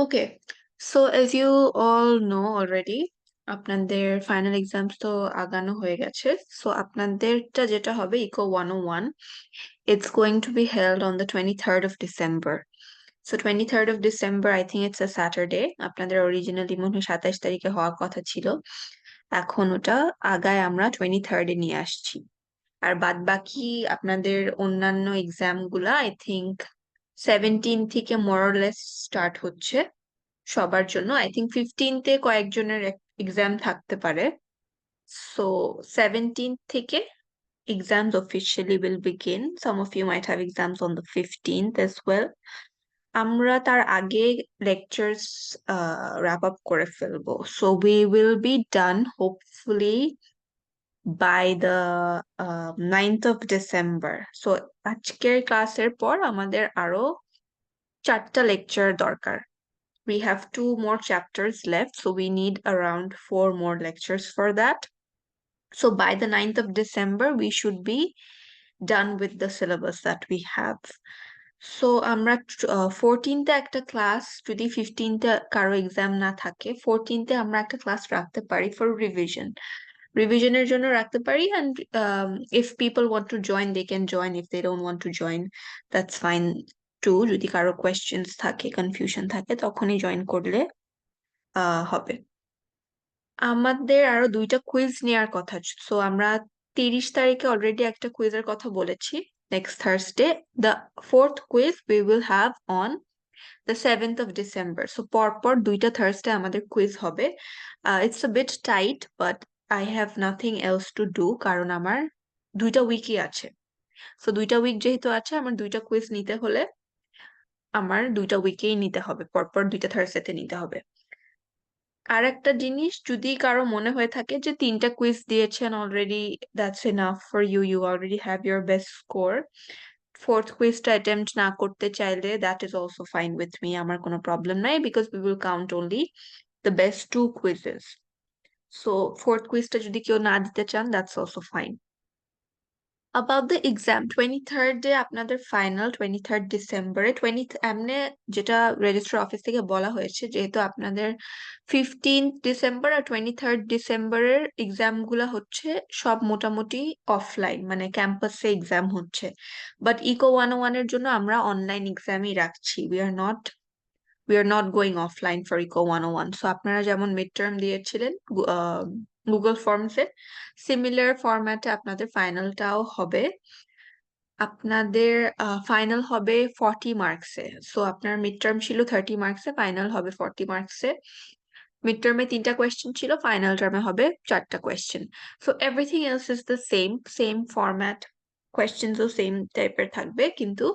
Okay, so as you all know already, আপনাদের final exams তো আগানো হয়ে গেছে। সো আপনাদেরটা যেটা হবে eco 101, it's going to be held on the 23rd of December. So 23rd of December, I think it's a Saturday. আপনাদের originally মনে হয় 27 তারিখে হওয়ার কথা ছিল, এখন ওটা আগায় আমরা 23rd-এ নিয়ে আসছি। আর বাদ বাকি আপনাদের অন্যান্য এক্সাম গুলা আই থিঙ্ক 17 থেকে মোরলেস স্টার্ট হচ্ছে সবার জন্য। আই থিঙ্ক 15তে কয়েকজনের এক্সাম থাকতে পারে। সো 17 থেকে exams officially will begin. Some of you might have exams on the 15th as well. আমরা তার আগে lectures wrap up করে ফেলবো, so we will be done hopefully by the 9th of December. So আজকের ক্লাসের পর আমাদের আরো 4টা লেকচার দরকার। We have 2 more chapters left, so we need around 4 more lectures for that. So by the 9th of December, we should be done with the syllabus that we have. So আমরা 14তে একটা class, যদি 15তে কারো exam না থাকে, 14তে আমরা একটা class রাখতে পারি ফর রিভিশনের জন্য রাখতে পারি। and if people want to join they can join, if they don't want to join that's fine too. যদি কারো কোয়েশ্চেন্স থাকে, কনফিউশন থাকে, তখনই জয়েন করলে হবে। আমাদের আরো 2টা কুইজ নেওয়ার কথা, সো আমরা 30 তারিখে অলরেডি একটা কুইজের কথা বলেছি, next Thursday. The fourth quiz we will have on the 7th of December. So পরপর 2টা থার্সডে আমাদের কুইজ হবে। It's a bit tight but I have nothing else to do, কারণ আমার 2টা উইকই আছে। সো 2টা উইক যেহেতু আছে, আমার 2টা কুইজ নিতে হলে আমার 2টা উইকেই নিতে হবে, পরপর 2টা থার্সডেতে নিতে হবে। আর একটা জিনিস, যদি কারো মনে হয়ে থাকে যে 3টা কুইজ দিয়েছেন already, that's enough for you, you already have your best score, fourth কুইজটা অ্যাটেম্প্ট না করতে চাইলে that is also fine with me, আমার কোনো প্রবলেম নাই, because we will count only the best 2 কুইজেস। সো ফোর্থ কুইজটা যদি কেউ না দিতে চান, that's also fine. About the exam, 23rd-এ আপনাদের ফাইনাল, 23rd ডিসেম্বরে। এমনে যেটা রেজিস্ট্রার অফিস থেকে বলা হয়েছে, যেহেতু আপনাদের 15th ডিসেম্বর আর 23rd ডিসেম্বরের এক্সাম গুলা হচ্ছে সব মোটামুটি অফলাইন, মানে ক্যাম্পাসে এক্সাম হচ্ছে, বাট ইকো 101-এর জন্য আমরা অনলাইন এক্সামই রাখছি। we are not going offline for eco 101. So আপনারা যেমন মিড টার্ম দিয়েছিলেন গুগল ফর্মসে, সিমিলার ফরম্যাটে আপনাদের ফাইনালটাও হবে। আপনাদের ফাইনাল হবে 40 মার্কসে। সো আপনার মিড টার্ম ছিল 30 মার্কসে, ফাইনাল হবে 40 মার্কসে। মিড টার্মে 3টা কোয়েশ্চেন ছিল, ফাইনাল টার্মে হবে 4টা question. So everything else is the same, same format, কোয়েশ্চেন্সও সেম টাইপের থাকবে, কিন্তু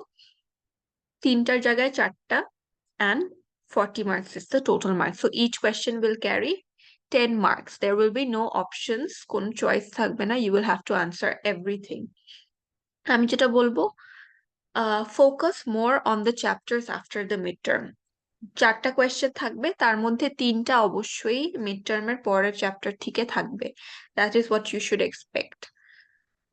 3টার জায়গায় 4টা, and 40 marks is the total marks. So each question will carry 10 marks. There will be no options, কোনো choice থাকবে না, you will have to answer everything. আমি যেটা বলবো, focus more on the chapters after the midterm. 4টা question থাকবে, তার মধ্যে 3টা অবশ্যই মিড টার্মের পরের চ্যাপ্টার থেকে থাকবে, that is what you should expect.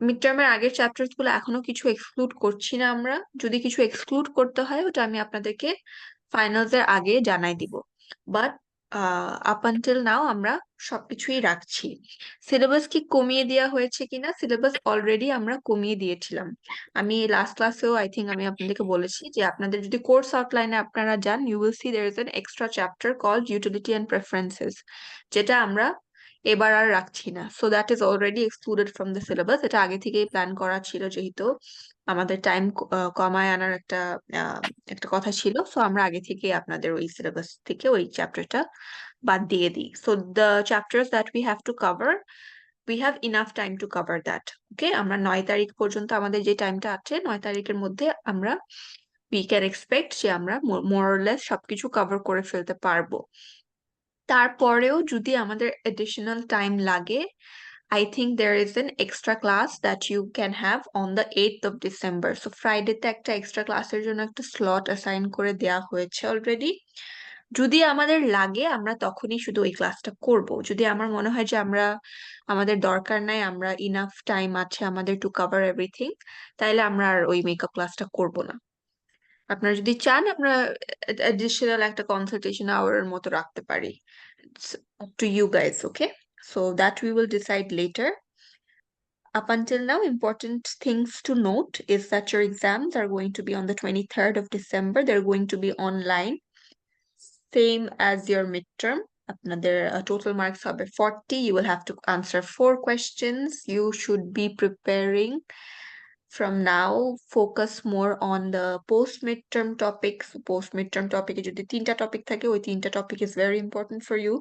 Mid টার্মের আগের চ্যাপ্টার্স গুলো এখনো কিছু এক্সক্লুড করছি না আমরা, যদি কিছু এক্সক্লুড করতে হয় ওটা আমি আপনাদেরকে ফাইনালস এর আগে জানাই দিব, বাট আপ আনটিল নাও আমরা সবকিছুই রাখছি। সিলেবাস কি কমিয়ে দেওয়া হয়েছে কিনা? সিলেবাস অলরেডি আমরা কমিয়ে দিয়েছিলাম। আমি লাস্ট ক্লাসেও আই থিঙ্ক আমি আপনাদেরকে বলেছি যে আপনাদের যদি কোর্স আউটলাইনে আপনারা যান, you will see there is an extra chapter called utility and preferences, যেটা আমরা এবার আর রাখছি না। So that is already excluded from the syllabus. এটা আগে থেকেই প্ল্যান করা ছিল, যেহেতু আমাদের টাইম কমায় আনার একটা কথা ছিল, সো আমরা আগে থেকে আপনাদের ওই সিলেবাস থেকে ওই চ্যাপ্টারটা বাদ দিয়ে দিই। So the chapters that we have to cover, we have enough time to cover that. Okay, আমরা 9 তারিখ পর্যন্ত আমাদের যে টাইমটা আছে, 9 তারিখের মধ্যে আমরা উই ক্যান এক্সপেক্ট যে আমরা মোরলেস সবকিছু কভার করে ফেলতে পারবো। তারপরেও যদি আমাদের additional টাইম লাগে, I think there is an extra class that you can have on the 8th of December. So Friday তে একটা এক্সট্রা ক্লাসের জন্য একটা স্লট অ্যাসাইন করে দেয়া হয়েছে অলরেডি। যদি আমাদের লাগে আমরা তখনই শুধু ওই ক্লাসটা করব। যদি আমার মনে হয় যে আমাদের দরকার নাই, আমরা ইনাফ টাইম আছে আমাদের টু কভার এভরিথিং, তাহলে আমরা আর ওই মেকআপ ক্লাসটা করব না। আপনারা যদি চান আমরা additional একটা consultation hour এর মতো রাখতে পারি. It's up to you guys, okay? So that we will decide later. Up until now, important things to note is that your exams are going to be on the 23rd of December. They're going to be online, same as your midterm. আপনাদের total marks হবে 40. You will have to answer 4 questions. You should be preparing from now. Focus more on the post midterm topics. Post midterm topic যদি 3টা topic থাকে, ওই 3টা topic is very important for you.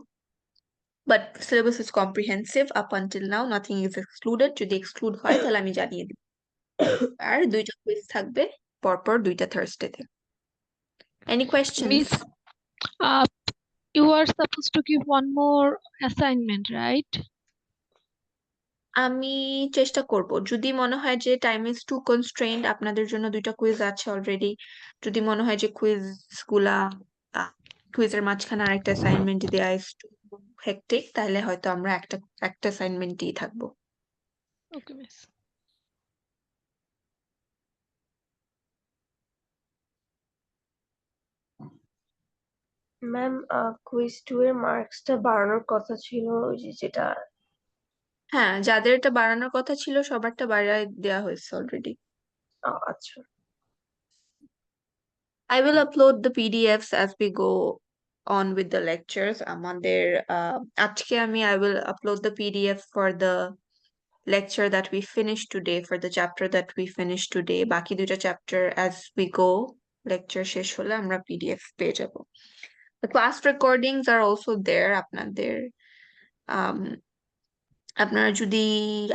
But syllabus is comprehensive up until now. Nothing is excluded. যদি exclude হয় তাহলে আমি জানিয়ে দিব. আর 2টা কুইজ থাকবে পরপর 2টা থার্সডেতে. Any questions? Miss, uh, you are supposed to give one more assignment, right? আমি চেষ্টা করব, যদি মনে হয় যে টাইম ইজ টু কনস্ট্রেইনড, আপনাদের জন্য 2টা কুইজ আছে অলরেডি, যদি মনে হয় যে কুইজের মাঝখানে আরেকটা অ্যাসাইনমেন্ট দেওয়া ইজ টু হেক্টিক, তাহলে হয়তো আমরা একটা অ্যাসাইনমেন্টই থাকবো. Okay, miss. ম্যাম, কুইজ 2 এর মার্কসটা বাড়ানোর কথা ছিল, ওই যেটা। হ্যাঁ, যাদের এটা বাড়ানোর কথা ছিল সবারটা বাড়ায় দেওয়া হয়েছে অলরেডি. আচ্ছা। I will upload the PDFs as we go on with the lectures. আমাদের আজকে I will upload the PDF for the lecture that we finished today, for the chapter that we finished today. বাকি 2টা chapter as we go, lecture শেষ হলে আমরা PDF পেয়ে যাব. The class recordings are also there আপনাদের. um, আপনারা যদি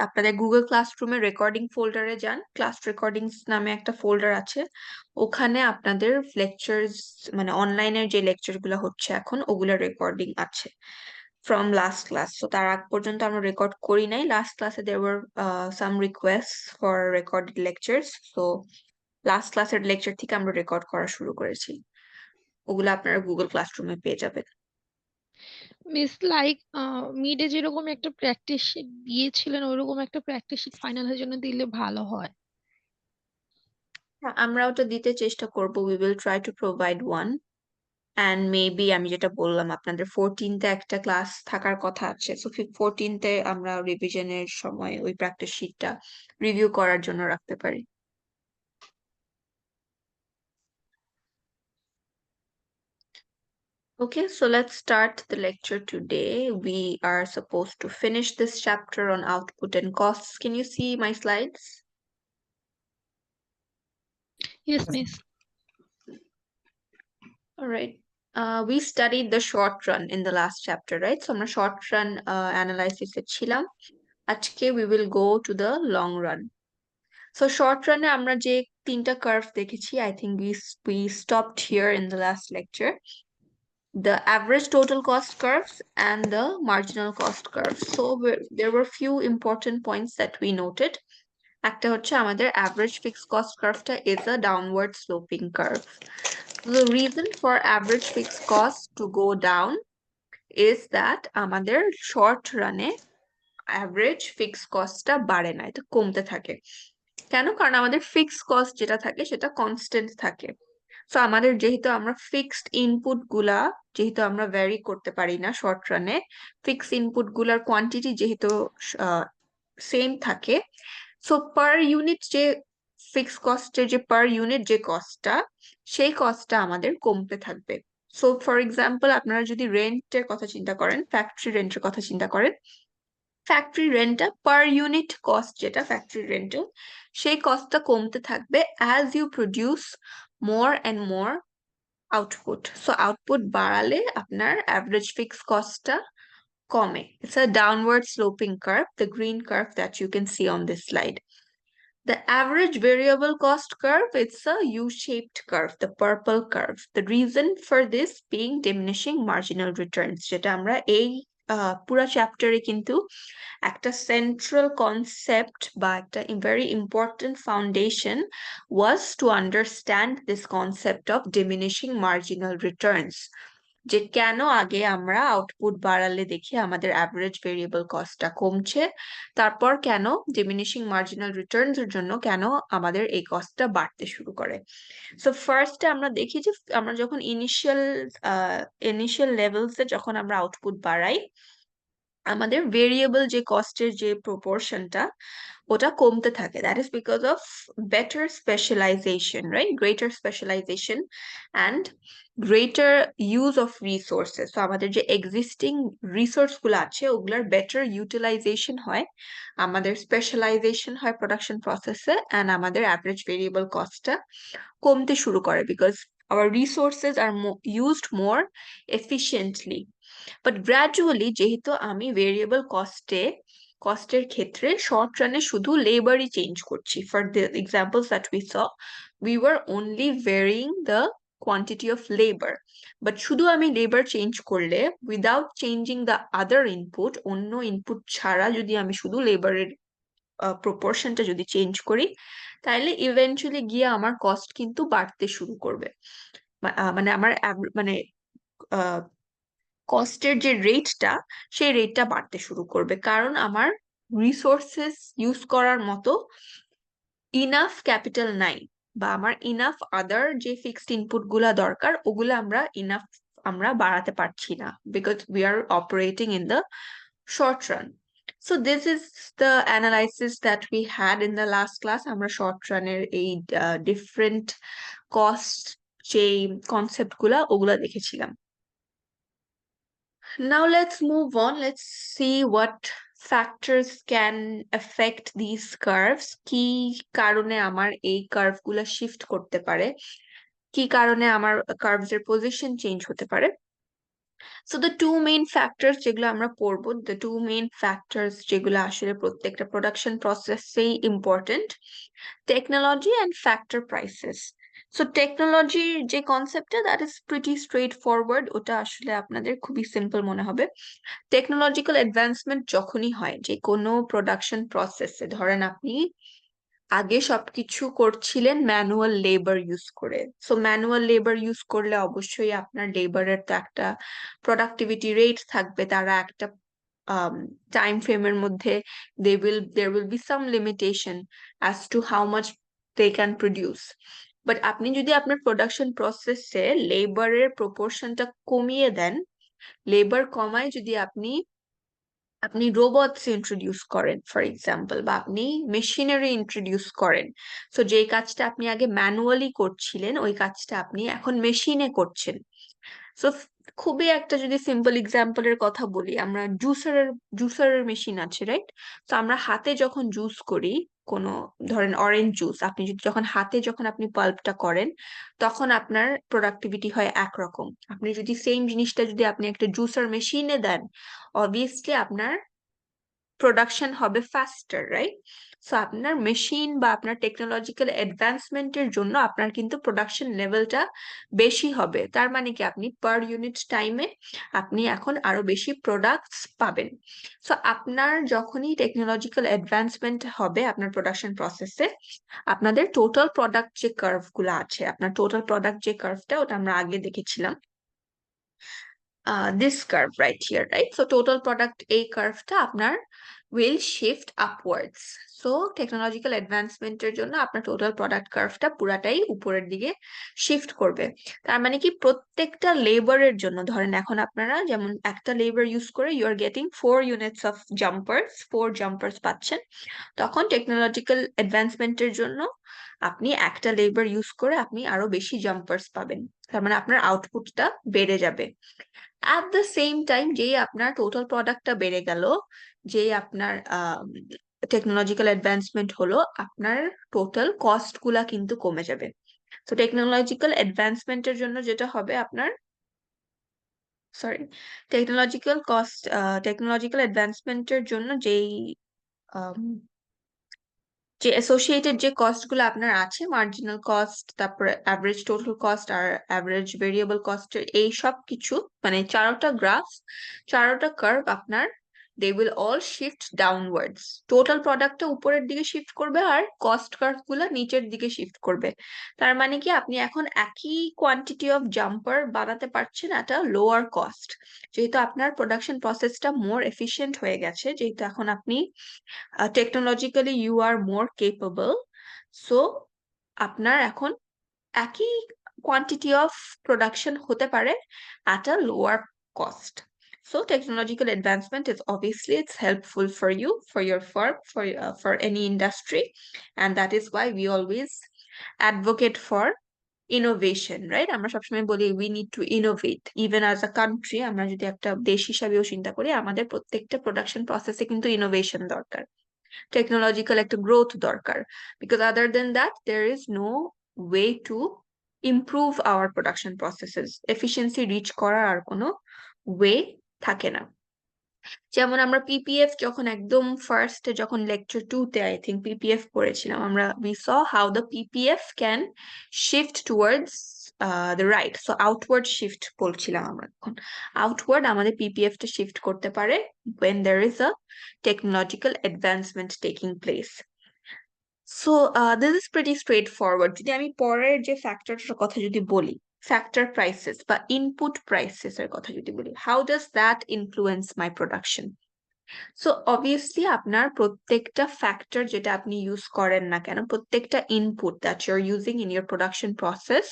আপনাদের গুগল ক্লাসরুমে রেকর্ডিং ফোল্ডারে যান, ক্লাস রেকর্ডিংস নামে একটা ফোল্ডার আছে, ওখানে আপনাদের লেকচার্স মানে অনলাইনের যে লেকচার গুলো হচ্ছে এখন ওগুলোর রেকর্ডিং আছে ফ্রম লাস্ট ক্লাস. তো তার আগ পর্যন্ত আমরা রেকর্ড করি নাই. লাস্ট ক্লাসে there were some request for recorded lectures, তো লাস্ট ক্লাসের লেকচার থেকে আমরা রেকর্ড করা শুরু করেছি. ওগুলো আপনারা গুগল ক্লাসরুমে পেয়ে যাবেন. মিস, লাইক মিডে যেরকম একটা প্র্যাকটিস শিট দিয়েছিলেন ওইরকম একটা প্র্যাকটিস শিট ফাইনালের জন্য দিলে ভালো হয়। হ্যাঁ, আমরা ওটা দিতে চেষ্টা করব. We will try to provide one. And maybe আমি যেটা বললাম আপনাদের 14তে একটা ক্লাস থাকার কথা আছে, সো 14তে আমরা রিভিশনের সময় ওই প্র্যাকটিস শিটটা রিভিউ করার জন্য রাখতে পারি. Okay, so let's start the lecture today. We are supposed to finish this chapter on output and costs. Can you see my slides? Yes, miss. All right. We studied the short run in the last chapter, right? So আমরা short run analysis এ ছিলাম. আজকে we will go to the long run. So short run এ আমরা যে 3টা curve দেখেছি, I think we stopped here in the last lecture. The average total cost curves and the marginal cost curves. So there were few important points that we noted. একটা হচ্ছে আমাদের average fixed cost curve is a downward sloping curve. The reason for average fixed cost to go down is that আমাদের short run এ average fixed cost টা বাড়ে না, এটা কমতে থাকে. কেন? কারণ আমাদের ফিক্সড কস্ট যেটা থাকে সেটা কনস্ট্যান্ট থাকে. সো আমাদের যেহেতু আমরা ফিক্সড ইনপুট গুলা যেহেতু আমরা ভ্যারি করতে পারি না শর্ট রানে, ফিক্সড ইনপুট গুলার কোয়ান্টিটি যেহেতু সেম থাকে, সো পার ইউনিট যে ফিক্সড কস্টের যে পার ইউনিট যে কস্টটা, সেই কস্টটা আমাদের কমতে থাকবে. সো ফর এক্সাম্পল আপনারা যদি রেন্টের কথা চিন্তা করেন, ফ্যাক্টরি রেন্টের কথা চিন্তা করেন, ফ্যাক্টরি রেন্টটা পার ইউনিট কস্ট যেটা ফ্যাক্টরি রেন্টের, সেই কস্টটা কমতে থাকবে as you produce more and more output. So output বাড়ালে আপনার অ্যাভারেজ ফিক্স কস্টটা কমে. It's a downward sloping curve, the green curve that you can see on this slide. The average variable cost curve, it's a U-shaped curve, the purple curve. The reason for this being diminishing marginal returns, যেটা আমরা এই পুরা চ্যাপ্টারে কিন্তু একটা central concept বা একটা very important foundation was to understand this concept of diminishing marginal returns. যে কেন আগে আমরা আউটপুট বাড়ালে দেখি আমাদের অ্যাভারেজ ভেরিয়েবল কস্টটা কমছে, তারপর কেন ডিমিনিশিং মার্জিনাল রিটার্নস এর জন্য কেন আমাদের এই কস্টটা বাড়তে শুরু করে। সো ফার্স্টে আমরা দেখি যে আমরা যখন ইনিশিয়াল লেভেলসে যখন আমরা আউটপুট বাড়াই, আমাদের ভেরিয়েবল যে কস্টের যে প্রপোর্শনটা ওটা কমতে থাকে। That is because of better specialisation, right? Greater specialisation and greater use of resources. তো আমাদের যে এক্সিস্টিং রিসোর্স গুলো আছে ওগুলার বেটার ইউটিলাইজেশন হয়, আমাদের স্পেশালাইজেশন হয় প্রোডাকশন প্রসেসে, অ্যান্ড আমাদের অ্যাভারেজ ভেরিয়েবল কস্টটা কমতে শুরু করে because our resources are used more efficiently. But gradually যেহেতু আমি ভেরিয়েবল কস্টের ক্ষেত্রে শর্ট রানে শুধু লেবারই চেঞ্জ করছি, for the examples that we saw, we were only ভেরিং the quantity of labour. But শুধু আমি লেবার চেঞ্জ করলে without changing the other input, অন্য ইনপুট ছাড়া যদি আমি শুধু লেবারের প্রপোর্শনটা যদি চেঞ্জ করি, তাহলে ইভেন্চুয়ালি গিয়ে আমার কস্ট কিন্তু বাড়তে শুরু করবে। মানে আমার মানে কস্টের যে রেটটা, সেই রেটটা বাড়তে শুরু করবে, কারণ আমার রিসোর্সেস ইউজ করার মতো ইনাফ ক্যাপিটাল নাই, বা আমার ইনাফ আদার যে ফিক্সড ইনপুট গুলা দরকার ওগুলো আমরা বাড়াতে পারছি না, because we are operating in the short run. So this is the analysis that we had in the last class. আমরা short run এর এই different cost যে কনসেপ্ট ওগুলা দেখেছিলাম। Now let's move on. Let's see what factors can affect these curves. কি কারণে আমার এই কার্ভ গুলা শিফট করতে পারে, কি কারণে আমার কার্ভস এর পজিশন চেঞ্জ হতে পারে। So the two main factors যেগুলো আমরা পড়বো, দ্য টু মেইন ফ্যাক্টরস যেগুলো আসলে প্রত্যেকটা প্রোডাকশন প্রসেসেই important, technology and factor prices. So টেকনোলজির যে কনসেপ্টটা, that is pretty straightforward, ওটা আসলে আপনাদের খুবই সিম্পল মনে হবে। টেকনোলজিক্যাল অ্যাডভান্সমেন্ট যখনই হয় যে কোনো প্রোডাকশন প্রসেসে, ধরেন আপনি আগে সবকিছু করছিলেন ম্যানুয়াল লেবার ইউজ করে, সো ম্যানুয়াল লেবার ইউজ করলে অবশ্যই আপনার লেবারের তো একটা প্রোডাক্টিভিটি রেট থাকবে, তারা একটা টাইম ফ্রেমের মধ্যে there will be some limitation as to how much they can produce. But আপনি যদি আপনার প্রোডাকশন প্রসেসে লেবারের প্রপোর্শনটা কমিয়ে দেন, লেবার কমায় যদি আপনি রোবটস ইন্ট্রোডিউস করেন ফর এক্সাম্পল, বা আপনি মেশিনারি ইন্ট্রোডিউস করেন, সো যে কাজটা আপনি আগে ম্যানুয়ালি করছিলেন ওই কাজটা আপনি এখন মেশিনে করছেন। সো খুবই একটা যদি সিম্পল এক্সাম্পলের কথা বলি, আমরা জুসারের মেশিন আছে, রাইট? তো আমরা হাতে যখন জুস করি, কোনো ধরেন অরেঞ্জ জুস, আপনি যখন হাতে আপনি পাল্পটা করেন, তখন আপনার প্রোডাক্টিভিটি হয় একরকম। আপনি যদি সেম জিনিসটা যদি আপনি একটা জুসার মেশিনে দেন, অবভিয়াসলি আপনার প্রোডাকশন হবে ফাস্টার, রাইট? সো আপনার মেশিন বা আপনার টেকনোলজিক্যাল অ্যাডভান্সমেন্টের জন্য আপনার কিন্তু প্রোডাকশন লেভেলটা বেশি হবে। তার মানে কি আপনি পার ইউনিট টাইমে আপনি এখন আরো বেশি প্রোডাক্টস পাবেন। সো আপনার যখনই টেকনোলজিক্যাল অ্যাডভান্সমেন্ট হবে আপনার প্রোডাকশন প্রসেসে, আপনাদের টোটাল প্রোডাক্ট যে কার্ভ গুলো আছে, আপনার টোটাল প্রোডাক্ট যে কার্ভটা ওটা আমরা আগে দেখেছিলাম, this curve right here, right? So total product A curve টা আপনার will shift upwards. So technological advancement এর জন্য আপনার total product curve টা পুরাটাই উপরের দিকে শিফট করবে। তার মানে কি প্রত্যেকটা লেবারের জন্য, ধরেন এখন আপনারা যেমন একটা লেবার ইউজ করে you are getting 4 units of jumpers, 4 jumpers পাচ্ছেন, তখন টেকনোলজিক্যাল অ্যাডভান্সমেন্টের জন্য আপনি একটা লেবার ইউজ করে আপনি আরো বেশি জাম্পার্স পাবেন, তার মানে আপনার আউটপুটটা বেড়ে যাবে। অ্যাট দ্য সেম টাইম যেই আপনার টোটাল প্রোডাক্টটা বেড়ে গেল, যেই আপনার টেকনোলজিক্যাল অ্যাডভান্সমেন্ট হলো, আপনার টোটাল কস্ট গুলা কিন্তু কমে যাবে। তো টেকনোলজিক্যাল অ্যাডভান্সমেন্টের জন্য যেটা হবে আপনার, সরি, টেকনোলজিক্যাল অ্যাডভান্সমেন্টের জন্য যেই যে অ্যাসোসিয়েটেড যে কস্ট গুলো আপনার আছে, মার্জিনাল কস্ট, তারপরে অ্যাভারেজ টোটাল কস্ট আর অ্যাভারেজ ভেরিয়েবল কস্টের এই সব কিছু, মানে চারোটা গ্রাফ, চারোটা কার্ভ আপনার they will all shift downwards. Total প্রোডাক্টটা উপরের দিকে শিফট করবে আর কস্ট কার্ভ গুলো নিচের দিকে শিফট করবে। তার মানে কি আপনি এখন একই কোয়ান্টিটি অফ জাম্পার বানাতে পারছেন at a লোয়ার কস্ট, যেহেতু আপনার প্রোডাকশন প্রসেসটা মোর এফিশিয়েন্ট হয়ে গেছে, যেহেতু এখন আপনি technologically you are more capable. So আপনার এখন একই কোয়ান্টিটি অফ প্রোডাকশন হতে পারে at a lower cost. So technological advancement is obviously it's helpful for you, for your firm, for any industry, and that is why we always advocate for innovation, right? আমরা সবসময় বলি we need to innovate even as a country. আমরা যদি একটা দেশ হিসাবেও চিন্তা করি, আমাদের প্রত্যেকটা প্রোডাকশন প্রসেসে কিন্তু ইনোভেশন দরকার, টেকনোলজিক্যাল একটা গ্রোথ দরকার, because other than that there is no way to improve our production processes. efficiency reach করার আর কোনো ওয়ে থাকে না। যেমন আমরা পিপিএফ যখন একদম ফার্স্ট যখন লেকচার 2 তে আই থিঙ্ক পিপিএফ পড়েছিলাম, আমরা we saw how the PPF can shift towards the right, so outward shift বলছিলাম আমরা এখন। outward আমাদের পিপিএফ টা শিফট করতে পারে when there is a technological advancement taking place. So this is pretty straightforward. যদি আমি পরের যে ফ্যাক্টরটার কথা যদি বলি, factor prices বা input prices এর কথা যদি বলি, how does that influence my production? So obviously আপনার প্রত্যেকটা ফ্যাক্টর যেটা আপনি ইউজ করেন না কেন, প্রত্যেকটা input that you are using in your production process,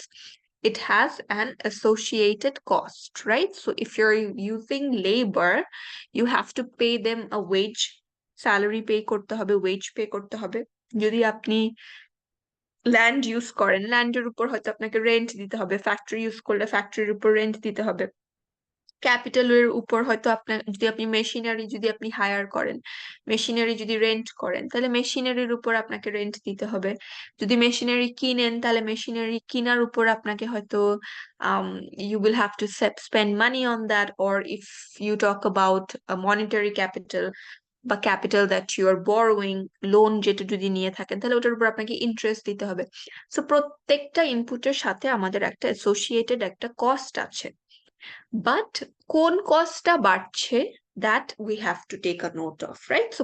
it has an associated cost, right? So if you're using labor, you have to pay them a wage, salary pay করতে হবে, wage pay করতে হবে। যদি আপনি land use করেন, ল্যান্ডের উপর হয়তো আপনাকে রেন্ট দিতে হবে, ফ্যাক্টরি ইউজ করলে ফ্যাক্টরির উপর রেন্ট দিতে হবে, ক্যাপিটালের উপর হয়তো আপনার, যদি আপনি মেশিনারি যদি আপনি হায়ার করেন, মেশিনারি যদি রেন্ট করেন তাহলে মেশিনারির উপর আপনাকে রেন্ট দিতে হবে, যদি মেশিনারি কিনেন তাহলে মেশিনারি কিনার উপর আপনাকে হয়তো you will have to spend money on that, or if you talk about a monetary capital বা capital that you are borrowing, loan যেটা যদি নিয়ে থাকেন তাহলে ওটার উপর আপনাকে ইন্টারেস্ট দিতে হবে। সো প্রত্যেকটা ইনপুটের সাথে আমাদের একটা অ্যাসোসিয়েটেড একটা কস্ট আছে, বাট কোন কস্টটা বাড়ছে that we have to take a note of, right? So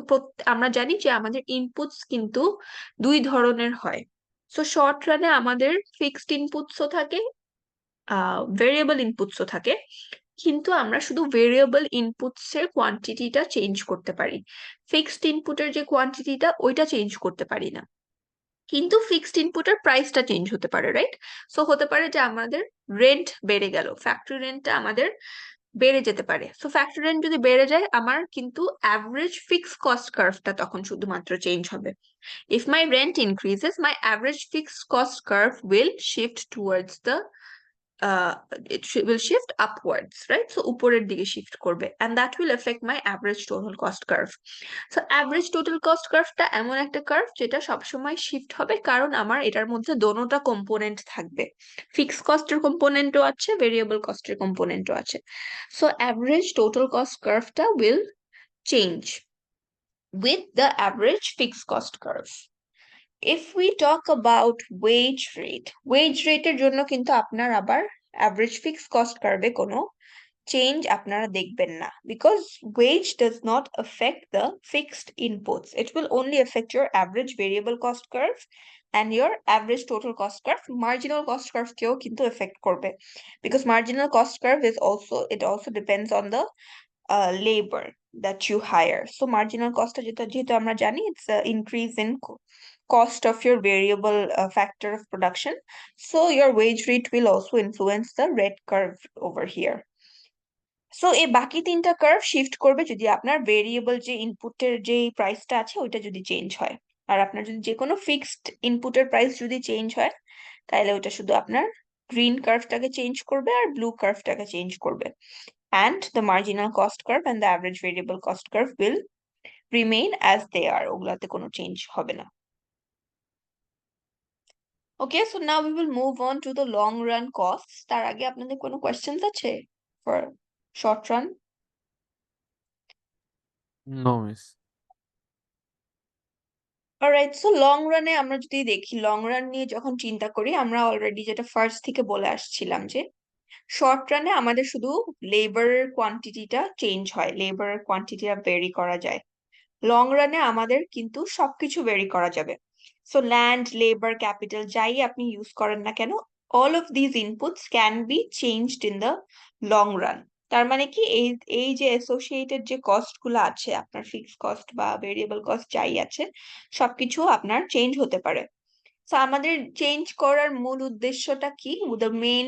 আমরা জানি যে আমাদের ইনপুটস কিন্তু দুই ধরনের হয়। সো শর্ট রানে আমাদের ফিক্সড ইনপুটসও থাকে, ভেরিয়েবল ইনপুটসও থাকে, কিন্তু আমরা শুধু ভেরিয়েবল ইনপুটস এর কোয়ান্টিটিটা চেঞ্জ করতে পারি, ফিক্সড ইনপুটের যে কোয়ান্টিটিটা ওইটা চেঞ্জ করতে পারি না। কিন্তু ফিক্সড ইনপুটের প্রাইসটা চেঞ্জ হতে পারে, রাইট? সো হতে পারে যে আমাদের রেন্ট বেড়ে গেল, ফ্যাক্টরি রেন্টটা আমাদের বেড়ে যেতে পারে। সো ফ্যাক্টরি রেন্ট যদি বেড়ে যায়, আমার কিন্তু অ্যাভারেজ ফিক্সড কস্ট কার্ভটা তখন শুধুমাত্র চেঞ্জ হবে। If my rent increases, my average fixed cost curve will shift towards the will shift upwards, right? So উপরের দিকে শিফট করবে, and that will affect my average total cost curve. So average total cost curve টা এমন একটা curve যেটা সবসময় shift হবে, কারণ আমার এটার মধ্যে দোনোটা কম্পোনেন্ট থাকবে, ফিক্সড কস্টের কম্পোনেন্টও আছে, ভেরিয়েবল কস্টের কম্পোনেন্টও আছে। So average total cost curve টা will change with the average fixed cost curve. If we talk about wage rate এর জন্য কিন্তু আপনার আবার average fixed cost curve এ কোনো চেঞ্জ আপনারা দেখবেন না, because wage does not affect the fixed inputs. It will only affect your average variable cost curve and your average total cost curve. Marginal cost curve কেও কিন্তু affect করবে, because marginal cost curve is also, it also depends on the labor that you hire. So marginal cost যেহেতু আমরা জানি, it's a increase in cost of your variable factor of production. So your wage rate will also influence the red curve over here. So এই বাকি তিনটা curve shift করবে যদি আপনার variable যে ইনপুটের যে প্রাইসটা আছে ওইটা যদি চেঞ্জ হয়, আর আপনার যদি যে কোনো ফিক্সড ইনপুটের প্রাইস যদি চেঞ্জ হয় তাহলে ওটা শুধু আপনার গ্রিন কার্ভটাকে চেঞ্জ করবে আর ব্লু কার্ভটাকে চেঞ্জ করবে, and the marginal cost curve and the average variable cost curve will remain as they are. ওগুলাতে কোনো চেঞ্জ হবে না। Okay, so now we will move on to the long run costs. তার আগে আপনাদের কোনো questions আছে for short run? No, miss. Alright, so long রানে আমরা যদি দেখি, লং রান নিয়ে যখন চিন্তা করি, আমরা অলরেডি যেটা ফার্স্ট থেকে বলে আসছিলাম যে শর্ট রানে আমাদের শুধু লেবারের কোয়ান্টিটিটা চেঞ্জ হয়, লেবারের কোয়ান্টিটিটা ভেরি করা যায়। লং রানে আমাদের কিন্তু সবকিছু ভেরি করা যাবে। সো ল্যান্ড, লেবার, ক্যাপিটাল যাই আপনি ইউজ করেন না কেন, all of these inputs can be changed in the long run. তার মানে কি, এই এই যে অ্যাসোসিয়েটেড যে কস্ট গুলো আছে, আপনার ফিক্সড কস্ট বা ভেরিয়েবল কস্ট যাই আছে, সবকিছু আপনার চেঞ্জ হতে পারে। So আমাদের চেঞ্জ করার মূল উদ্দেশ্যটা কি? The main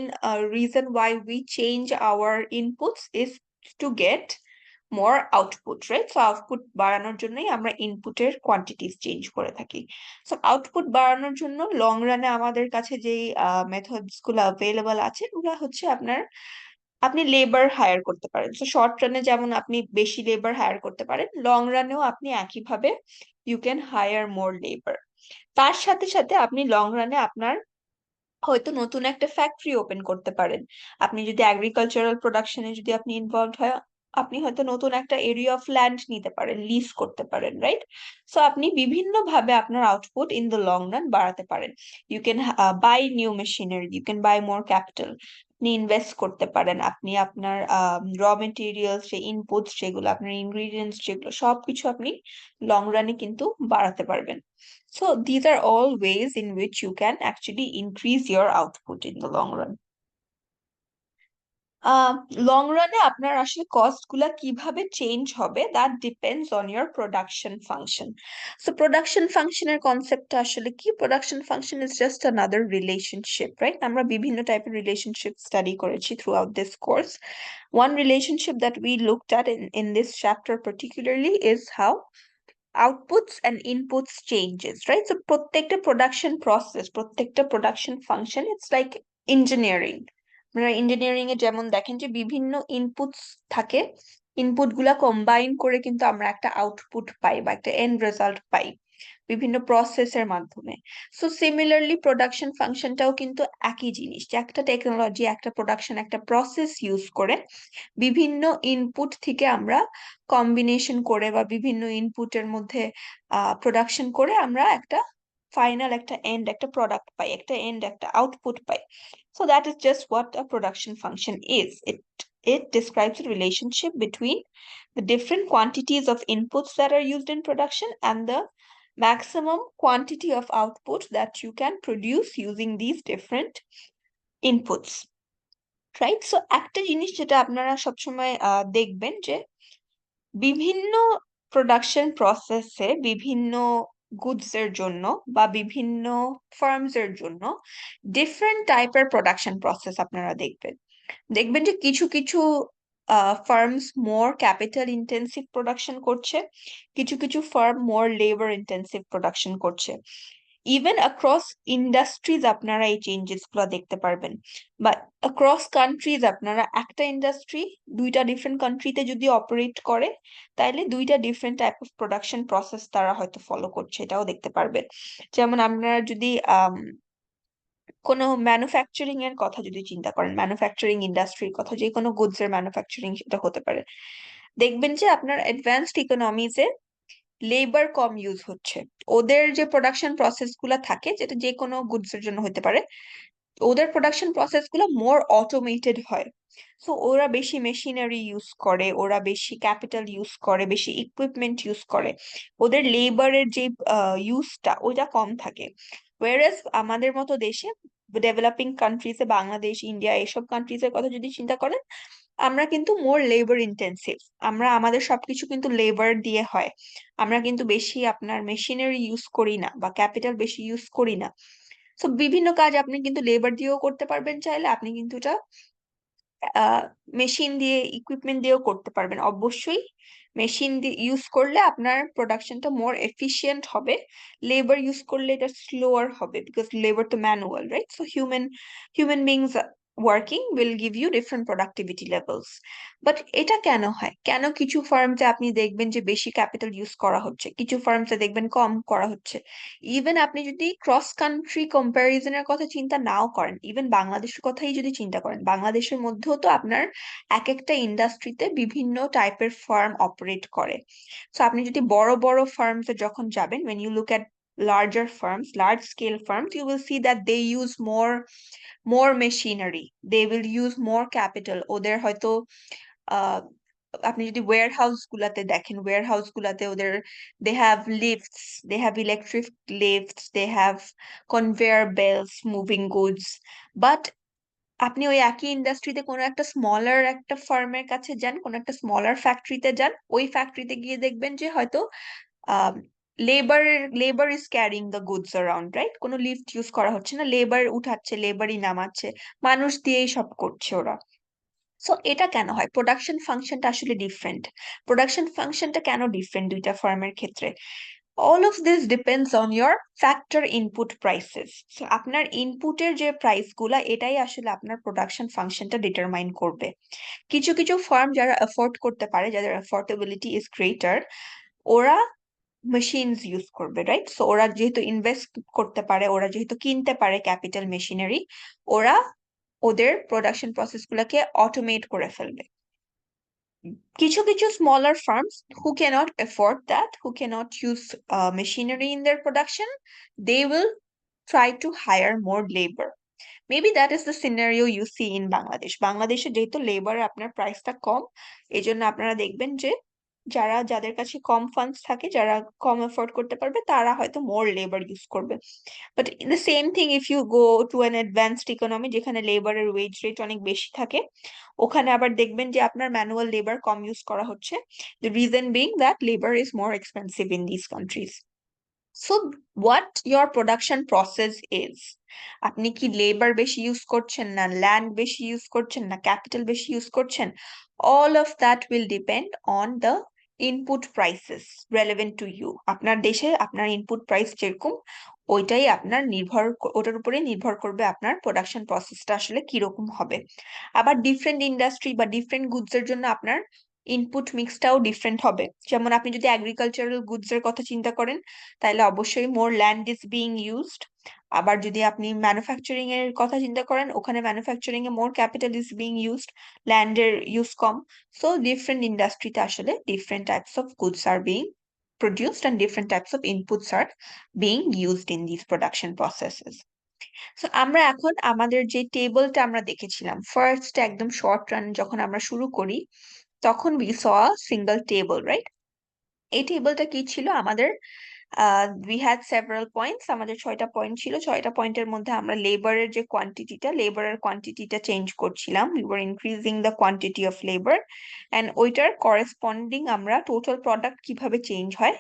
reason why we change our inputs is to get more output, right? So output বাড়ানোর জন্যই আমরা ইনপুটের কোয়ান্টিটিস চেঞ্জ করে থাকি। সো আউটপুট বাড়ানোর জন্য লং রানে আমাদের কাছে যেই মেথডস গুলো অ্যাভেলেবল আছে, ওগুলো হচ্ছে আপনার, আপনি লেবার হায়ার করতে পারেন। সো শর্ট রানে যেমন আপনি বেশি লেবার হায়ার করতে পারেন, লং রানেও আপনি একইভাবে you can hire more labour. তার সাথে সাথে আপনি লং রানে আপনার হয়তো নতুন একটা ফ্যাক্টরি ওপেন করতে পারেন। আপনি যদি এগ্রিকালচারাল প্রোডাকশনে যদি আপনি ইনভলভ হয়, আপনি হয়তো নতুন একটা এরিয়া অফ ল্যান্ড নিতে পারেন, লিজ করতে পারেন, রাইট? সো আপনি বিভিন্ন ভাবে আপনার output in the long run বাড়াতে পারেন। You can buy new machinery, you can buy more capital, আপনি ইনভেস্ট করতে পারেন, আপনি আপনার র মেটেরিয়ালস যে ইনপুটস, যেগুলো আপনার ইনগ্রিডিয়েন্টস, যেগুলো সবকিছু আপনি লং রানে কিন্তু বাড়াতে পারবেন। So these are all ways in which you can actually increase your output in the long run. Long রানে আপনার আসলে কস্ট গুলা কিভাবে চেঞ্জ হবে, that depends on your production function. So production ফাংশনের কনসেপ্টটা আসলে কি? Production function is just another relationship, right? আমরা বিভিন্ন টাইপের রিলেশনশিপ স্টাডি করেছি through out this course. One relationship that we looked at in this chapter particularly is how outputs and inputs changes, right? So প্রত্যেকটা production process, প্রত্যেকটা production function, it's like engineering. আপনারা engineering এ যেমন দেখেন যে বিভিন্ন inputs থাকে, input গুলা combine করে কিন্তু আমরা একটা আউটপুট পাই বা একটা এন্ড রেজাল্ট পাই বিভিন্ন প্রসেসের মাধ্যমে। সো সিমিলারলি প্রোডাকশন ফাংশনটাও কিন্তু একই জিনিস, যে একটা টেকনোলজি, একটা প্রোডাকশন, একটা প্রসেস ইউজ করে বিভিন্ন ইনপুট থেকে আমরা কম্বিনেশন করে বা বিভিন্ন ইনপুটের মধ্যে প্রোডাকশন করে আমরা একটা ফাইনাল একটা এন্ড, একটা প্রোডাক্ট পাই, একটা এন্ড, একটা output pi. So that is just what a production function is. It describes a relationship between the different quantities of inputs that are used in production and the maximum quantity of output that you can produce using these different inputs. Right? So একটা জিনিস যেটা আপনারা সবসময় দেখবেন যে বিভিন্ন production প্রসেসে বিভিন্ন গুডস এর জন্য বা বিভিন্ন ফার্মস এর জন্য ডিফারেন্ট টাইপের প্রোডাকশন প্রসেস আপনারা দেখবেন। দেখবেন যে কিছু কিছু ফার্মস মোর ক্যাপিটাল ইন্টেন্সিভ প্রোডাকশন করছে, কিছু কিছু ফার্ম মোর লেবার ইন্টেন্সিভ প্রোডাকশন করছে। ইভেন অ্যাক্রস ইন্ডাস্ট্রিজ আপনারা এই চেঞ্জেস গুলো দেখতে পারবেন, বা অ্যাক্রস কান্ট্রিজ আপনারা একটা ইন্ডাস্ট্রি দুইটা ডিফারেন্ট কান্ট্রিতে যদি অপারেট করে, তাহলে দুইটা different type of production process তারা হয়তো ফলো করছে, এটাও দেখতে পারবেন। যেমন আপনারা যদি কোনো ম্যানুফ্যাকচারিং এর কথা যদি চিন্তা করেন, ম্যানুফ্যাকচারিং ইন্ডাস্ট্রির কথা, যে কোনো গুডস এর ম্যানুফ্যাকচারিং সেটা হতে পারে, দেখবেন যে আপনার অ্যাডভান্সড ইকোনমিজে লেবার কম ইউজ হচ্ছে। ওদের যে প্রোডাকশন প্রসেস গুলা থাকে, যেটা যে কোনো গুডস এর জন্য হতে পারে, ওদের প্রোডাকশন প্রসেস গুলো মোর অটোমেটেড হয়। সো ওরা বেশি মেশিনারি ইউজ করে, ওরা বেশি ক্যাপিটাল ইউজ করে, বেশি ইকুইপমেন্ট ইউজ করে, ওদের লেবারের যে ইউজটা ওইটা কম থাকে। ওয়ারেস আমাদের মতো দেশে, ডেভেলপিং কান্ট্রিজে, বাংলাদেশ, ইন্ডিয়া, এসব কান্ট্রিজের কথা যদি চিন্তা করেন, আমরা কিন্তু মোর লেবার ইন্টেন্সিভ। আমরা আমাদের সবকিছু কিন্তু লেবার দিয়ে হয়। আমরা কিন্তু বেশি আপনার মেশিনারি ইউজ করি না বা ক্যাপিটাল বেশি ইউজ করি না। সো বিভিন্ন কাজ আপনি কিন্তু লেবার দিয়েও করতে পারবেন, চাইলে আপনি কিন্তু এটা মেশিন দিয়ে, ইকুইপমেন্ট দিয়েও করতে পারবেন। অবশ্যই মেশিন দিয়ে ইউজ করলে আপনার প্রোডাকশনটা মোর এফিশিয়েন্ট হবে, লেবার ইউজ করলে এটা স্লোয়ার হবে, বিকজ লেবার তো manual, right? So human beings working will give you different productivity levels. But এটা কেন হয়? কেন কিছু ফার্মসে আপনি দেখবেন যে বেশি ক্যাপিটাল ইউজ করা হচ্ছে, কিছু ফার্মসে দেখবেন কম করা হচ্ছে? ইভেন আপনি যদি ক্রস কান্ট্রি কম্প্যারিজনের কথা চিন্তা নাও করেন, ইভেন বাংলাদেশের কথাই যদি চিন্তা করেন, বাংলাদেশের মধ্যেও তো আপনার এক একটা ইন্ডাস্ট্রিতে বিভিন্ন টাইপের ফার্ম অপারেট করে। সো আপনি যদি বড় বড় ফার্মসে যখন যাবেন, when you look at larger firms, large scale firms, you will see that they use more machinery, they will use more capital, ওদের হয়তো আহ আপনি যদি ওয়্যারহাউস গুলাতে দেখেন, ওয়্যারহাউস গুলাতে ওদের they have lifts, they have electric lifts, they have conveyor belts moving goods. But আপনি ওই একই ইন্ডাস্ট্রিতে কোনো একটা স্মলার একটা ফার্মের কাছে যান, কোনো একটা স্মলার ফ্যাক্টরিতে যান, ওই ফ্যাক্টরিতে গিয়ে দেখবেন যে হয়তো labour labour is carrying the goods around, right? কোনো লিফট ইউজ করা হচ্ছে না, লেবার উঠাচ্ছে, লেবারই নামাচ্ছে, মানুষ দিয়েই সব করছে ওরা। সো এটা কেন হয়? প্রোডাকশন ফাংশনটা আসলে ডিফারেন্ট। প্রোডাকশন ফাংশনটা কেন ডিফারেন্ট দুইটা ফার্মের ক্ষেত্রে? All of this depends on your factor input prices. So আপনার ইনপুটের যে প্রাইস গুলা, এটাই আসলে আপনার প্রোডাকশন ফাংশনটা ডিটারমাইন করবে। কিছু কিছু ফার্ম যারা অ্যাফোর্ড করতে পারে, যাদের অ্যাফোর্ডেবিলিটি ইজ গ্রেটার, ওরা মেশিনস ইউজ করবে, রাইট? সো ওরা যেহেতু ইনভেস্ট করতে পারে, ওরা যেহেতু কিনতে পারে ক্যাপিটাল মেশিনারি, ওরা ওদের প্রোডাকশন প্রসেস গুলাকে অটোমেট করে ফেলবে। কিছু কিছু smaller firms who cannot afford that, who cannot use machinery in their production, they will try to hire more labor. Maybe that is the scenario you see in Bangladesh. বাংলাদেশে যেহেতু labour আপনার প্রাইসটা কম, এই জন্য আপনারা দেখবেন যে যাদের কাছে কম ফান্ডস থাকে, যারা কম এফোর্ড করতে পারবে, তারা হয়তো মোর লেবার ইউজ করবে। But the same thing if you go to an advanced economy, যেখানে লেবারের ওয়েজ রেট অনেক বেশি থাকে, ওখানে আবার দেখবেন যে আপনার ম্যানুয়াল লেবার কম ইউজ করা হচ্ছে, the reason being that labor is more expensive in these countries. So what your production process is, আপনি কি লেবার বেশি ইউজ করছেন, না ল্যান্ড বেশি ইউজ করছেন, না ক্যাপিটাল বেশি ইউজ করছেন, all of that will depend on the input prices relevant to you. আপনার দেশে আপনার ইনপুট প্রাইস যেরকম, ওইটাই আপনার ওটার উপরে নির্ভর করবে আপনার প্রোডাকশন প্রসেসটা আসলে কিরকম হবে। আবার ডিফারেন্ট ইন্ডাস্ট্রি বা ডিফারেন্ট গুডস এর জন্য আপনার ইনপুট মিক্সটাও ডিফারেন্ট হবে। যেমন আপনি যদি এগ্রিকালচারাল গুডস এর কথা চিন্তা করেন, তাহলে অবশ্যই more land is being used. আবার যদি আপনি ম্যানুফ্যাকচারিং এর কথা চিন্তা করেন, ওখানে ম্যানুফ্যাকচারিং এ more capital is being used, ল্যান্ডের ইউজ কম। সো ডিফারেন্ট ইন্ডাস্ট্রিতে আসলে different types of goods are being produced and different types of inputs are being used in these production processes. So আমরা এখন আমাদের যে টেবলটা আমরা দেখেছিলাম ফার্স্ট, একদম শর্ট রান যখন আমরা শুরু করি, তখন we saw a single table, right? এই টেবলটা কি ছিল আমাদের? We had several points, আমাদের 6টা পয়েন্ট ছিল। 6টা পয়েন্টের মধ্যে আমরা লেবারের কোয়ান্টিটিটা চেঞ্জ করছিলাম, we were increasing the quantity of labor, and ওইটার করেসপন্ডিং আমরা টোটাল প্রোডাক্ট কিভাবে চেঞ্জ হয়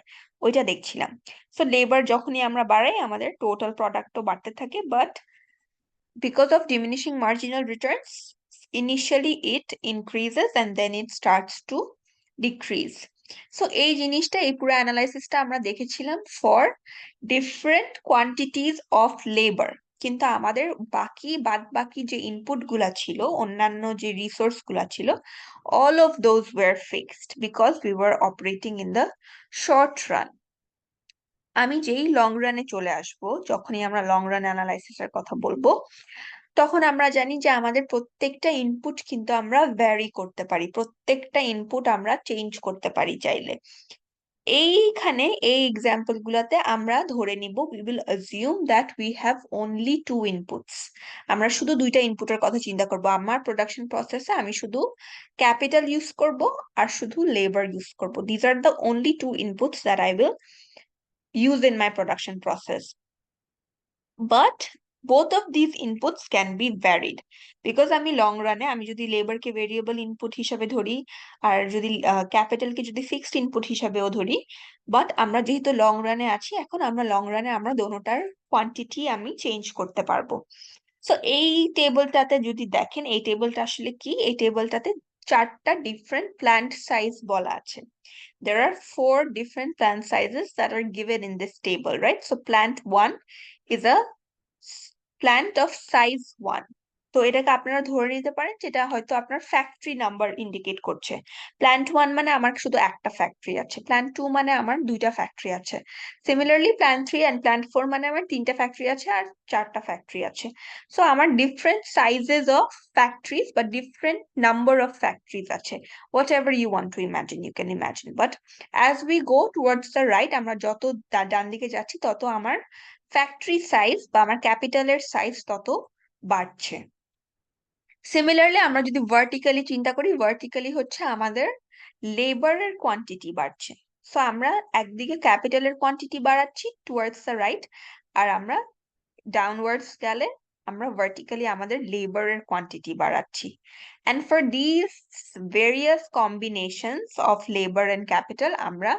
ওইটা দেখছিলাম। সো লেবার যখনই আমরা বাড়াই, আমাদের টোটাল প্রোডাক্টও বাড়তে থাকে, but because of diminishing marginal returns, initially it increases and then it starts to decrease. So এই জিনিসটা, এই পুরো অ্যানালাইসিসটা আমরা দেখেছিলাম for different quantities of labour. কিন্তু আমাদের বাদ বাকি যে ইনপুট গুলা ছিল, অন্যান্য যে রিসোর্স গুলা ছিল, all of those were fixed because we were operating in the short run. আমি যেই লং রানে চলে আসব, যখনই আমরা লং রান অ্যানালাইসিসের কথা বলবো, তখন আমরা জানি যে আমাদের প্রত্যেকটা ইনপুট কিন্তু আমরা ভ্যারি করতে পারি, প্রত্যেকটা ইনপুট আমরা চেঞ্জ করতে পারি চাইলে। এইখানে এই এক্সাম্পল গুলাতে আমরা ধরে নিব, we will assume that we have only two inputs. আমরা শুধু দুইটা ইনপুটের কথা চিন্তা করব। আমার প্রোডাকশন প্রসেসে আমি শুধু ক্যাপিটাল ইউজ করব আর শুধু লেবার ইউজ করব। These are the only two inputs that I will use in my production process. But both of these inputs can be varied because আমি লং রানে আমি যদি লেবারকে ভেরিয়েবল ইনপুট হিসাবে ধরি, আর যদি ক্যাপিটালকে যদি ফিক্সড ইনপুট হিসাবেও ধরি, বাট আমরা যেহেতু লং রানে আছি, এখন আমরা লং রানে আমরা দোনোটার কোয়ান্টিটি আমি চেঞ্জ করতে পারবো। সো এই টেবলটাতে যদি দেখেন, এই টেবলটা আসলে কি, এই টেবলটাতে 4টা ডিফারেন্ট প্ল্যান্ট সাইজ বলা আছে। There are 4 different plant sizes that are given in this table, right? So plant 1 is a plant of size 1. তো এটাকে আপনারা ধরে নিতে পারেন যেটা হয়তো আপনার ফ্যাক্টরি নাম্বার ইন্ডিকেট করছে। প্ল্যান্ট 1 মানে আমার শুধু একটা ফ্যাক্টরি আছে, প্ল্যান্ট 2 মানে আমার দুইটা ফ্যাক্টরি আছে, সিমিলারলি প্ল্যান্ট 3 এন্ড প্ল্যান্ট 4 মানে আমার তিনটা ফ্যাক্টরি আছে আর চারটা ফ্যাক্টরি আছে। সো আমার ডিফারেন্ট সাইজেস অফ ফ্যাক্টরিজ বা ডিফারেন্ট নাম্বার অফ ফ্যাক্টরিজ আছে। Whatever you want to imagine you can imagine, but as we go towards the right, আমরা যত ডান দিকে যাচ্ছি তত আমার ফ্যাক্টরি সাইজ বা আমার ক্যাপিটালের সাইজ তত বাড়ছে। সিমিলারলি আমরা যদি ভার্টিক্যালি চিন্তা করি, ভার্টিক্যালি হচ্ছে আমাদের লেবারের কোয়ান্টিটি বাড়ছে। সো আমরা একদিকে ক্যাপিটালের কোয়ান্টিটি বাড়াচ্ছি টুয়ার্ডস দ্য রাইট, আর আমরা ডাউনওয়ার্ডস গেলে আমরা ভার্টিক্যালি আমাদের লেবারের কোয়ান্টিটি বাড়াচ্ছি। And for this various combinations of labour and capital আমরা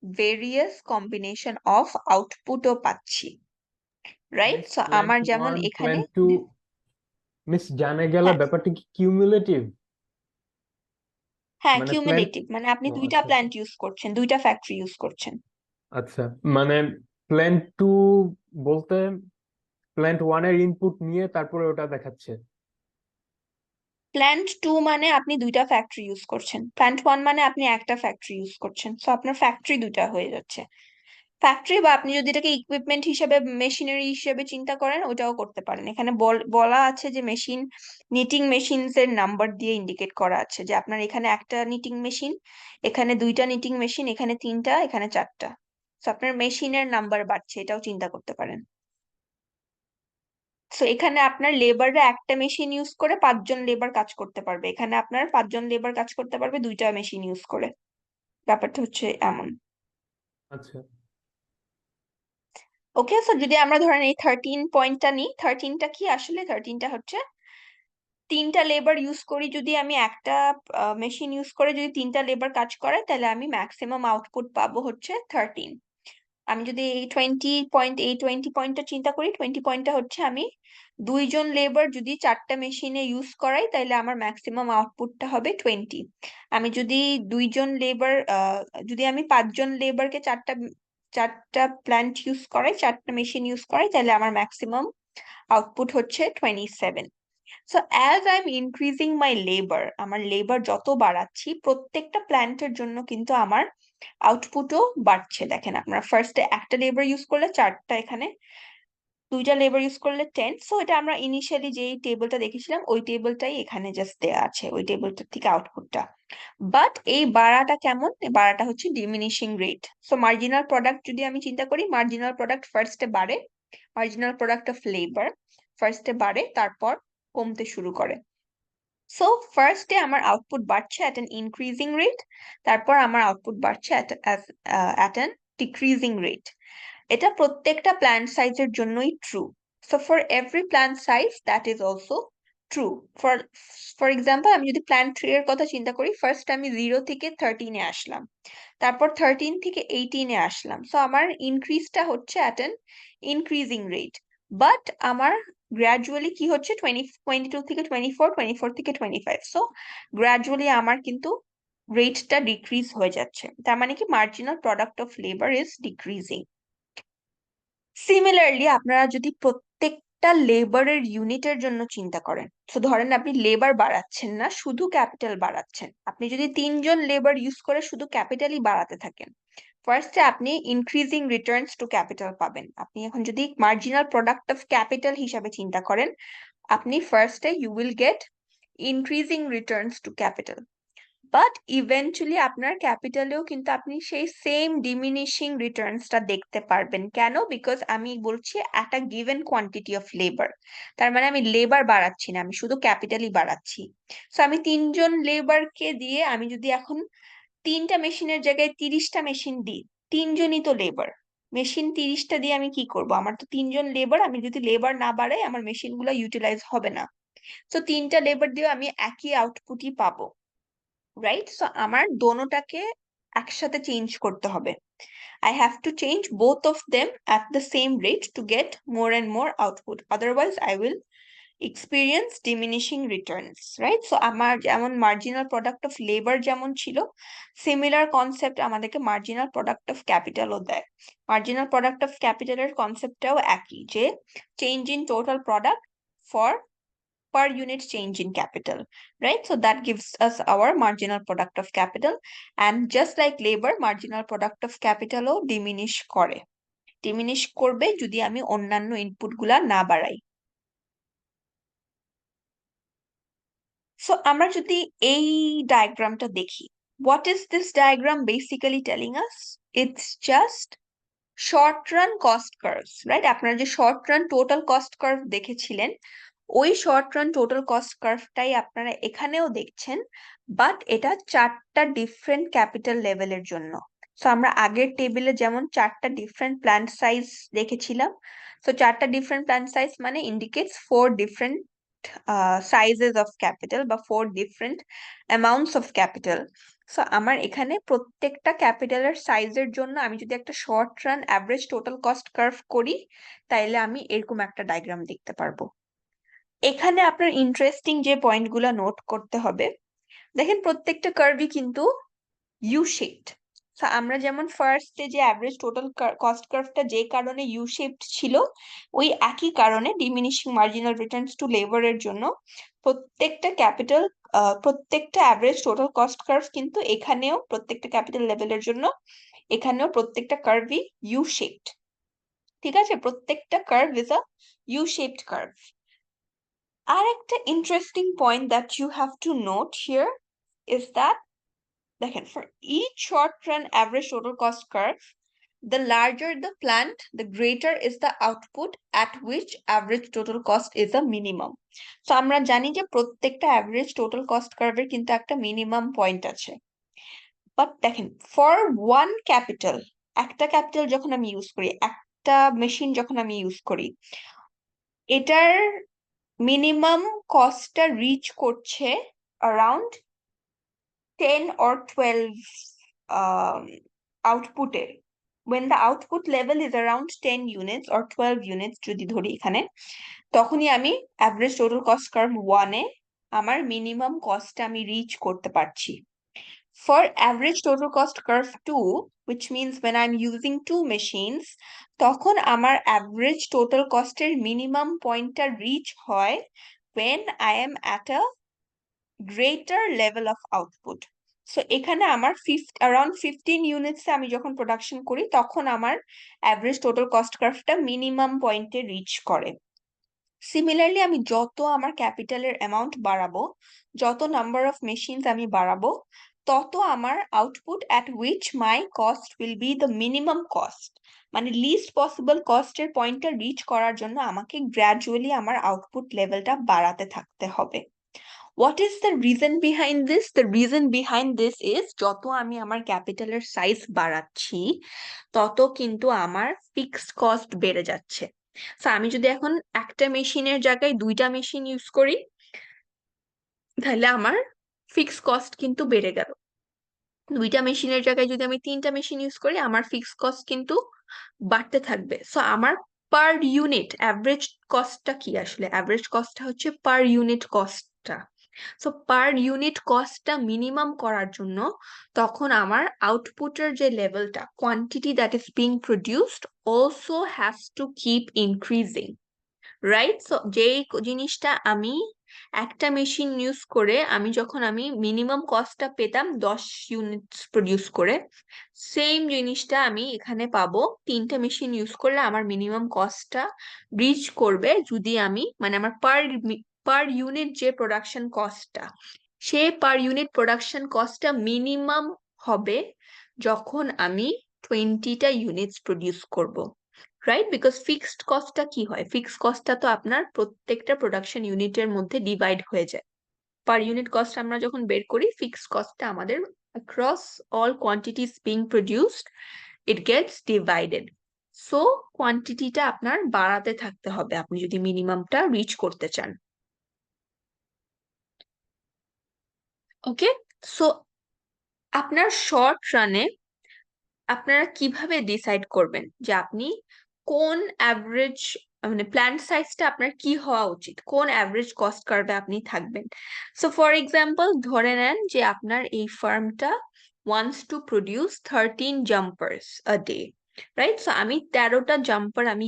ভেরিয়াস কম্বিনেশন অফ আউটপুটও পাচ্ছি, রাইট? মিস সো আমার প্ল্যান্ট যেমন 1 এখানে প্ল্যান্ট 2 মিস জানা গেল হ্যাঁ ব্যাপারটা কি কিউমুলেটিভ? হ্যাঁ মানে প্ল্যান্ট, কিউমুলেটিভ, মানে আপনি ও দুইটা আচ্ছা আচ্ছা প্ল্যান্ট ইউজ করছেন, দুইটা ফ্যাক্টরি ইউজ করছেন। আচ্ছা, মানে প্ল্যান্ট 2 বলতে প্ল্যান্ট 1 এর ইনপুট নিয়ে তারপরে ওটা দেখাচ্ছে। প্ল্যান্ট 2 মানে আপনি দুইটা ফ্যাক্টরি ইউজ করছেন, প্ল্যান্ট 1 মানে আপনি একটা ফ্যাক্টরি ইউজ করছেন, সো আপনার ফ্যাক্টরি দুইটা হয়ে যাচ্ছে। ফ্যাক্টরি বা আপনি যদি এটাকে ইকুইপমেন্ট হিসেবে মেশিনারি হিসেবে চিন্তা করেন ওটাও করতে পারেন। এখানে বলা আছে যে মেশিন, নিটিং মেশিনস এর নাম্বার দিয়ে ইন্ডিকেট করা আছে যে আপনার এখানে একটা নিটিং মেশিন, এখানে দুইটা নিটিং মেশিন, এখানে তিনটা, এখানে চারটা। তো আপনার মেশিনের নাম্বার বাড়ছে, এটাও চিন্তা করতে পারেন। সো এখানে আপনার লেবাররা একটা মেশিন ইউজ করে 5 জন লেবার কাজ করতে পারবে, এখানে আপনার 5 জন লেবার কাজ করতে পারবে দুইটা মেশিন ইউজ করে। ব্যাপারটা হচ্ছে এমন। আচ্ছা ওকে, সো যদি আমরা ধরেন এই 13 পয়েন্টটা নিই, 13টা কি আসলে? 13টা হচ্ছে তিনটা লেবার ইউজ করি, যদি আমি একটা মেশিন ইউজ করে যদি তিনটা লেবার কাজ করে তাহলে আমি ম্যাক্সিমাম আউটপুট পাবো হচ্ছে 13। আমি যদি এই 20 পয়েন্টটা চিন্তা করি, 20 পয়েন্টটা হচ্ছে আমি 2 জন লেবার যদি চারটা মেশিনে ইউজ করাই তাহলে আমার ম্যাক্সিমাম আউটপুটটা হবে 20। আমি যদি 2 জন লেবার, যদি আমি 5 জন লেবারকে চারটা চারটা প্ল্যান্ট ইউজ করাই, চারটা মেশিন ইউজ করাই, তাহলে আমার ম্যাক্সিমাম আউটপুট হচ্ছে 27। So as I am increasing my labour, আমার লেবার যত বাড়াচ্ছি প্রত্যেকটা প্ল্যান্টের জন্য কিন্তু আমার আউটপুটও বাড়ছে। দেখেন আপনার ফার্স্টে একটা লেবার ইউজ করলে চারটা, এখানে দুইটা লেবার ইউজ করলে 10। সো এটা আমরা ইনিশিয়ালি যেই টেবিলটা দেখেছিলাম ওই টেবিলটাই এখানে জাস্ট দেয়া আছে, ওই টেবিলটার থেকে আউটপুটটা। বাট এই বাড়াটা কেমন? এই বাড়াটা হচ্ছে diminishing rate. So marginal product যদি আমি চিন্তা করি, মার্জিনাল প্রোডাক্ট ফার্স্টে বাড়ে, মার্জিনাল প্রোডাক্ট অফ লেবার ফার্স্টে বাড়ে তারপর কমতে শুরু করে। সো ফার্স্টে আমার আউটপুট বাড়ছে অ্যাট অ্যান ইনক্রিজিং রেট, তারপর আমার আউটপুট বাড়ছে অ্যাট অ্যান ডিক্রিজিং রেট। এটা প্রত্যেকটা প্ল্যান্ট সাইজের জন্যই true. So for every plant size that is also true. For for example আমি যদি প্ল্যান্ট 3 এর কথা চিন্তা করি, ফার্স্ট আমি 0 থেকে 13-এ আসলাম, তারপর 13 থেকে 18-এ আসলাম। সো আমার ইনক্রিজটা হচ্ছে at an increasing rate, but আমার গ্র্যাজুয়ালি কি হচ্ছে 22 থেকে 24, 24 থেকে 25। সো গ্র্যাজুয়ালি আমার কিন্তু রেটটা ডিক্রিজ হয়ে যাচ্ছে, তার মানে কি marginal product of labour is decreasing. Similarly আপনারা যদি প্রত্যেকটা লেবারের ইউনিটের জন্য চিন্তা করেন, তো ধরেন আপনি লেবার বাড়াচ্ছেন না, শুধু ক্যাপিটাল বাড়াচ্ছেন। আপনি যদি 3 জন লেবার ইউজ করে শুধু ক্যাপিটালই বাড়াতে থাকেন, ফার্স্টে আপনি ইনক্রিজিং রিটার্নস টু ক্যাপিটাল পাবেন। আপনি এখন যদি মার্জিনাল প্রোডাক্ট অফ ক্যাপিটাল হিসাবে চিন্তা করেন, আপনি ফার্স্টে you will get increasing returns to capital, but eventually আপনার ক্যাপিটালেও কিন্তু আপনি সেই সেম ডিমিনিশিং রিটার্নসটা দেখতে পারবেন। কেন? বিকজ আমি বলছি একটা গিভেন কোয়ান্টিটি অফ লেবার, তার মানে আমি লেবার বাড়াচ্ছি না, আমি শুধু ক্যাপিটালই বাড়াচ্ছি। সো আমি 3 জন লেবারকে দিয়ে আমি যদি এখন তিনটা মেশিনের জায়গায় 30টা মেশিন দিই, 3 জনই তো লেবার, মেশিন 30টা দিয়ে আমি কি করব? আমার তো 3 জন লেবার, আমি যদি লেবার না বাড়াই আমার মেশিন গুলো ইউটিলাইজ হবে না। তো 3টা লেবার দিয়ে আমি একই আউটপুটই পাবো, রাইট? সো আমার দোনোটাকে একসাথে চেঞ্জ করতে হবে। I have to change both of them at the same rate to get more and more output. Otherwise, I will experience diminishing returns, right? So আমার যেমন marginal product of labor যেমন ছিল, similar concept আমাদেরকে marginal product of capital ও দেয়। Marginal product of capital এর কনসেপ্টটাও একই, যে change in total product for per unit change in capital, right? So that gives us our marginal product of capital. And just like labor, marginal product of capital O diminish করে, diminish করবে যদি আমি অন্যান্য input গুলা না বাড়াই। So আমরা যদি এই ডায়াগ্রামটা দেখি, what is this diagram basically telling us? It's just short run cost curves, right? আপনারা যে short run total cost curve দেখেছিলেন, ওই শর্ট রান টোটাল কস্ট কার্ভটাই আপনারা এখানেও দেখছেন, বাট এটা 4টা ডিফারেন্ট ক্যাপিটাল লেভেলের জন্য। সো আমরা আগের টেবিলে যেমন 4টা ডিফারেন্ট প্ল্যান্ট সাইজ দেখেছিলাম, সো 4টা ডিফারেন্ট প্ল্যান্ট সাইজ মানে indicates 4 different sizes of capital বা 4 different amounts of capital. So আমার এখানে প্রত্যেকটা ক্যাপিটালের সাইজের জন্য আমি যদি একটা short run average total cost curve করি, তাইলে আমি এরকম একটা ডায়াগ্রাম দেখতে পারবো। এখানে আপনার ইন্টারেস্টিং যে পয়েন্টগুলো নোট করতে হবে, দেখেন প্রত্যেকটা কার্ভই কিন্তু ইউ শেপড। সো আমরা যেমন ফার্স্টে যে অ্যাভারেজ টোটাল কস্ট কার্ভটা যে কারণে ইউ শেপড ছিল, ওই একই কারণে ডিমিনিশিং মার্জিনাল রিটার্নস টু লেবারের জন্য প্রত্যেকটা ক্যাপিটাল, প্রত্যেকটা অ্যাভারেজ টোটাল কস্ট কার্ভ কিন্তু এখানেও প্রত্যেকটা ক্যাপিটাল লেভেলের জন্য এখানেও প্রত্যেকটা কার্ভই ইউ শেপড। ঠিক আছে, প্রত্যেকটা curve is a U shaped curve. আর একটা interesting point that you have to note here is that, দেখেন, for each short run average total cost curve, the larger the plant, the greater is the output at which average total cost is a minimum. So আমরা জানি যে প্রত্যেকটা average total cost curve এর কিন্তু একটা minimum point আছে। But দেখেন, for one capital, একটা ক্যাপিটাল যখন আমি ইউজ করি, একটা মেশিন যখন আমি ইউজ করি, এটার মিনিমাম কস্টটা রিচ করছে around 10 or 12 আউটপুটে। when the output level is around 10 units or 12 units যদি ধরি এখানে, তখনই আমি average total cost curve 1 এ আমার মিনিমাম কস্টটা আমি রিচ করতে পারছি। For average total cost curve 2, which means when I'm using 2 machines, তখন আমার average total cost এর minimum পয়েন্টটা রিচ হয় when I am at a greater level of output. So এখানে আমার around 15 ইউনিটস আমি যখন প্রোডাকশন করি, তখন আমার অ্যাভারেজ টোটাল কস্ট কার্ভটা মিনিমাম পয়েন্টে রিচ করে। সিমিলারলি আমি যত আমার ক্যাপিটালের অ্যামাউন্ট বাড়াবো, যত নাম্বার অফ মেশিনস আমি বাড়াবো, তত আমার output at which my cost will be the minimum cost, মানে লিস্ট পসিবল কস্টের পয়েন্টটা রিচ করার জন্য আমাকে গ্র্যাজুয়ালি আমার আউটপুট লেভেলটা বাড়াতে থাকতে হবে। What is the reason behind this? The reason behind this is যত আমি আমার ক্যাপিটালের সাইজ বাড়াচ্ছি, তত কিন্তু আমার ফিক্সড কস্ট বেড়ে যাচ্ছে। সো আমি যদি এখন একটা মেশিনের জায়গায় 2টা মেশিন ইউজ করি, তাহলে আমার ফিক্সড কস্ট কিন্তু বেড়ে গেল। 2টা মেশিনের জায়গায় যদি আমি 3টা মেশিন ইউজ করি, আমার ফিক্সড কস্ট কিন্তু বাড়তে থাকবে। সো আমার পার ইউনিট অ্যাভারেজ কস্টটা কি আসলে? অ্যাভারেজ কস্টটা হচ্ছে পার ইউনিট কস্টটা। সো পার ইউনিট কস্টটা মিনিমাম করার জন্য তখন আমার আউটপুটের যে লেভেলটা, quantity that is being produced also has to keep increasing, right? So যেই জিনিসটা আমি একটা মেশিন ইউজ করে আমি যখন আমি মিনিমাম কস্টটা পেতাম 10 ইউনিটস প্রডিউস করে, সেম জিনিসটা আমি এখানে পাবো 3টে মেশিন ইউজ করলে আমার মিনিমাম কস্টটা রিচ করবে যদি আমি, মানে আমার পার ইউনিট যে প্রোডাকশন কস্টটা, সে পার ইউনিট প্রোডাকশন কস্টটা মিনিমাম হবে যখন আমি 20টা ইউনিটস প্রডিউস করব, রাইট? বিকজ ফিক্সড কস্টটা কি হয়? ফিক্সড কস্টটা তো আপনার প্রত্যেকটা প্রোডাকশন ইউনিটের মধ্যে ডিভাইড হয়ে যায়। পার ইউনিট কস্ট আমরা যখন বের করি, ফিক্সড কস্টটা আমাদের across all quantities being produced, it gets divided. So কোয়ান্টিটিটা আপনার বাড়াতে থাকতে হবে আপনি যদি মিনিমামটা রিচ করতে চান। ওকে, সো আপনার শর্ট রানে আপনারা কিভাবে ডিসাইড করবেন যে আপনি কোন অ্যাভারেজ, মানে প্ল্যান্ট সাইজটা আপনার কি হওয়া উচিত, কোন অ্যাভারেজ কস্ট কার্ভে আপনি থাকবেন? সো ফর এক্সাম্পল ধরে নেন যে আপনার এই ফার্মটা wants to produce 13 jumpers a day, right? So আমি 13টা জাম্পার আমি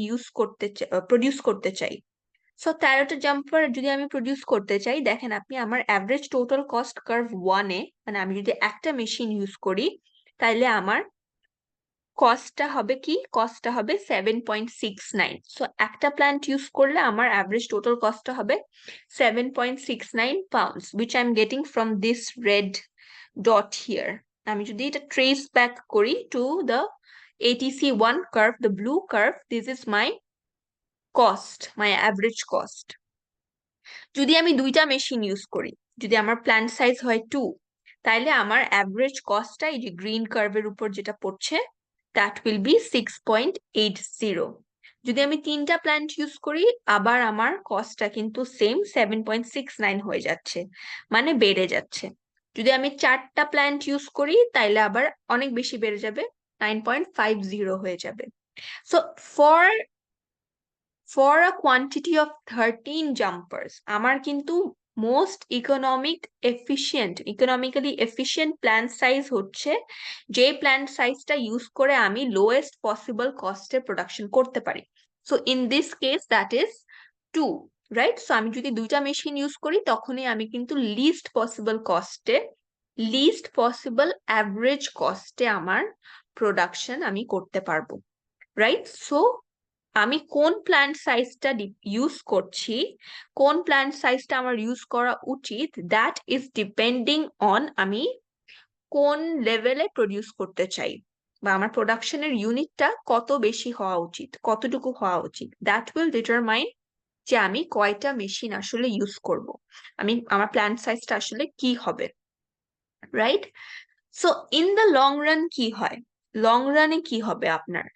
প্রডিউস করতে চাই। সো 13টা জাম্পার যদি আমি প্রডিউস করতে চাই, দেখেন আপনি আমার অ্যাভারেজ টোটাল কস্ট কার্ভ 1-এ, মানে আমি যদি একটা মেশিন ইউজ করি, তাইলে আমার কস্টটা হবে কি? কস্টটা হবে 7.69। সো একটা প্ল্যান্ট ইউজ করলে আমার অ্যাভারেজ টোটাল কস্টটা হবে 7.69 pounds, which I'm getting from this red dot here. আমি যদি এটা ট্রেস ব্যাক করি two the ATC1 curve, the blue curve, this is my cost, my average cost. যদি আমি দুইটা মেশিন ইউজ করি, যদি আমার প্ল্যান্ট সাইজ হয় 2, তাইলে আমার অ্যাভারেজ কস্টটা এই যে গ্রিন কার্ভের উপর যেটা পড়ছে, দ্যাট উইল বি 6.80। যদি আমি তিনটা প্ল্যান্ট ইউজ করি, আবার আমার কস্টটা কিন্তু সেম 7.69 হয়ে যাচ্ছে, মানে বেড়ে যাচ্ছে। যদি আমি 4টা প্ল্যান্ট ইউজ করি, তাইলে আবার অনেক বেশি বেড়ে যাবে, 9.50 হয়ে যাবে। So for a quantity of 13 jumpers, আমার কিন্তু most economically efficient plant size হচ্ছে যে প্ল্যান্ট সাইজটা ইউজ করে আমি লোয়েস্ট পসিবল কস্টে প্রোডাকশন করতে পারি। So in this case that is 2, right? So আমি যদি দুইটা মেশিন ইউজ করি, তখনই আমি কিন্তু লিস্ট পসিবল অ্যাভারেজ কস্টে আমার প্রোডাকশন আমি করতে পারবো, রাইট? সো আমি কোন প্ল্যান্ট সাইজটা ইউজ করছি, কোন প্ল্যান্ট সাইজটা আমার ইউজ করা উচিত, দ্যাট ইজ ডিপেন্ডিং অন আমি কোন লেভেলে প্রডিউস করতে চাই, বা আমার প্রোডাকশনের ইউনিটটা কত বেশি হওয়া উচিত, কতটুকু হওয়া উচিত, দ্যাট উইল ডিটারমাইন যে আমি কয়টা মেশিন আসলে ইউজ করব, আমার প্ল্যান্ট সাইজটা আসলে কি হবে, right? So in the long run কি হয়, লং রানে কি হবে আপনার?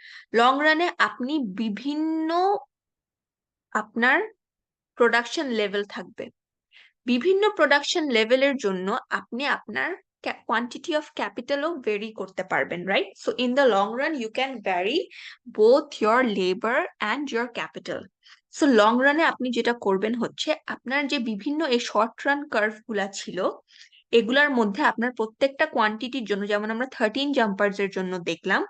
লং রানে আপনি বিভিন্ন আপনার প্রোডাকশন লেভেল থাকবে। বিভিন্ন প্রোডাকশন লেভেলের জন্য আপনি আপনার কোয়ান্টিটি অফ ক্যাপিটালও ভেরি করতে পারবেন, right? So in the long run you can vary both your labour and your capital. So long রানে আপনি যেটা করবেন হচ্ছে, আপনার যে বিভিন্ন এই শর্ট রান কার্ভ গুলা ছিল, এগুলার মধ্যে আপনার প্রত্যেকটা কোয়ান্টিটির জন্য, যেমন আমরা 13 জাম্পার্স এর জন্য দেখলাম,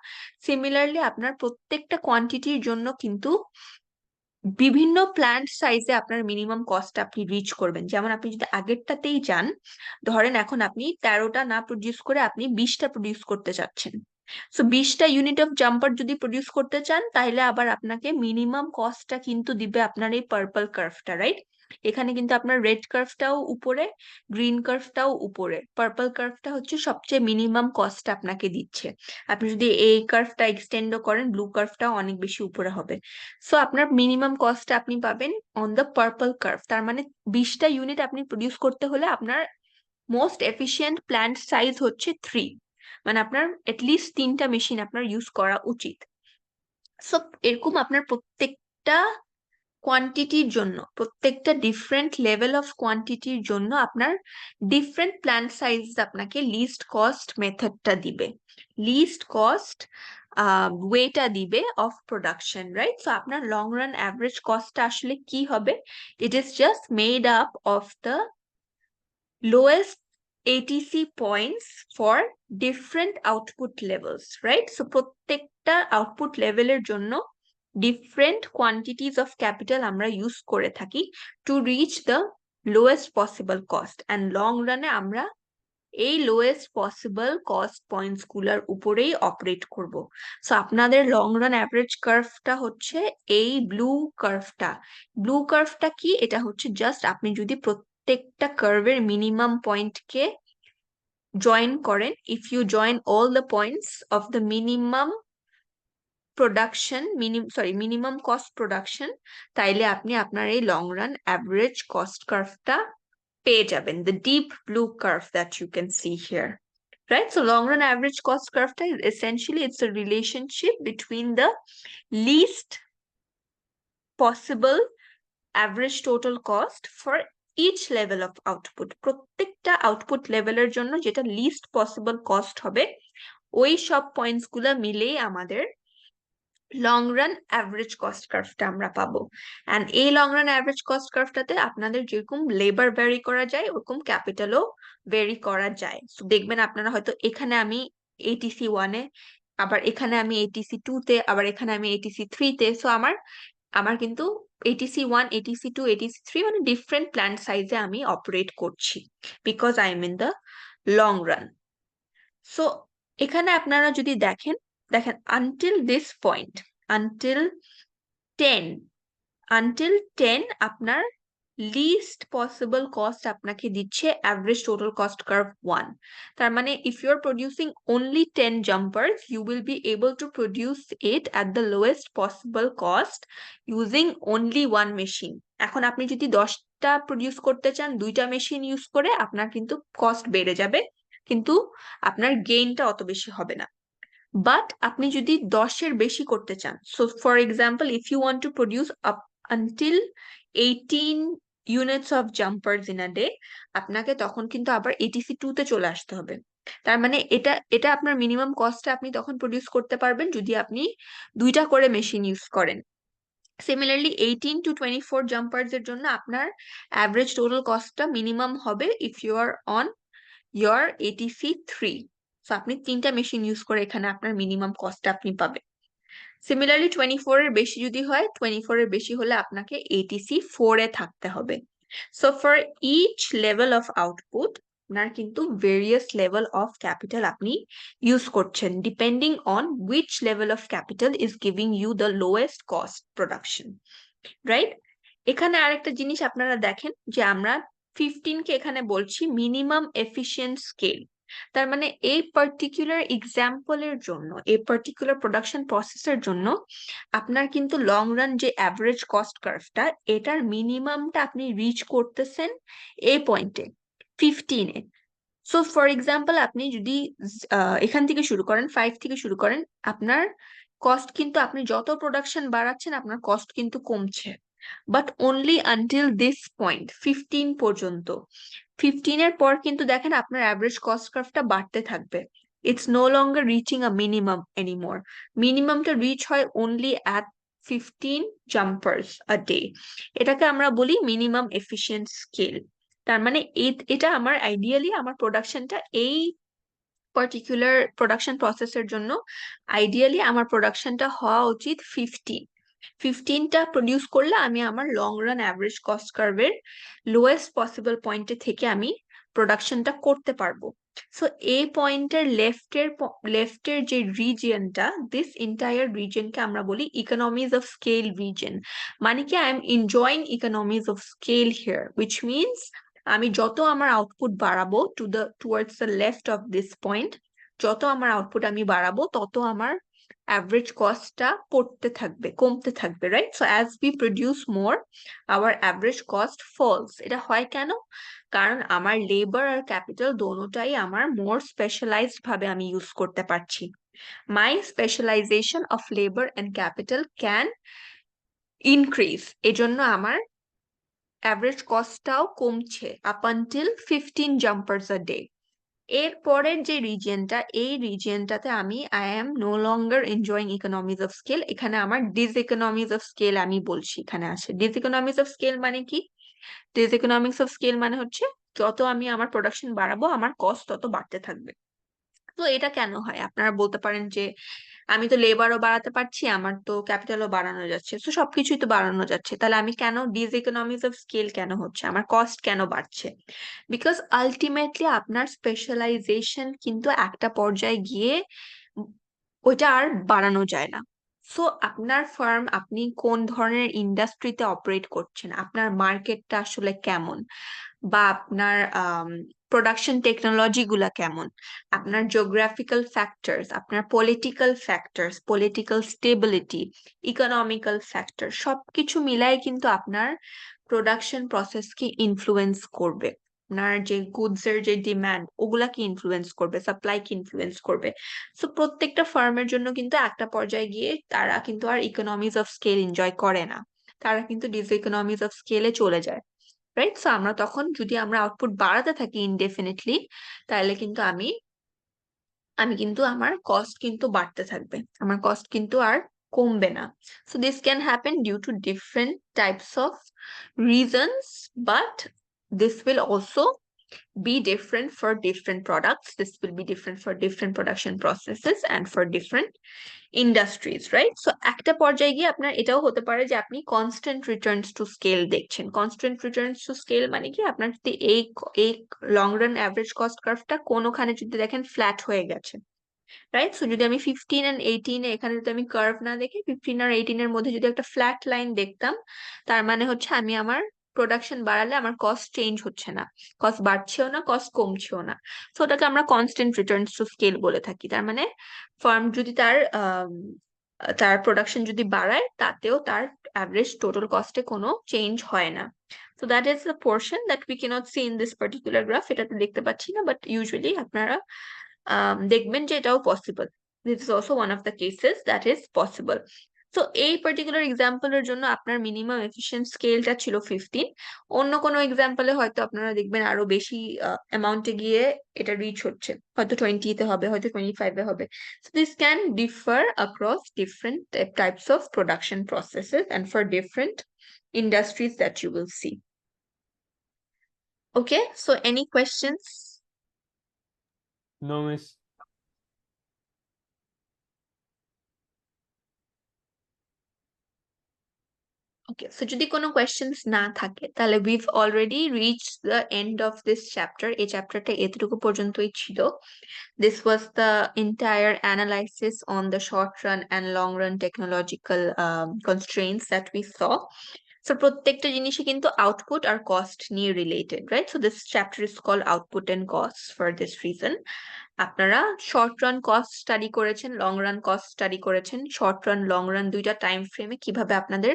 সিমিলারলি আপনার প্রত্যেকটা কোয়ান্টিটির জন্য কিন্তু বিভিন্ন প্ল্যান্ট সাইজে আপনার মিনিমাম কস্ট আপনি রিচ করবেন। যেমন আপনি যদি আগেরটাতেই যান, ধরেন এখন আপনি 13টা না প্রডিউস করে আপনি 20টা প্রডিউস করতে চাচ্ছেন। সো 20টা ইউনিট অফ জাম্পার যদি প্রডিউস করতে চান, তাহলে আবার আপনাকে মিনিমাম কস্টটা কিন্তু দিবে আপনার এই পার্পল কার্ভটা, রাইট? এখানে কিন্তু আপনার রেড কার্ভটাও উপরে, গ্রিন কার্ভটাও উপরে, পার্পল কার্ভটা হচ্ছে সবচেয়ে মিনিমাম কস্ট আপনাকে দিচ্ছে। আপনি যদি এই কার্ভটা এক্সটেন্ডও করেন, ব্লু কার্ভটাও অনেক বেশি উপরে হবে। সো আপনার মিনিমাম কস্ট আপনি পাবেন অন দ্য পার্পল কার্ভ। তার মানে 20টা ইউনিট আপনি প্রডিউস করতে হলে আপনার মোস্ট এফিশিয়েন্ট প্ল্যান্ট সাইজ হচ্ছে 3, মানে আপনার এটলিস্ট 3টা মেশিন আপনার ইউজ করা উচিত। সো এরকম আপনার প্রত্যেকটা কোয়ান্টিটির জন্য, প্রত্যেকটা ডিফারেন্ট লেভেল অফ কোয়ান্টিটির জন্য আপনার ডিফারেন্ট প্ল্যান্ট সাইজ আপনাকে লিস্ট কস্ট মেথডটা দিবে, লিস্ট কস্ট ওয়েটা দিবে অফ প্রোডাকশন, রাইট? সো আপনার লং রান অ্যাভারেজ কস্টটা আসলে কি হবে? It is just made up of the lowest ATC points for different output levels, right? So প্রত্যেকটা আউটপুট লেভেলের জন্য different quantities of capital আমরা ইউজ করে থাকি to reach the lowest possible cost, and long run এ আমরা এই lowest possible cost points গুলার উপরেই অপারেট করব। সো আপনাদের লং রান অ্যাভারেজ কার্ভটা হচ্ছে এই ব্লু কার্ভটা। ব্লু কার্ভটা কি? এটা হচ্ছে জাস্ট আপনি যদি প্রত্যেকটা কার্ভের মিনিমাম পয়েন্টকে জয়েন করেন, if you join all the points of the minimum minimum cost production, তাইলে আপনি আপনার এই লং রান অ্যাভারেজ কস্ট কার্ভটা পেয়ে যাবেন, the deep blue curve that you can see here, right? So long run average cost curve is essentially, it's a relationship between the least possible average total cost for each level of output. প্রত্যেকটা output লেভেলের জন্য যেটা list possible cost হবে, ওই সব points গুলা মিলেই আমাদের লং রান অ্যাভারেজ কস্ট কার্ভটা আমরা পাবো। অ্যান্ড এই লং রান অ্যাভারেজ কস্ট কার্ভটাতে আপনাদের যেরকম লেবার ভ্যারি করা যায়, ওরকম ক্যাপিটালও ভ্যারি করা যায়। তো দেখবেন আপনারা হয়তো এখানে আমি ATC 1-এ, আবার এখানে আমি ATC 2-তে, আবার এখানে আমি ATC 3-তে। সো আমার আমার কিন্তু এটিসি 1, এটিসি 2, এটিসি 3 মানে ডিফারেন্ট প্ল্যান্ট সাইজে আমি অপারেট করছি, because I am in the long run. So এখানে আপনারা যদি দেখেন, আনটিল দিস পয়েন্ট, আনটিল 10, আপনার লিস্ট পসিবল কস্ট আপনাকে দিচ্ছে অ্যাভারেজ টোটাল কস্ট কার্ভ 1। তার মানে if you are producing only 10 jumpers, you will be able to produce it at the lowest possible cost using only 1 machine. এখন আপনি যদি 10টা produce করতে চান 2টা মেশিন ইউজ করে, আপনার কিন্তু কস্ট বেড়ে যাবে, কিন্তু আপনার গেইনটা অত বেশি হবে না। বাট আপনি যদি 10-এর বেশি করতে চান, so for example if you want to produce up until 18 units of jumpers in a day, আপনাকে তখন কিন্তু আবার এটিসি 2 তে চলে আসতে হবে। তার মানে এটা এটা আপনার মিনিমাম কস্টে আপনি তখন প্রডিউস করতে পারবেন যদি আপনি 2টা করে মেশিন ইউজ করেন। সিমিলারলি 18 to 24 জাম্পার্স এর জন্য আপনার অ্যাভারেজ টোটাল কস্টটা মিনিমাম হবে if you are on your ATC 3। So আপনি 3টা মেশিন ইউজ করে এখানে আপনার মিনিমাম কস্ট আপনি পাবেন। সিমিলারলি 24 এর বেশি যদি হয়, 24 এর বেশি হলে আপনাকে ATC 4 এ থাকতে হবে। So for each level of output আপনার কিন্তু ভেরিয়াস লেভেল অফ ক্যাপিটাল আপনি ইউজ করছেন, depending on which level of capital is giving you the lowest cost production, right? এখানে আরেকটা জিনিস আপনারা দেখেন যে আমরা 15 কে এখানে বলছি মিনিমাম এফিশিয়েন্ট স্কেল। তার মানে এই পার্টিকুলার এক্সাম্পলের জন্য, এই পার্টিকুলার প্রোডাকশন প্রসেসের জন্য আপনার কিন্তু লং রান যে অ্যাভারেজ কস্ট কার্ভটা, এটার মিনিমামটা আপনি রিচ করতেছেন এই পয়েন্টে 15-এ। সো ফর এক্সাম্পল আপনি যদি এখান থেকে শুরু করেন, 5 থেকে শুরু করেন, আপনার কস্ট কিন্তু আপনি যত প্রোডাকশন বাড়াচ্ছেন আপনার কস্ট কিন্তু কমছে, but only until this point 15 পর্যন্ত। 15 এর পর কিন্তু দেখেন আপনার অ্যাভারেজ কস্ট কার্ভটা বাড়তে থাকবে। It's no longer reaching a minimum anymore. মিনিমামটা রিচ হয় only at 15 jumpers a day. এটাকে আমরা বলি মিনিমাম এফিশিয়েন্ট স্কেল। তার মানে এটা আমার আইডিয়ালি আমার প্রোডাকশনটা এই পার্টিকুলার প্রোডাকশন প্রসেসের জন্য আইডিয়ালি আমার প্রোডাকশনটা হওয়া উচিত 15টা প্রডিউস করলে আমি আমার লং রান অ্যাভারেজ কস্ট কার্ভের লোয়েস্ট পসিবল পয়েন্টে থেকে আমি প্রোডাকশনটা করতে পারবো। সো এই পয়েন্টের লেফটের যে রিজিয়নটা, দিস এন্টায়ার রিজিয়নকে আমরা বলি ইকোনমিজ অফ স্কেল রিজিয়ন। মানে কি, I am enjoying economies of scale here, which means আমি যত আমার আউটপুট বাড়াবো towards the left of this point, যত আমার আউটপুট আমি বাড়াবো তত আমার অ্যাভারেজ কস্টটা কমতে থাকবে, right? So as we produce more our average cost falls. এটা হয় কেন? কারণ আমার লেবার আর ক্যাপিটাল দোনোটাই আমার মোর স্পেশালাইজড ভাবে আমি ইউজ করতে পারছি। My specialisation of labour and capital can increase, এজন্য আমার অ্যাভারেজ কস্টটাও কমছে up until 15 jumpers a day. এর পরের যে রিজিয়নটা, এই রিজিয়নটাতে I am no longer enjoying economies of scale. এখানে আমার ডিসইকোনমিজ অফ স্কেল আমি বলছি এখানে আসে। ডিসইকোনমিজ অফ স্কেল মানে কি? ডিসইকোনমিক্স অফ স্কেল মানে হচ্ছে যত আমি আমার প্রোডাকশন বাড়াবো আমার কস্ট তত বাড়তে থাকবে। তো এটা কেন হয়? আপনারা বলতে পারেন যে আমি তো লেবারও বাড়াতে পারছি, আমার তো ক্যাপিটালও বাড়ানো যাচ্ছে, তো সবকিছুই তো বাড়ানো যাচ্ছে, তাহলে আমি কেন ডিসইকোনমিজ অফ স্কেল কেন হচ্ছে, আমার কস্ট কেন বাড়ছে? বিকজ আলটিমেটলি আপনার স্পেশালাইজেশন কিন্তু একটা পর্যায়ে গিয়ে উম ওইটা আর বাড়ানো যায় না। সো আপনার ফার্ম, আপনি কোন ধরনের ইন্ডাস্ট্রিতে অপারেট করছেন, আপনার মার্কেটটা আসলে কেমন, বা আপনার প্রোডাকশন টেকনোলজি গুলা কেমন, আপনার জিওগ্রাফিক্যাল ফ্যাক্টরস, আপনার পলিটিক্যাল স্টেবিলিটি, ইকোনমিক্যাল ফ্যাক্টর, সবকিছু মিলাই কিন্তু আপনার প্রোডাকশন প্রসেসকে ইনফ্লুয়েন্স করবে। আপনার যে গুডস এর যে ডিমান্ড, ওগুলাকে ইনফ্লুয়েন্স করবে, সাপ্লাইকে ইনফ্লুয়েন্স করবে। সো প্রত্যেকটা ফার্মের জন্য কিন্তু একটা পর্যায়ে গিয়ে তারা কিন্তু আর ইকোনমিজ অফ স্কেল এনজয় করে না, তারা কিন্তু ডিসইকোনমিজ অফ স্কেলে চলে যায়, রাইট? সো আমরা তখন যদি আমরা আউটপুট বাড়াতে থাকি ইনডেফিনিটলি, তাহলে কিন্তু আমি কিন্তু আমার কস্ট কিন্তু বাড়তে থাকবে, আমার কস্ট কিন্তু আর কমবে না। So this can happen due to different types of reasons, but this will also be different for different products. This will be different for different production processes and for different industries, right? So একটা পর্যায়ে গিয়ে আপনার এটাও হতে পারে যে আপনি constant returns to scale দেখছেন। কনস্ট্যান্ট রিটার্নস টু স্কেল মানে কি, আপনার যদি এই লং রান অ্যাভারেজ কস্ট কার্ভটা কোনোখানে যদি দেখেন ফ্ল্যাট হয়ে গেছে, রাইট? সো যদি আমি 15 and 18 এখানে যদি আমি কার্ভ না দেখি, 15 আর 18 এর মধ্যে যদি একটা ফ্ল্যাট লাইন দেখতাম, তার মানে হচ্ছে আমি আমার প্রোডাকশন বাড়ালে আমার কস্ট চেঞ্জ হচ্ছে না, কস্ট বাড়ছেও না, কস্ট কমছেও না। সো ওটাকে আমরা কনস্ট্যান্ট রিটার্নস টু স্কেল বলে থাকি। তার মানে ফার্ম যদি তার প্রোডাকশন যদি বাড়ায়, তাতেও তার অ্যাভারেজ টোটাল কস্টে কোনো চেঞ্জ হয় না। So that is the portion that we cannot see in this particular graph. এটাতে দেখতে পাচ্ছি না, but usually আপনারা দেখবেন যে এটাও possible. This is also one of the cases that is possible. তো এই পার্টিকুলার এক্সাম্পলের জন্য আপনার মিনিমাম এফিসিয়েন্ট স্কেলটা ছিল 15। অন্য কোনো এক্সাম্পলে হয়তো আপনারা দেখবেন আরো বেশি অ্যামাউন্টে গিয়ে এটা রিচ হচ্ছে, হয়তো 20-তে হবে, হয়তো 25-এ হবে। So this can differ across different types of production processes and for different industries that you will see. Okay, so any questions? No, miss. Okay, so যদি কোনো questions না থাকে, তাহলে we've already reached the end of this chapter. এই চ্যাপ্টারটা এতটুকু পর্যন্তই ছিল। This was the entire analysis on the short run and long run technological constraints that we saw. So প্রত্যেকটা জিনিসই কিন্তু output আর cost নিয়ে related, right? So this chapter is called output and costs for this reason. আপনারা short run cost study করেছেন, long run cost study করেছেন। Short run, long run দুইটা time ফ্রেমে কিভাবে আপনাদের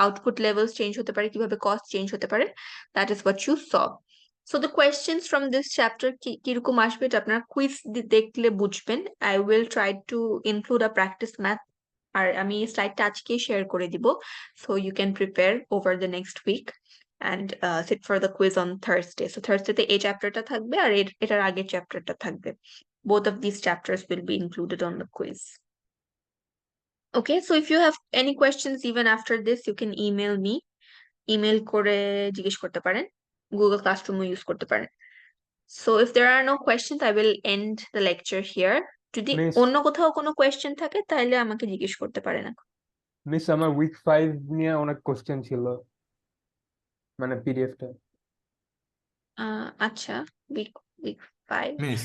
আউটপুট লেভেলস চেঞ্জ হতে পারে, কিভাবে কস্ট চেঞ্জ হতে পারে, that is what you saw. So the questions from this chapter কিরকম আসবে এটা আপনারা কুইজ দেখলে বুঝবেন। I will try to include a practice math, আর আমি স্লাইডটা আজকেই শেয়ার করে দিব, so you can prepare over the next week and sit for the quiz on Thursday. So Thursday তে এই চ্যাপ্টারটা থাকবে আর এটার আগের চ্যাপ্টারটা থাকবে। Both of these chapters will be included on the quiz. Okay, so if you have any questions even after this, you can email me. Email করে জিজ্ঞেস করতে পারেন, Google Classroom ও use করতে পারেন। So if there are no questions, I will end the lecture here. যদি Miss, অন্য কোথাও কোনো কোয়েশ্চেন থাকে তাহলে আমাকে জিজ্ঞেস করতে পারেন। মিস আমার উইক 5 নিয়ে অনেক কোশ্চেন ছিল, মানে পিডিএফটা। আচ্ছা, উইক 5, মিস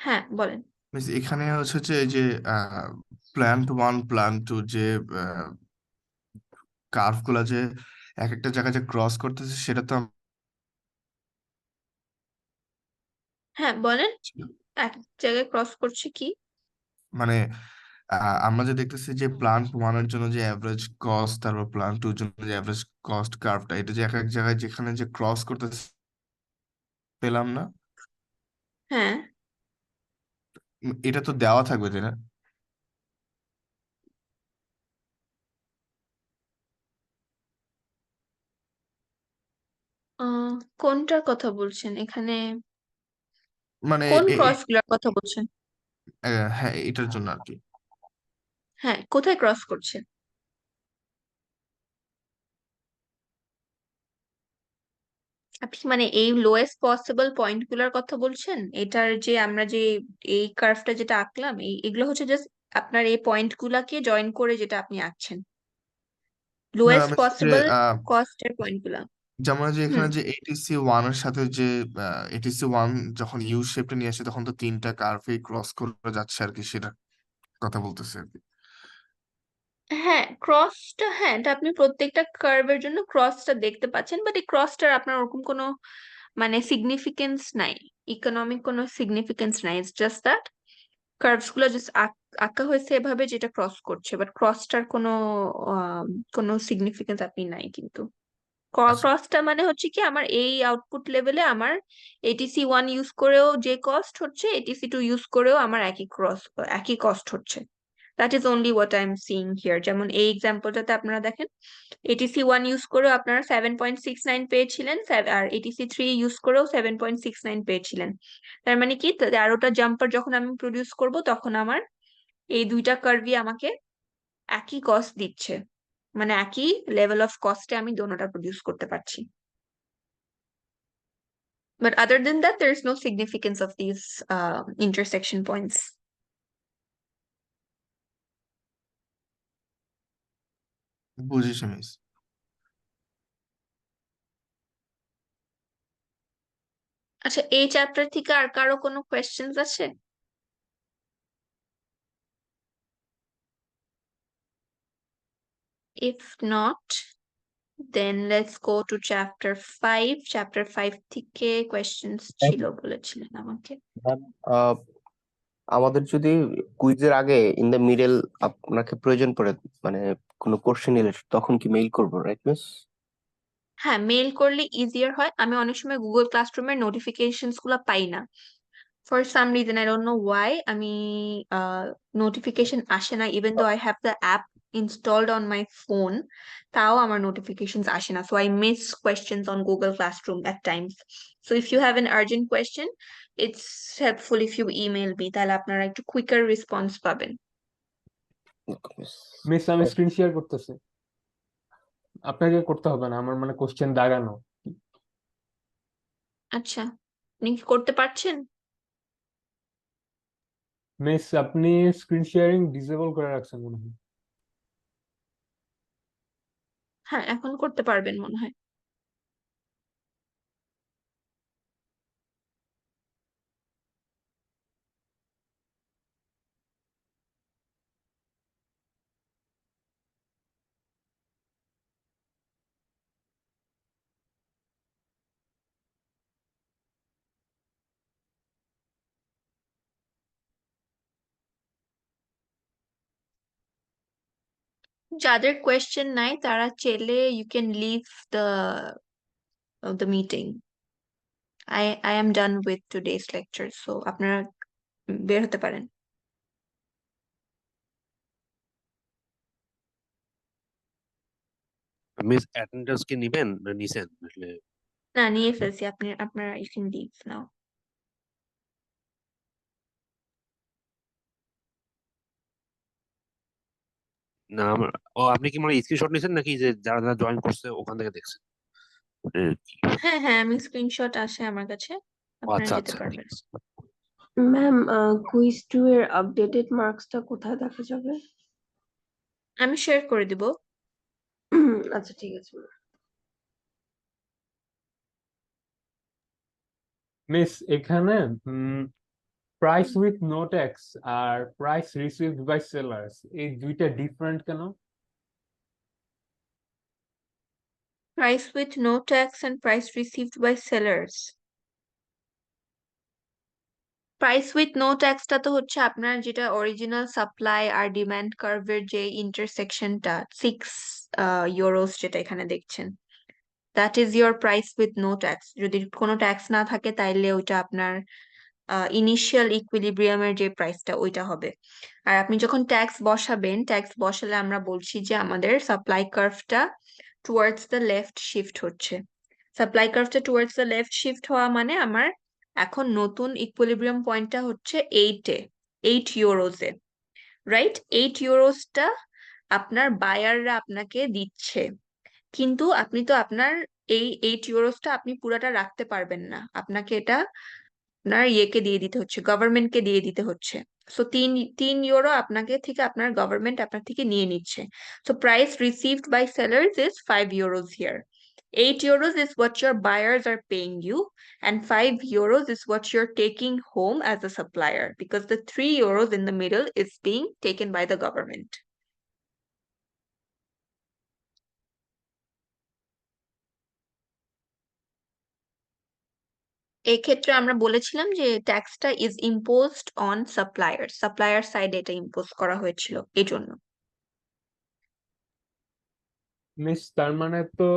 হ্যাঁ বলেন। মিস এখানে হচ্ছে যে এই যে প্ল্যান্ট 1 প্ল্যান্ট 2 যে কার্ভ গুলা যে এক একটা জায়গায় যে ক্রস করতেছে সেটা তো হ্যাঁ বলেন, এক জায়গায় ক্রস করছে কি? মানে আমরা যে দেখতেছি যে প্ল্যান্ট 1 এর জন্য যে অ্যাভারেজ কস্ট, তারপর প্ল্যান্ট 2 এর জন্য যে অ্যাভারেজ কস্ট কার্ভটা, এটা যে এক এক জায়গায় যেখানে যে ক্রস করতেছে পেলাম না। হ্যাঁ, এটা তো দেওয়া থাকবে তাই না? কোনটার কথা বলছেন এখানে? মানে কোন ক্রস গুলার কথা বলছেন? হ্যাঁ, এটার জন্য আর কি। হ্যাঁ, কোথায় ক্রস করছে? আপনি মানে এই লোয়েস্ট পসিবল পয়েন্ট গুলার কথা বলছেন? এটার যে আমরা যে এই কার্ভটা যেটা আঁকলাম, এগুলো হচ্ছে জাস্ট আপনার এই পয়েন্ট গুলাকে জয়েন করে যেটা আপনি আঁকছেন, না লোয়েস্ট আমি যে পসিবল কস্টের পয়েন্ট গুলা। যেমন যে হুম, এখানে যে এটিসি 1 এর সাথে যে এটিসি 1 যখন ইউ শেপটা নিয়ে আসে তখন তো তিনটা কার্ভে ক্রস করে যাচ্ছে আর কি, সেটা কথা বলতেছে আর কি। হ্যাঁ ক্রসটা, হ্যাঁ এটা আপনি প্রত্যেকটা কার্ভের জন্য ক্রসটা দেখতে পাচ্ছেন, বাট এই ক্রসটার আপনার ওরকম কোনো মানে সিগনিফিকেন্স নাই, ইকোনমিক কোনো সিগনিফিকেন্স নাই। ইটস জাস্ট দ্যাট কার্ভস গুলো জাস্ট আঁকা হয়েছে এভাবে যেটা ক্রস করছে, বাট ক্রসটার কোনো সিগনিফিকেন্স আপনি নাই কিন্তু। আচ্ছা, ক্রসটা মানে হচ্ছে কি, আমার এই আউটপুট লেভেলে আমার এটিসি 1 ইউজ করেও যে কস্ট হচ্ছে, এটিসি 2 ইউজ করেও আমার একই কস্ট হচ্ছে। That is only what I am seeing here. যেমন এই এক্সাম্পলটাতে আপনারা দেখেন, এটিসি 1 ইউজ করেও আপনারা 7.69 পেয়েছিলেন, আর এটিসি 3 ইউজ করেও 7.69 পেয়েছিলেন। তার মানে কি, 13টা জাম্পার যখন আমি প্রডিউস করব তখন আমার এই দুইটা কার্ভই আমাকে একই কস্ট দিচ্ছে, মানে একই লেভেল অফ কস্টে আমি দোনোটা প্রডিউস করতে পারছি। But other than that, there is no significance of these intersection points. বুঝেছি মিস। আচ্ছা, এই চ্যাপ্টার থেকে আর কারো কোনো কোয়েশ্চেন্স আছে? If not, then let's go to chapter 5. Chapter 5 থেকে কোয়েশ্চেন্স ছিল বলেছিলেন আমাকে। আমাদের যদি কুইজের আগে ইন দ্য মিডল আপনাকে প্রয়োজন পড়ে, মানে কোনো কোশ্চেন এলে, তখন কি মেইল করবো, রাইট মিস? হ্যাঁ, মেইল করলে ইজিয়ার হয়। আমি অনেক সময় গুগল ক্লাসরুমের নোটিফিকেশনস গুলো পাই না, for some reason, I don't know why. আমি নোটিফিকেশন আসে না, even though I have the app installed on my phone, তাও আমার নোটিফিকেশনস আসে না। So I miss questions on Google Classroom at times. So if you have an urgent question, it's helpful if you email me, তাহলে আপনারা একটু quicker response পাবেন। Miss আমি screen share করতেছি, আপনাকে করতে হবে না, আমার মানে কোশ্চেন দাগানো। আচ্ছা, আপনি কি করতে পারছেন? মিস আপনি স্ক্রিন শেয়ারিং ডিসেবল করে রাখছেন মনে হয়। হ্যাঁ, এখন করতে পারবেন মনে হয়। যাদের কোয়েশ্চেন নাই তারা চাইলে you can leave the meeting. I am done with today's lecture, so আপনারা বের হতে পারেন। মিস অ্যাটেন্ডেন্স কি নিবেন না নিছেন আসলে? না, নিয়ে ফেলছি। আপনারা you can leave now. না আপনি কি মানে স্ক্রিনশট নিছেন নাকি যে যারা যারা জয়েন করছে ওখান থেকে দেখছেন? হ্যাঁ হ্যাঁ, আমি স্ক্রিনশট আসে আমার কাছে, আপনারা আচ্ছা যেতে আচ্ছা, ঠিক পারবেন। আছে। ম্যাম, কুইজ 2 এর আপডেটেড মার্কসটা কোথায় দেখা যাবে? আমি শেয়ার করে দিব। আচ্ছা, ঠিক আছে ma'am. মিস এখানে প্রাইস উইথ নো ট্যাক্স আর প্রাইস রিসিভড বাই সেলার্স, এই দুইটা ডিফারেন্ট কেন? Price with no tax and price received by sellers. Price with no ট্যাক্সটা তো হচ্ছে আপনার যেটা অরিজিনাল সাপ্লাই আর ডিমান্ড কার্ভের যে ইন্টারসেকশনটা 6 ইউরোস যেটা এখানে দেখছেন, that is your price with no tax. যদি কোনো ট্যাক্স না থাকে তাইলে ওইটা আপনার ইনিশিয়াল ইকুইলিব্রিয়ামের যে প্রাইসটা ওইটা হবে। আর আপনি যখন ট্যাক্স বসাবেন, ট্যাক্স বসালে আমরা বলছি যে আমাদের সাপ্লাই কার্ভটা টুয়ার্ডস দ্য লেফট শিফট হচ্ছে। সাপ্লাই কার্ভটা টুয়ার্ডস দ্য লেফট শিফট হওয়া মানে আমার এখন নতুন ইকুইলিব্রিয়াম পয়েন্টটা হচ্ছে 8 ইউরোজে, রাইট? 8 ইউরোসটা আপনার বায়াররা আপনাকে দিচ্ছে, কিন্তু আপনি তো আপনার এই 8 ইউরোসটা আপনি পুরাটা রাখতে পারবেন না, আপনাকে এটা আপনার ইয়েকে দিয়ে দিতে হচ্ছে, গভর্নমেন্টকে দিয়ে দিতে হচ্ছে। সো 3 ইউরো আপনাকে থেকে আপনার গভর্নমেন্ট আপনার থেকে নিয়ে নিচ্ছে। So price received by sellers is 5 euros here. 8 euros is what your buyers are paying you, and 5 euros is what you're taking home as a supplier, because the 3 euros in the middle is being taken by the government. এই ক্ষেত্রে আমরা বলেছিলাম যে ট্যাক্সটা is imposed on supplier সাইডে এটা impose করা হয়েছিল এই জন্য। মিস তার মানে তো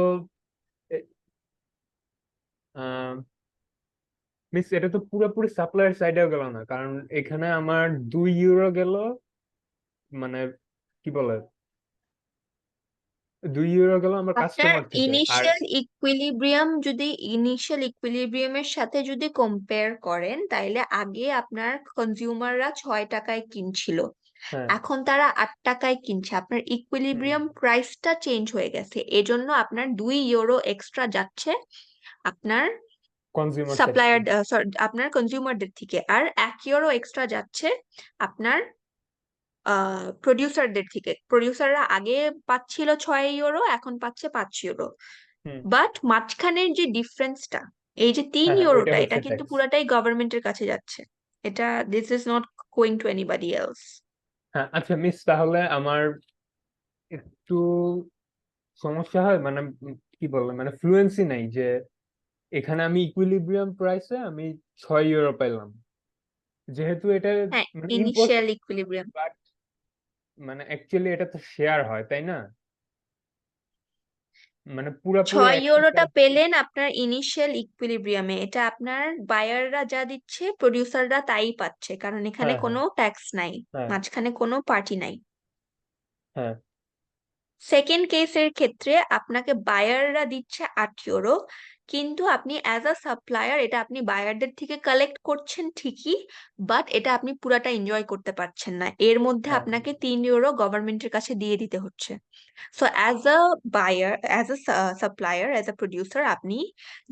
মিস এটা তো পুরোপুরি সাপ্লায়ার সাইডেও গেল না, কারণ এখানে আমার 2 ইউরো গেল, মানে কি বলে, 2 ইউরো গেল আমার আপনার কাস্টমার থেকে। আর ইনিশিয়াল ইকুইলিব্রিয়ামের সাথে যদি কম্পেয়ার করেন, তাইলে আগে আপনার কনজিউমাররা 6 টাকায় কিনছিল, হ্যাঁ, এখন তারা 8 টাকায় কিনছে। আপনার ইকুইলিব্রিয়াম প্রাইসটা চেঞ্জ হয়ে গেছে, এজন্য আপনার 2 ইউরো এক্সট্রা যাচ্ছে আপনার কনজিউমার সাইড সাপ্লায়ার আপনার কনজিউমারদের থেকে, আর 1 ইউরো এক্সট্রা যাচ্ছে আপনার প্রডিউসারদের থেকে। প্রডিউসাররা আগে পাচ্ছিল 6 ইউরো, এখন পাচ্ছে 5 ইউরো। হুম বাট মাঝখানের যে ডিফারেন্সটা, এই যে তিন হ্যাঁ হ্যাঁ, ওইটা ইউরোটা, এটা হচ্ছে কিন্তু ট্যাক্স। পুরাটাই গভর্নমেন্টের কাছে যাচ্ছে। এটা this is not going to anybody else. হ্যাঁ আচ্ছা মিস, তাহলে আমার একটু সমস্যা হয়, মানে কি বললাম, মানে ফ্লুয়েন্সি নাই যে এখানে আমি ইকুইলিব্রিয়াম প্রাইসে আমি 6 ইউরো পাইলাম, যেহেতু এটা হ্যাঁ, মানে ইম্পোস্ট, ইনিশিয়াল ইকুইলিব্রিয়াম। বাট মানে অ্যাকচুয়ালি এটা তো শেয়ার হয় তাই না, মানে পুরাপুরি 6 ইউরোটা প্রাইস। পেলেন আপনার ইনিশিয়াল ইকুইলিব্রিয়ামে, এটা আপনার বায়াররা যা দিচ্ছে প্রডিউসাররা তাই পাচ্ছে, কারণ এখানে হ্যাঁ হ্যাঁ কোনো ট্যাক্স নাই, হ্যাঁ মাঝখানে কোনো পার্টি নাই। হ্যাঁ সেকেন্ড কেসের ক্ষেত্রে আপনাকে বায়াররা দিচ্ছে 8 ইউরো, কিন্তু আপনি অ্যাজ আ সাপ্লায়ার এটা আপনি বায়ারদের থেকে কালেক্ট করছেন ঠিকই, বাট এটা আপনি পুরাটা এনজয় করতে পারছেন না, এর মধ্যে হ্যাঁ আপনাকে 3 ইউরো গভর্নমেন্টের কাছে দিয়ে দিতে হচ্ছে। So as a buyer, as a supplier, as a producer, আপনি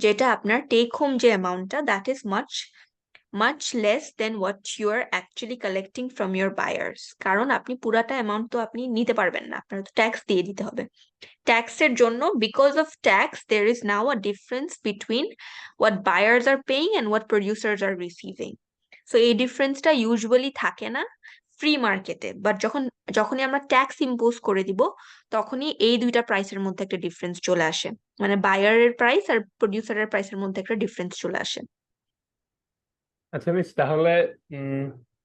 যেটা আপনার টেক হোম যে অ্যামাউন্টটা, that is much less than what you are actually collecting from your buyers, কারণ আপনি পুরাটা অ্যামাউন্ট তো আপনি নিতে পারবেন না, আপনার তো ট্যাক্স দিয়ে দিতে হবে। ট্যাক্সের জন্য, because of tax there is now a difference between what buyers are paying and what producers are receiving. So এই ডিফারেন্সটা ইউজুয়ালি থাকে না ফ্রি মার্কেটে, বাট যখনই আমরা ট্যাক্স ইম্পোজ করে দিব, তখনই এই দুইটা প্রাইসের মধ্যে একটা ডিফারেন্স চলে আসে, মানে বায়ারের প্রাইস আর প্রডিউসারের প্রাইসের মধ্যে একটা ডিফারেন্স চলে আসে। আচ্ছা মিস, তাহলে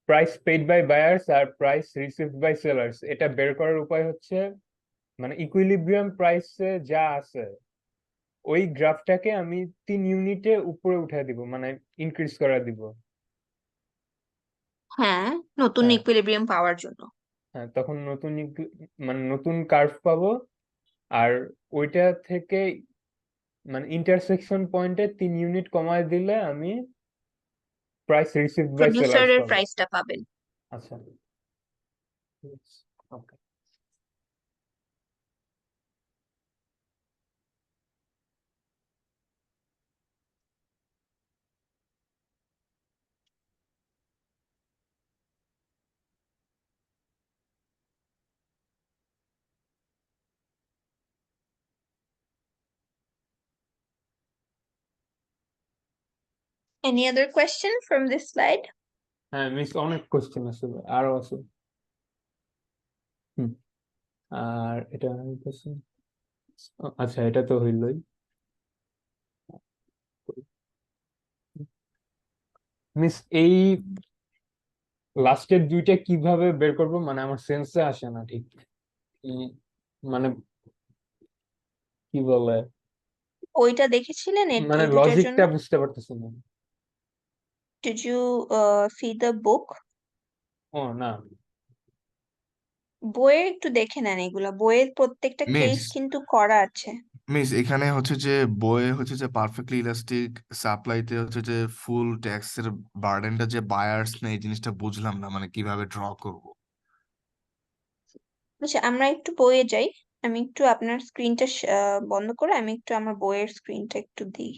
প্রাইস পেইড বাই বায়ার্স আর প্রাইস রিসিভড বাই সেলার্স এটা বের করার উপায় হচ্ছে, মানে ইকুইলিব্রিয়াম প্রাইসে যা আছে ওই গ্রাফটাকে আমি 3 ইউনিটে উপরে উঠায় দিব, মানে ইনক্রিজ করা দিব। হ্যাঁ, নতুন হ্যাঁ ইকুইলিব্রিয়াম পাওয়ার জন্য। হ্যাঁ, তখন নতুন মানে নতুন কার্ভ পাবো, আর ওইটা থেকে মানে ইন্টারসেকশন পয়েন্টে 3 ইউনিট কমায় দিলে আমি প্রাইস রিসিভড বাই সেলার্স প্রডিউসারের পাবো। প্রাইসটা পাবেন। আচ্ছা ওকে। Any other question from this slide? হ্যাঁ মিস, অনেক কোশ্চেন আছে, আরো আছে। হুম, আর এটা হইতেছে, আচ্ছা এটা তো হইলই। মিস এই লাস্টের দুইটা কিভাবে বের করব, মানে আমার সেন্সে আসে না ঠিক। উম, মানে কি বলে, ওইটা দেখেছিলেন মানে এই দুইটার জন্য? লজিকটা বুঝতে পারতেছি না। Did you see the book? ও না। বইয়ে একটু দেখে নেন, এগুলা বইয়ের প্রত্যেকটা মিস কেস কিন্তু করা আছে। এখানে হচ্ছে যে বইয়ে হচ্ছে যে পারফেক্টলি ইলাস্টিক সাপ্লাইতে হচ্ছে যে ফুল ট্যাক্সের বার্ডেনটা যে বায়ার্স নেই, এই জিনিসটা বুঝলাম না, মানে কিভাবে ড্র করব। আচ্ছা, আমরা একটু বইয়ে যাই। আমি একটু আপনার স্ক্রিনটা বন্ধ করে আমি একটু আমার বইয়ের স্ক্রিনটা একটু দিই।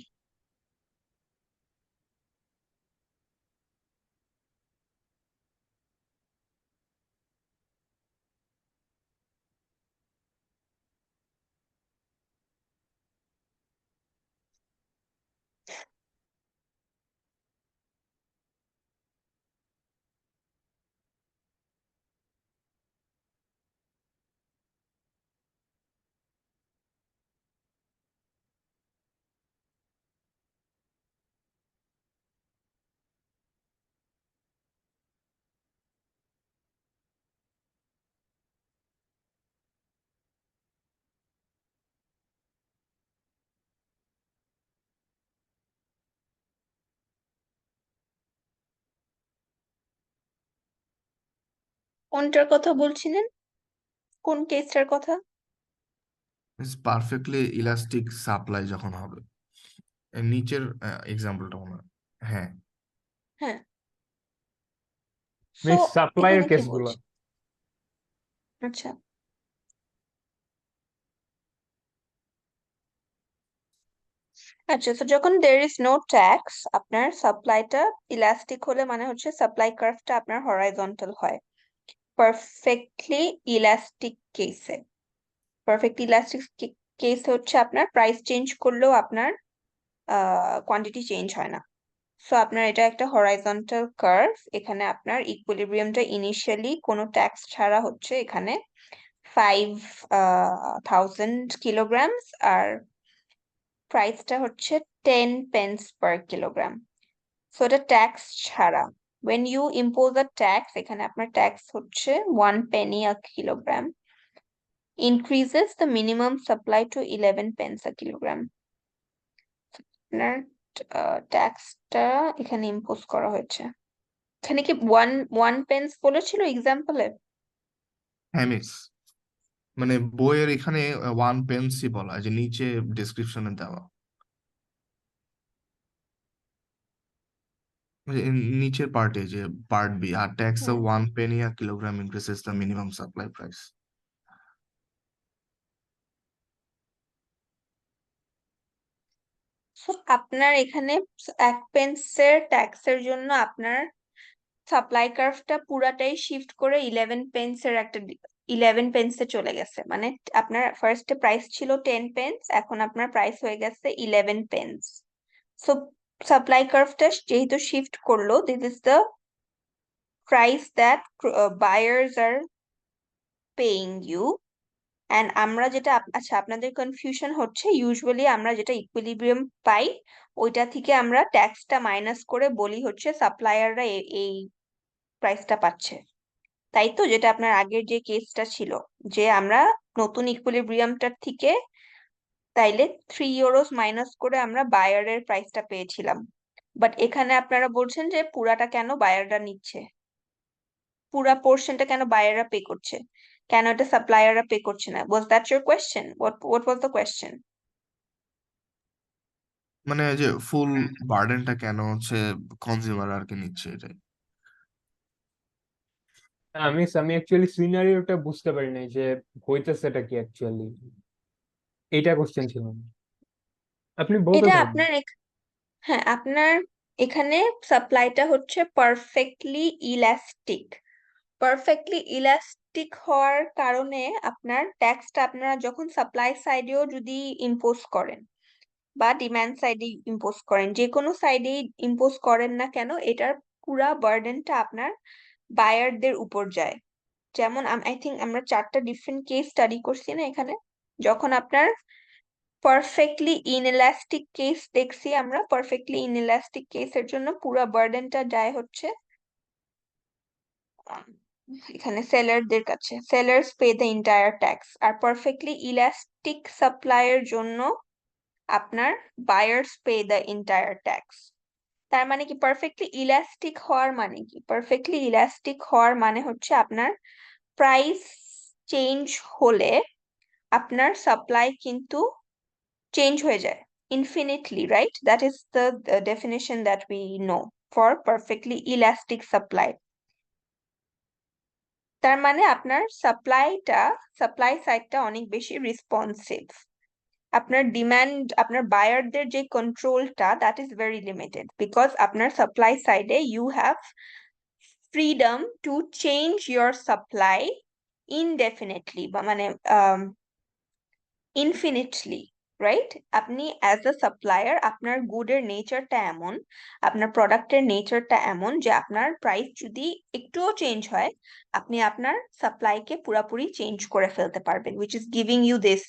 কোনটার কথা বলছিলেন? কোন কেসটার কথা? পারফেক্টলি ইলাস্টিক সাপ্লাই যখন হবে, এর নিচের এক্সাম্পলটা মনে হয়। হ্যাঁ, হ্যাঁ, সো মিস সাপ্লাইয়ের এখানে কি কেসগুলো। বলছে? আচ্ছা, আচ্ছা, তো যখন there is no tax, আপনার সাপ্লাইটা ইলাস্টিক হলে মানে হচ্ছে সাপ্লাই কার্ভটা আপনার হরাইজন্টাল হয় পারফেক্টলি ইলাস্টিক কেসে। পারফেক্ট ইলাস্টিক কেসে হচ্ছে আপনার প্রাইস চেঞ্জ করলেও আপনার কোয়ান্টিটি চেঞ্জ হয় না। সো আপনার এটা একটা হরাইজন্টাল কার্ভ। এখানে আপনার ইকুইলিব্রিয়ামটা ইনিশিয়ালি কোনো ট্যাক্স ছাড়া হচ্ছে এখানে 5,000 kilograms আর প্রাইসটা হচ্ছে 10 pence per kilogram। সো এটা ট্যাক্স ছাড়া। when you impose a tax, এখানে আপনার ট্যাক্স হচ্ছে 1 penny a kilogram, increases the minimum supply to 11 pence a kilogram। আপনার ট্যাক্সটা এখানে ইম্পোজ করা হয়েছে। এখানে কি ওয়ান পেন্স বলেছিল এক্সাম্পলে? হ্যাঁ মিস, মানে বইয়ের এখানে 1 পেন্সই বলা, যে নিচে ডেসক্রিপশনে দেওয়া, যে নিচের পার্টে, যে পার্ট বি, আর tax of 1 penny a kilogram increases the minimum supply price। সো আপনার এখানে 1 পেন্সের ট্যাক্সের জন্য আপনার সাপ্লাই কার্ভটা পুরাটাই শিফট করে 11 পেন্সে চলে গেছে। মানে আপনার ফার্স্টে প্রাইস ছিল 10 পেন্স, এখন আপনার প্রাইস হয়ে গেছে 11 পেন্স। সো সাপ্লাই কার্ভটা যেহেতু শিফট করলো, this is the price that buyers are paying you. And আমরা যেটা আচ্ছা, আপনাদের কনফিউশন হচ্ছে ইউজুয়ালি আমরা যেটা ইকুইলিব্রিয়াম পাই ওইটা থেকে আমরা ট্যাক্সটা মাইনাস করে বলি হচ্ছে সাপ্লায়াররা এই প্রাইসটা পাচ্ছে, তাই তো? যেটা আপনার আগের যে কেসটা ছিল, যে আমরা নতুন ইকুইলিব্রিয়ামটার থেকে তাইলে 3 ইউরোস মাইনাস করে আমরা বায়ারের প্রাইসটা পেয়েছিলাম। বাট এখানে আপনারা বলছেন যে পুরাটা কেন বায়াররা নিচ্ছে, পুরা পোর্শনটা কেন বায়াররা পে করছে, কেন এটা সাপ্লায়াররা পে করছে না? Was that your question? What was the question? মানে যে ফুল বার্ডেনটা কেন হচ্ছে কনজিউমার আর কি নিচ্ছে, এটাই। আমি অ্যাকচুয়ালি সিনারিওটা বুঝতে পারি নাই যে হইতেছেটা কি অ্যাকচুয়ালি, এইটা কোশ্চেন ছিল না। আপনি বলতে এটা থাকুন। আপনার হ্যাঁ, আপনার এখানে সাপ্লাইটা হচ্ছে পারফেক্টলি ইলাস্টিক। পারফেক্টলি ইলাস্টিক হওয়ার কারণে আপনার ট্যাক্সটা আপনারা যখন সাপ্লাই সাইডেও যদি ইম্পোজ করেন বা ডিমান্ড সাইডে ইম্পোজ করেন, যে কোনো সাইডেই ইম্পোজ করেন না কেন, এটার পুরা বার্ডেনটা আপনার বায়ারদের উপর যায়। যেমন আই থিঙ্ক আমরা 4টা ডিফারেন্ট কেস স্টাডি করছি না এখানে। যখন আপনার পারফেক্টলি ইনএলাস্টিক কেস দেখছি আমরা, পারফেক্টলি ইনএলাস্টিক কেসের জন্য পুরা বার্ডেনটা যায় হচ্ছে এখানে সেলারদের কাছে, sellers pay the entire tax. আর পারফেক্টলি ইলাস্টিক সাপ্লাইয়ের জন্য আপনার buyers pay the entire tax. তার মানে কি পারফেক্টলি ইলাস্টিক হওয়ার মানে কি? পারফেক্টলি ইলাস্টিক হওয়ার মানে হচ্ছে আপনার প্রাইস চেঞ্জ হলে আপনার সাপ্লাই কিন্তু চেঞ্জ হয়ে যায় infinitely, right? That is the definition that we know for perfectly elastic supply। তার মানে আপনার সাপ্লাই সাইডটা অনেক বেশি রেসপন্সিভ। আপনার ডিমান্ড, আপনার বায়ারদের যে কন্ট্রোলটা, that is very limited, because আপনার সাপ্লাই সাইডে you have freedom to change your supply indefinitely, বা মানে ইনফিনিটলি, রাইট? আপনি অ্যাজ আ সাপ্লায়ার আপনার গুডের নেচারটা এমন, আপনার প্রোডাক্টের নেচারটা এমন যে আপনার প্রাইস যদি একটুও চেঞ্জ হয়, আপনি আপনার সাপ্লাইকে পুরাপুরি চেঞ্জ করে ফেলতে পারবেন, which is giving you this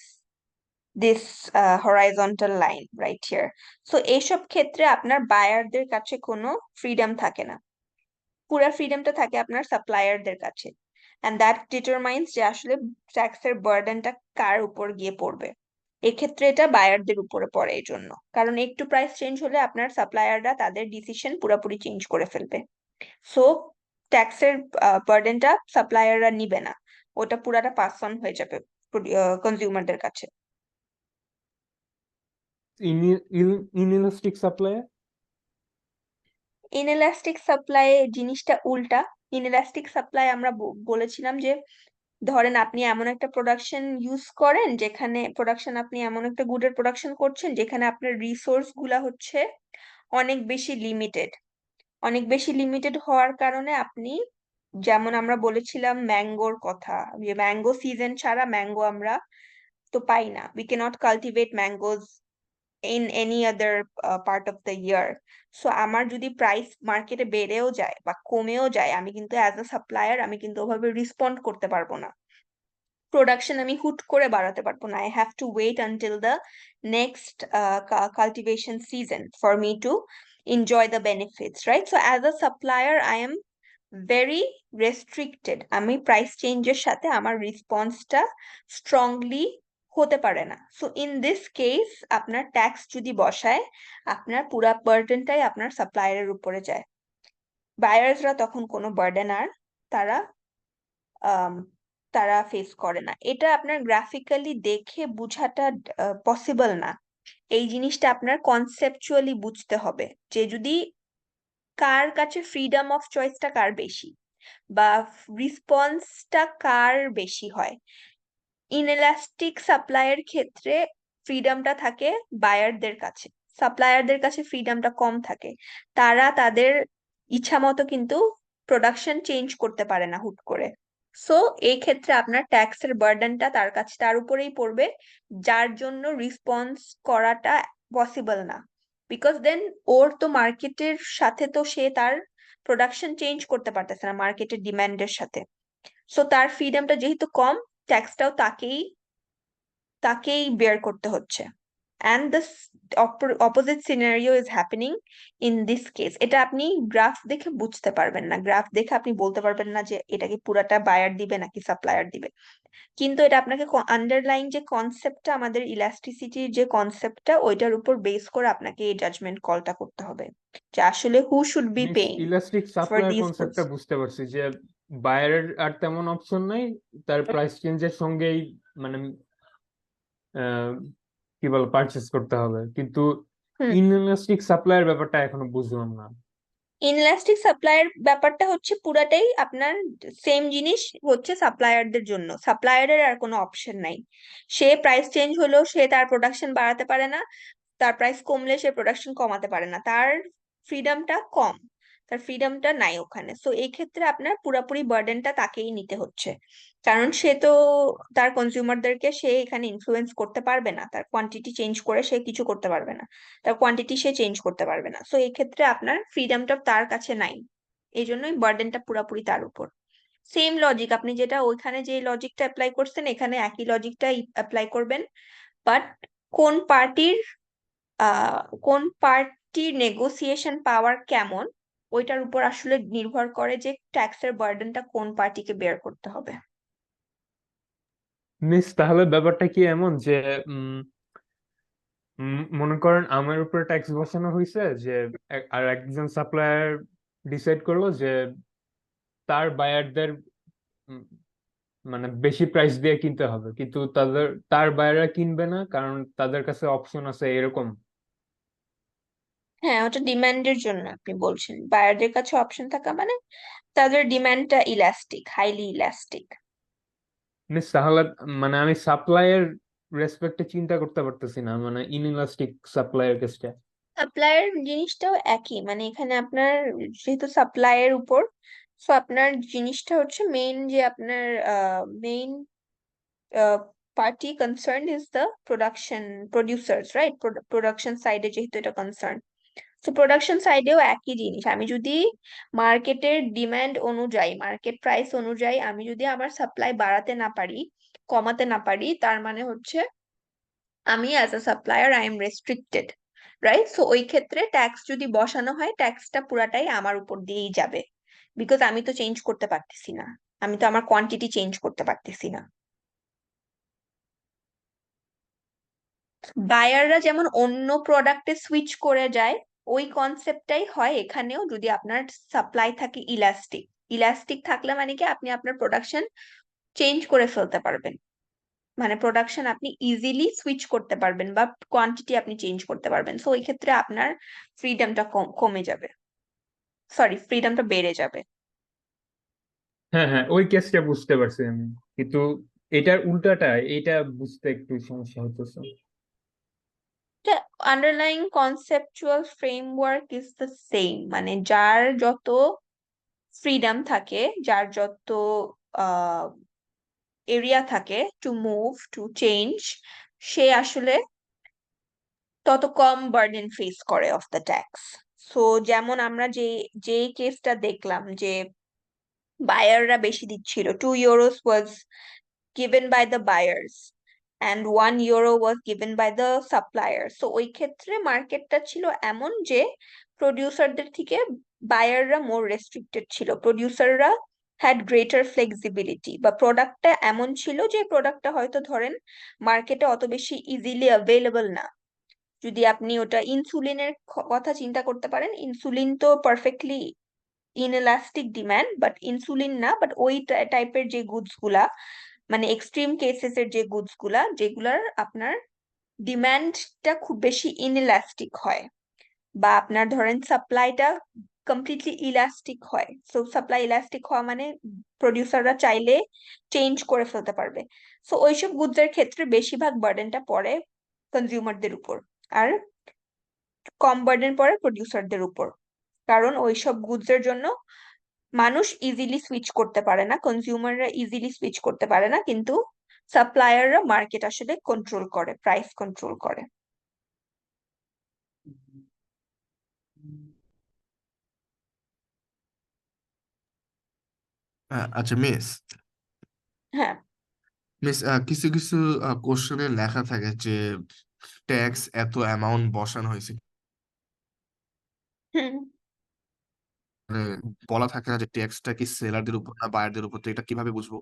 horizontal line right here। So এইসব ক্ষেত্রে আপনার বায়ারদের কাছে কোনো ফ্রিডম থাকে না, পুরা ফ্রিডমটা থাকে আপনার সাপ্লায়ারদের কাছে। and that determines যে আসলে ট্যাক্সের বার্ডেনটা কার উপর গিয়ে পড়বে। এক্ষেত্রে এটা বায়ারদের উপরে পড়ে, এই জন্য, কারণ একটু প্রাইস চেঞ্জ হলে আপনার সাপ্লায়াররা তাদের ডিসিশন পুরোপুরি চেঞ্জ করে ফেলবে। সো ট্যাক্সের বার্ডেনটা সাপ্লায়াররা নিবে না, ওটা পুরাটা পাস অন হয়ে যাবে কনজিউমারদের কাছে। ইনইলাস্টিক সাপ্লাই, ইনএলাস্টিক সাপ্লাই জিনিসটা উল্টা। ইনএলাস্টিক সাপ্লাই আমরা বলেছিলাম যে ধরেন আপনি এমন একটা প্রোডাকশন ইউজ করেন যেখানে আপনি এমন একটা গুডের প্রোডাকশন করছেন যেখানে আপনার রিসোর্স গুলা হচ্ছে অনেক বেশি লিমিটেড হওয়ার কারণে আপনি, যেমন আমরা বলেছিলাম ম্যাঙ্গোর কথা, যে ম্যাঙ্গো সিজন ছাড়া ম্যাঙ্গো আমরা তো পাই না, we cannot cultivate mangoes in any other part of the year. So আমার যদি প্রাইস মার্কেটে বেড়েও যায় বা কমেও যায়, আমি কিন্তু অ্যাজ আ সাপ্লায়ার আমি কিন্তু ওভাবে রেসপন্ড করতে পারবো না, প্রোডাকশন আমি হুট করে বাড়াতে পারবো না। I have to wait until the next cultivation season for me to enjoy the benefits, right? So as a supplier I am very restricted, আমি প্রাইস চেঞ্জের সাথে আমার রেসপন্সটা স্ট্রংলি হতে পারে না। সো ইন দিস কেস আপনার ট্যাক্স যদি বসায়, আপনার পুরা বার্ডেনটাই আপনার সাপ্লায়ারের উপরে যায়, বায়ার্সরা তখন কোনো বার্ডেন আর তারা আম, তারা ফেস করে না। এটা আপনার গ্রাফিক্যালি দেখে বুঝাটা পসিবল না। এই জিনিসটা আপনার কনসেপচুয়ালি বুঝতে হবে যে যদি কার কাছে ফ্রিডম অফ চয়েসটা কার বেশি বা রেসপন্সটা কার বেশি হয়। ইনএলাস্টিক সাপ্লাইয়ের ক্ষেত্রে ফ্রিডমটা থাকে বায়ারদের কাছে, সাপ্লায়ারদের কাছে ফ্রিডমটা কম থাকে, তারা তাদের ইচ্ছা মতো কিন্তু প্রোডাকশন চেঞ্জ করতে পারে না হুট করে। সো এই ক্ষেত্রে আপনার ট্যাক্সের বার্ডেনটা তার উপরেই পড়বে, যার জন্য রেসপন্স করাটা পসিবল না। বিকজ দেন ওর তো মার্কেটের সাথে তো সে তার প্রোডাকশন চেঞ্জ করতে পারতেছে না মার্কেটের ডিমান্ডের সাথে। সো তার ফ্রিডমটা যেহেতু কম, ট্যাক্সটাও তাকেই বেয়ার করতে হচ্ছে। And the opposite scenario is happening in this case. এটা আপনি গ্রাফ দেখে বুঝতে পারবেন না, গ্রাফ দেখে আপনি বলতে পারবেন না যে এটা কি পুরাটা বায়ার দিবে নাকি সাপ্লায়ার দিবে, কিন্তু এটা আপনাকে আন্ডারলাইন যে কনসেপ্টটা, আমাদের ইলাস্টিসিটির যে কনসেপ্টটা, ওইটার উপর বেস করে আপনাকে এই জাজমেন্ট কলটা করতে হবে যে আসলে হু should be miss paying elastic for supplier this goods. কনসেপ্টটা বুঝতে পারছি যে বায়ারের আর তেমন অপশন নাই, তার প্রাইস চেঞ্জের সঙ্গেই মানে কি বলে পারচেস করতে হবে, কিন্তু ইনইলাস্টিক সাপ্লায়ার ব্যাপারটা এখনো বুঝলাম না। ইনলাস্টিক সাপ্লায়ার ব্যাপারটা হচ্ছে পুরাটাই আপনার সেম জিনিস হচ্ছে সাপ্লায়ারদের জন্য, সাপ্লায়ারের আর কোনো অপশন নাই। সে প্রাইস চেঞ্জ হলেও সে তার প্রোডাকশন বাড়াতে পারে না, তার প্রাইস কমলে সে প্রোডাকশন কমাতে পারে না, তার ফ্রিডমটা কম, তার ফ্রিডমটা নাই ওখানে। সো এই ক্ষেত্রে আপনার পুরাপুরি বার্ডেনটা তাকেই নিতে হচ্ছে, কারণ সে তো তার কনজিউমারদেরকে সে এখানে ইনফ্লুয়েন্স করতে পারবে না, তার কোয়ান্টিটি চেঞ্জ করে সে কিছু করতে পারবে না, তার কোয়ান্টিটি সে চেঞ্জ করতে পারবে না। সো এই ক্ষেত্রে আপনার ফ্রিডমটা তার কাছে নাই, এই জন্যই বার্ডেনটা পুরাপুরি তার উপর। সেম লজিক, আপনি যেটা ওইখানে যে লজিকটা অ্যাপ্লাই করছেন এখানে একই লজিকটাই অ্যাপ্লাই করবেন, বাট কোন পার্টির নেগোসিয়েশন পাওয়ার কেমন, ওইটার উপর আসলে নির্ভর করে যে ট্যাক্সের বার্ডেনটা কোন পার্টিকে বেয়ার করতে হবে। মিস তাহলে ব্যাপারটা কি এমন যে মনে করেন আমার উপরে ট্যাক্স বসানো হয়েছে যে আর একজন সাপ্লায়ার ডিসাইড করলো যে তার বায়ারদের মানে বেশি প্রাইস দিয়ে কিনতে হবে, কিন্তু তার বায়াররা কিনবে না কারণ তাদের কাছে অপশন আছে এরকম। হ্যাঁ, ওটা ডিমান্ডের জন্য আপনি বলছেন, বায়ারদের কাছে অপশন থাকা মানে তাদের ডিমান্ডটা ইলাস্টিক, হাইলি ইলাস্টিক। মিস তাহলে মানে আমি সাপ্লাইয়ের রেসপেক্টে চিন্তা করতে পারতেছি না, মানে ইনইলাস্টিক সাপ্লাইয়ের কেসটা। সাপ্লাইয়ের জিনিসটাও একই, মানে এখানে আপনার যেহেতু সাপ্লাইয়ের উপর, সো আপনার জিনিসটা হচ্ছে মেইন যে আপনার main party concern is the producers, right? Production সাইডে যেহেতু এটা কনসার্ন, তো প্রোডাকশন সাইডেও একই জিনিস। আমি যদি মার্কেটের ডিমান্ড অনুযায়ী, মার্কেট প্রাইস অনুযায়ী আমি যদি আমার সাপ্লাই বাড়াতে না পারি, কমাতে না পারি, তার মানে হচ্ছে আমি as a supplier I M restricted, right? So ওই ক্ষেত্রে ট্যাক্স যদি বসানো হয়, ট্যাক্সটা পুরাটাই আমার উপর দিয়েই যাবে, বিকজ আমি তো চেঞ্জ করতে পারতেছি না, আমি তো আমার কোয়ান্টিটি চেঞ্জ করতে পারতেছি না। বায়াররা যেমন অন্য প্রোডাক্টে সুইচ করে যায়, ওই কনসেপ্টটাই হয় এখানেও, যদি আপনার সাপ্লাই থাকে ইলাস্টিক। ইলাস্টিক থাকলে মানে কি আপনি আপনার প্রোডাকশন চেঞ্জ করে ফেলতে পারবেন, মানে প্রোডাকশন আপনি ইজিলি সুইচ করতে পারবেন বা কোয়ান্টিটি আপনি চেঞ্জ করতে পারবেন। সো ওই ক্ষেত্রে আপনার ফ্রিডমটা কমে যাবে, সরি ফ্রিডমটা বেড়ে যাবে। হ্যাঁ হ্যাঁ, ওই কেসটা বুঝতে পারছি আমি, কিন্তু এটার উল্টাটা এইটা বুঝতে একটু সমস্যা হতেছে। The underlying conceptual framework is the same, মানে যার যত ফ্রিডম থাকে, যার যত এরিয়া থাকে টু মুভ টু চেঞ্জ, সে আসলে তত কম বার্ডেন ফেস করে অফ দ্য ট্যাক্স। সো যেমন আমরা যে কেসটা দেখলাম যে বায়াররা বেশি দিচ্ছিল, 2 euros was given by the buyers and 1 euro was given by the supplier. So ওই ক্ষেত্রে মার্কেটটা ছিল এমন যে প্রডিউসারদের থেকে বায়াররা মোর রেস্ট্রিক্টেড ছিল, প্রডিউসাররা হ্যাড গ্রেটার ফ্লেক্সিবিলিটি, বা প্রোডাক্টটা এমন ছিল যে প্রোডাক্টটা হয়তো ধরেন মার্কেটে অত বেশি ইজিলি অ্যাভেলেবল না। যদি আপনি ওটা ইনসুলিনের কথা চিন্তা করতে পারেন, ইনসুলিন তো পারফেক্টলি ইনএলাস্টিক ডিমান্ড, বাট ইনসুলিন না, বাট ওই টাইপের যে গুডস গুলা, মানে এক্সট্রিম কেসেস এর যে গুডস গুলা যেগুলার আপনার ডিমান্ডটা খুব বেশি ইনএলাস্টিক হয়, বা আপনার ধরেন সাপ্লাইটা কমপ্লিটলি ইলাস্টিক হয়। সো সাপ্লাই ইলাস্টিক হওয়া মানে প্রডিউসাররা চাইলে চেঞ্জ করে ফেলতে পারবে। সো ওইসব গুডস এর ক্ষেত্রে বেশিরভাগ বার্ডেনটা পড়ে কনজিউমারদের উপর, আর কম বার্ডেন পড়ে প্রডিউসারদের উপর, কারণ ওইসব গুডস এর জন্য মানুষ ইজিলি সুইচ করতে পারে না, কনজিউমাররা ইজিলি সুইচ করতে পারে না, কিন্তু সাপ্লায়াররা মার্কেট আসলে কন্ট্রোল করে, প্রাইস কন্ট্রোল করে। আচ্ছা মিস, হ্যাঁ। কিছু কিছু কোশ্চেনে লেখা থাকে যে ট্যাক্স এত অ্যামাউন্ট বসানো হয়েছে, হুম। মানে বলা থাকে না যে ট্যাক্সটা কি সেলারদের উপর না বায়ারদের উপর, তো এটা কিভাবে বুঝবো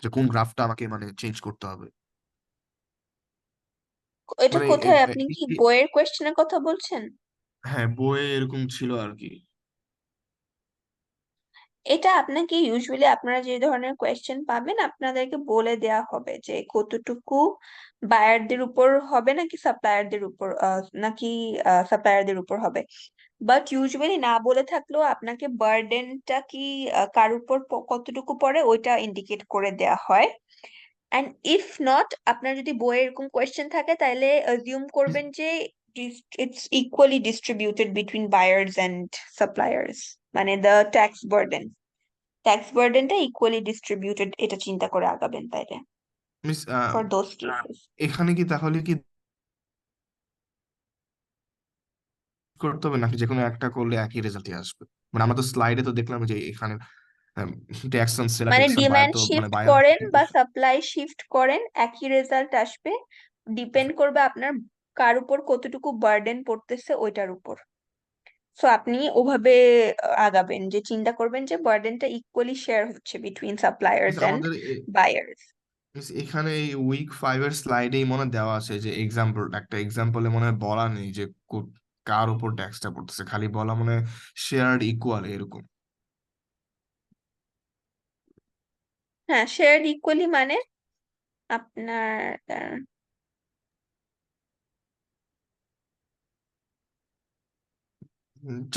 যে কোন গ্রাফটা আমাকে মানে চেঞ্জ করতে হবে? এটা মানে কোথায়, আপনি কি বইয়ের কোয়েশ্চেনের কথা বলছেন? হ্যাঁ, বইয়ে এরকম ছিল আর কি। এটা আপনাকে ইউজুয়ালি আপনারা যে ধরনের কোয়েশ্চেন পাবেন আপনাদেরকে বলে দেয়া হবে যে কতটুকু বায়ারদের উপর হবে নাকি সাপ্লায়ারদের উপর, নাকি সাপ্লায়ারদের উপর হবে। বাট ইউজুয়ালি না বলে থাকলেও আপনাকে বার্ডেনটা কি কার উপর কতটুকু পড়ে ওইটা ইন্ডিকেট করে দেয়া হয়। অ্যান্ড ইফ নট, আপনার যদি বইয়ে এরকম কোয়েশ্চেন থাকে তাহলে অ্যাজিউম করবেন যে it's equally distributed between buyers and suppliers, মানে দ্য ট্যাক্স বার্ডেনটা ইকুয়ালি ডিস্ট্রিবিউটেড, এটা চিন্তা করে আগাবেন তাইলে মিস ফর দোজ কেসেস। এখানে কি তাহলে কি করতে হবে নাকি যে কোনো একটা করলে একই রেজাল্টই আসবে? মানে আমরা তো স্লাইডে তো দেখলাম যে এখানে ট্যাক্স অন সেলার, মানে ট্যাক্স অন বায়ার, ডিমান্ড তো মানে শিফট বায়ার করেন বা সাপ্লাই শিফট করেন একই রেজাল্ট আসবে, ডিপেন্ড করবে আপনার কার উপর কতটুকু বার্ডেন পড়তেছে ওইটার উপর। সো আপনি ওভাবে আগাবেন, যে চিন্তা করবেন যে বার্ডেনটা ইকুয়ালি শেয়ার হচ্ছে বিটুইন সাপ্লায়ার্স এন্ড আমাদের বায়ার্স। এখানে এই উইক 5 এর স্লাইডেই মনে হয় দেওয়া আছে যে এক্সাম্পল, একটা এক্সাম্পলে মনে হয় বলা নেই যে কার উপর ট্যাক্সটা পড়তেছে, খালি বলা মনে হয় শেয়ার্ড ইকুয়াল এরকম। হ্যাঁ, শেয়ারড ইকুয়ালি মানে আপনার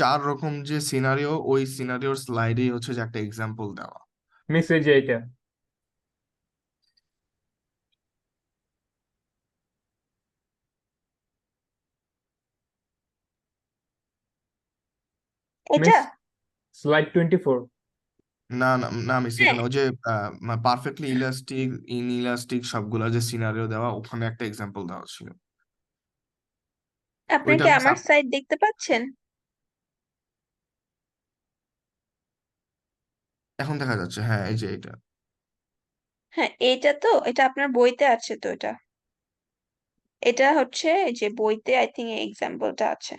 চার রকম যে সিনারিও, ওই সিনারিওর স্লাইডেই হচ্ছে যে একটা এক্সাম্পল দেওয়া। মিস এই যে এটা এটা। Miss slide 24। না না না মিস, হ্যাঁ, এখানে ওই যে পারফেক্টলি ইলাস্টিক ইনইলাস্টিক সবগুলা যে সিনারিও দেওয়া, ওখানে একটা এক্সাম্পল দেওয়া ছিল। আপনার ওইটা কি মিস আমার সাইড দেখতে পাচ্ছেন? এখন দেখা যাচ্ছে, হ্যাঁ এই যে এটা। হ্যাঁ, এটা আপনার বইতে আছে তো, এটা হচ্ছে এই যে বইতে আই থিঙ্ক এই এক্সাম্পলটা আছে।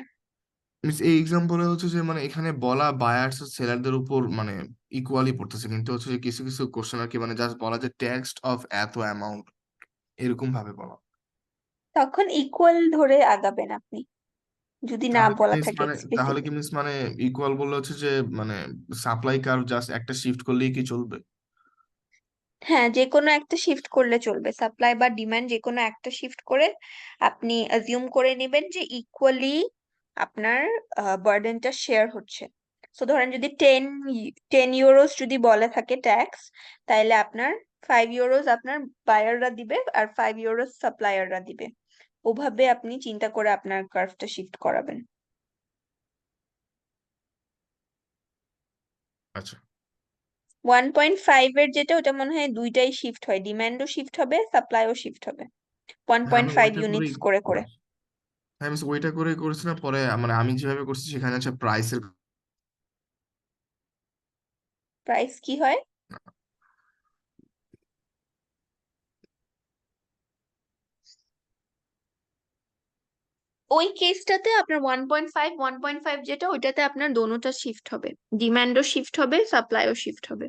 মিস এই এক্সাম্পলে হচ্ছে যে মানে এখানে বলা বায়ার্স ও সেলারদের উপর মানে ইকুয়ালি পড়তেছে, কিন্তু হচ্ছে যে কিছু কিছু কোশ্চেন আর কি মানে জাস্ট বলা যে টেক্সট অফ এত অ্যামাউন্ট, এরকম ভাবে বলা। তখন ইকুয়াল ধরে আগাবেন আপনি, যদি না তাহলে কি বলা মিস থাকে মানে তাহলে কি এক্সপ্লিসিটলি। মিস মানে ইকুয়াল বললে হচ্ছে যে মানে সাপ্লাই কার্ভ জাস্ট একটা শিফট করলেই কি চলবে? হ্যাঁ, যে কোনো একটা শিফট করলে চলবে, সাপ্লাই বা ডিমান্ড যে কোনো একটা শিফট করে আপনি অ্যাজিউম করে নেবেন যে ইকুয়ালি আপনার বার্ডেনটা শেয়ার হচ্ছে। সো ধরেন যদি 10 ইউরোস যদি বলে থাকে ট্যাক্স, তাহলে আপনার 5 ইউরোস আপনার বায়াররা দিবে আর 5 ইউরোস সাপ্লায়াররা দিবে। ওভাবে আপনি চিন্তা করে আপনার কার্ভটা শিফট করাবেন। আচ্ছা 1.5 এর যেটা, ওটা মনে হয় দুইটাই শিফট হয়, ডিমান্ডও শিফট হবে সাপ্লাইও শিফট হবে, হ্যাঁ আমি 1.5 ওইটা করেই ইউনিটস করে করে। করেছি। হ্যাঁ আমি ওইটা করেই করেছিলাম, পরে মানে আমি যেভাবে করছি সেখানে হচ্ছে প্রাইসের প্রাইস কি হয়? ওই কেসটাতে আপনার 1.5 যেটা, ওইটাতে আপনার দোনোটা শিফট হবে, ডিমান্ডও শিফট হবে সাপ্লাইও শিফট হবে।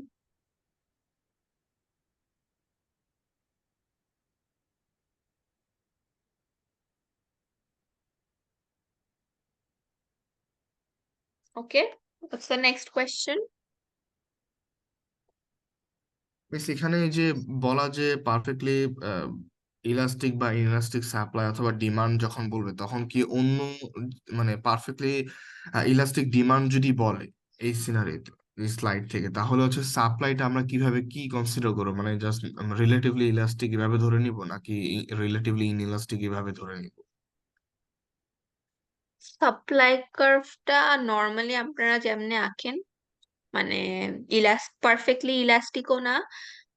ওকে, what's the next question? Miss এখানে এই যে বলা যে পারফেক্টলি ইলাস্টিক বা ইনইলাস্টিক সাপ্লাই অথবা ডিমান্ড যখন বলবে, তখন কি অন্য মানে পারফেক্টলি ইলাস্টিক ডিমান্ড যদি বলে এই সিনারিতে, এই স্লাইড থেকে, তাহলে হচ্ছে সাপ্লাইটা আমরা কিভাবে কি কনসিডার করবো? মানে জাস্ট রিলেটিভলি ইলাস্টিক এভাবে ধরে নিব নাকি রিলেটিভলি ইনইলাস্টিক এভাবে ধরে নিব? সাপ্লাই কার্ভটা নর্মালি আপনারা যেমনে আঁকেন, মানে পারফেক্টলি ইলাস্টিকও না,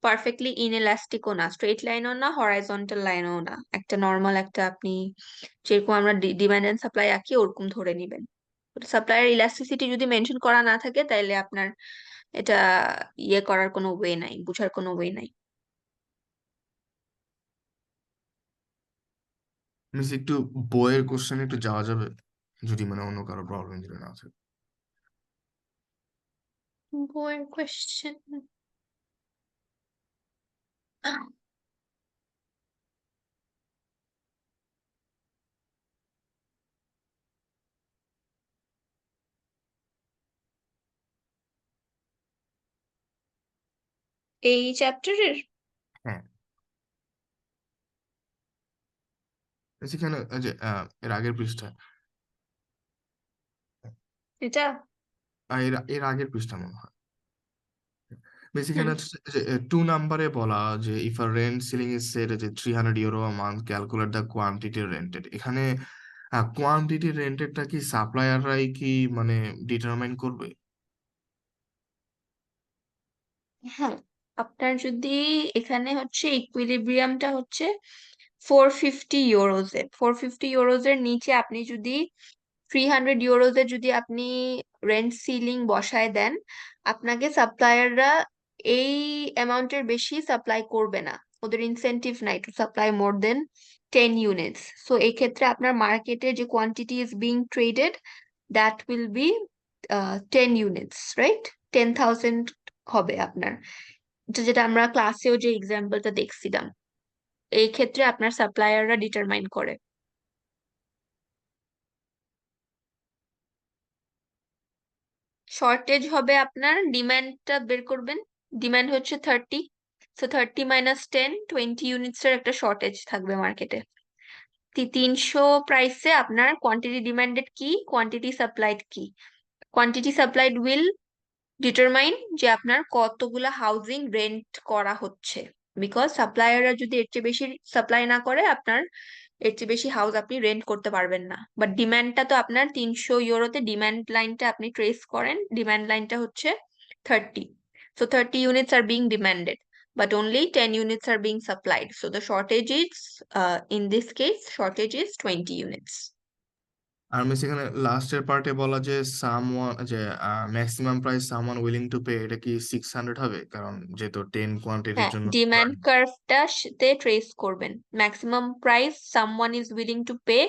পারফেক্টলি ইনএলাস্টিকও না, স্ট্রেট লাইনও না, হরাইজন্টাল লাইনও না, একটা নর্মাল একটা আপনি যেরকম আমরা ডিমান্ড এন্ড সাপ্লাই আঁকি ওরকম ধরে নিবেন। সাপ্লাইয়ের ইলাস্টিসিটি যদি মেনশন করা না থাকে, তাহলে আপনার এটা ইয়ে করার কোনো ওয়ে নাই, বুঝার কোনো ওয়ে নাই। মিস একটু বইয়ের কোশ্চেন একটু যাওয়া যাবে, যদি মানে অন্য কারো প্রবলেম যদি না থাকে। বইয়ের কোয়েশ্চেন, এই চ্যাপ্টারের হ্যাঁ মিস এখানে এই যে এর আগের পৃষ্ঠা, এটা এর আগের পৃষ্ঠা মনে হয়। হুম বেসিক্যালি হচ্ছে যে 2 নাম্বারে বলা যে if a rent ceiling is set যে 300 euro a month, calculate the quantity rented. এখানে কোয়ান্টিটি রেন্টেডটা কি সাপ্লায়াররাই কি মানে ডিটারমাইন করবে? হ্যাঁ, আপনার যদি এখানে হচ্ছে ইকুইলিব্রিয়ামটা হচ্ছে 450 ইউরোজে, 450 ইউরোজের নিচে আপনি যদি 300 ইউরোজে যদি আপনি রেন্ট সিলিং বসায় দেন, আপনাকে সাপ্লায়াররা এই অ্যামাউন্টের বেশি সাপ্লাই করবে না, ওদের ইনসেনটিভ নাই to supply more than 10 units. So এই ক্ষেত্রে আপনার মার্কেটে যে quantity is being traded, that will be 10 units, right? 10,000 হবে আপনার, যেটা আমরা ক্লাসেও যে এক্সাম্পলটা দেখছিলাম, এই ক্ষেত্রে আপনার সাপ্লায়াররা ডিটারমাইন করে। শর্টেজ হবে আপনার, ডিমান্ডটা বের করবেন, ডিমান্ড হচ্ছে 30, সো 30 - 10, 20 ইউনিটস এর একটা শর্টেজ থাকবে মার্কেটে। 300 প্রাইসে আপনার কোয়ান্টিটি ডিমান্ডেড কি, কোয়ান্টিটি সাপ্লাইড কি, কোয়ান্টিটি সাপ্লাইড উইল ডিটারমাইন যে আপনার কতগুলা হাউজিং রেন্ট করা হচ্ছে, বিকজ সাপ্লায়াররা যদি এর চেয়ে বেশি সাপ্লাই না করে, আপনার এর চেয়ে বেশি হাউস আপনি রেন্ট করতে পারবেন না। বাট ডিমান্ডটা তো আপনার 300 ইউরোতে, ডিমান্ড লাইনটা আপনি ট্রেস করেন, ডিমান্ড লাইনটা হচ্ছে 30, so 30 units are being demanded but only 10 units are being supplied, so the shortage is in this case shortage is 20 units. আর মিস এখানে লাস্টের পার্টে বলা যে সামওয়ান যে maximum price someone willing to pay, এটা কি 600 হবে? কারণ যেহেতু 10 কোয়ান্টিটির হ্যাঁ, জন্য। ডিমান্ড কার্ভটা তে ট্রেস করবেন, maximum price someone is willing to pay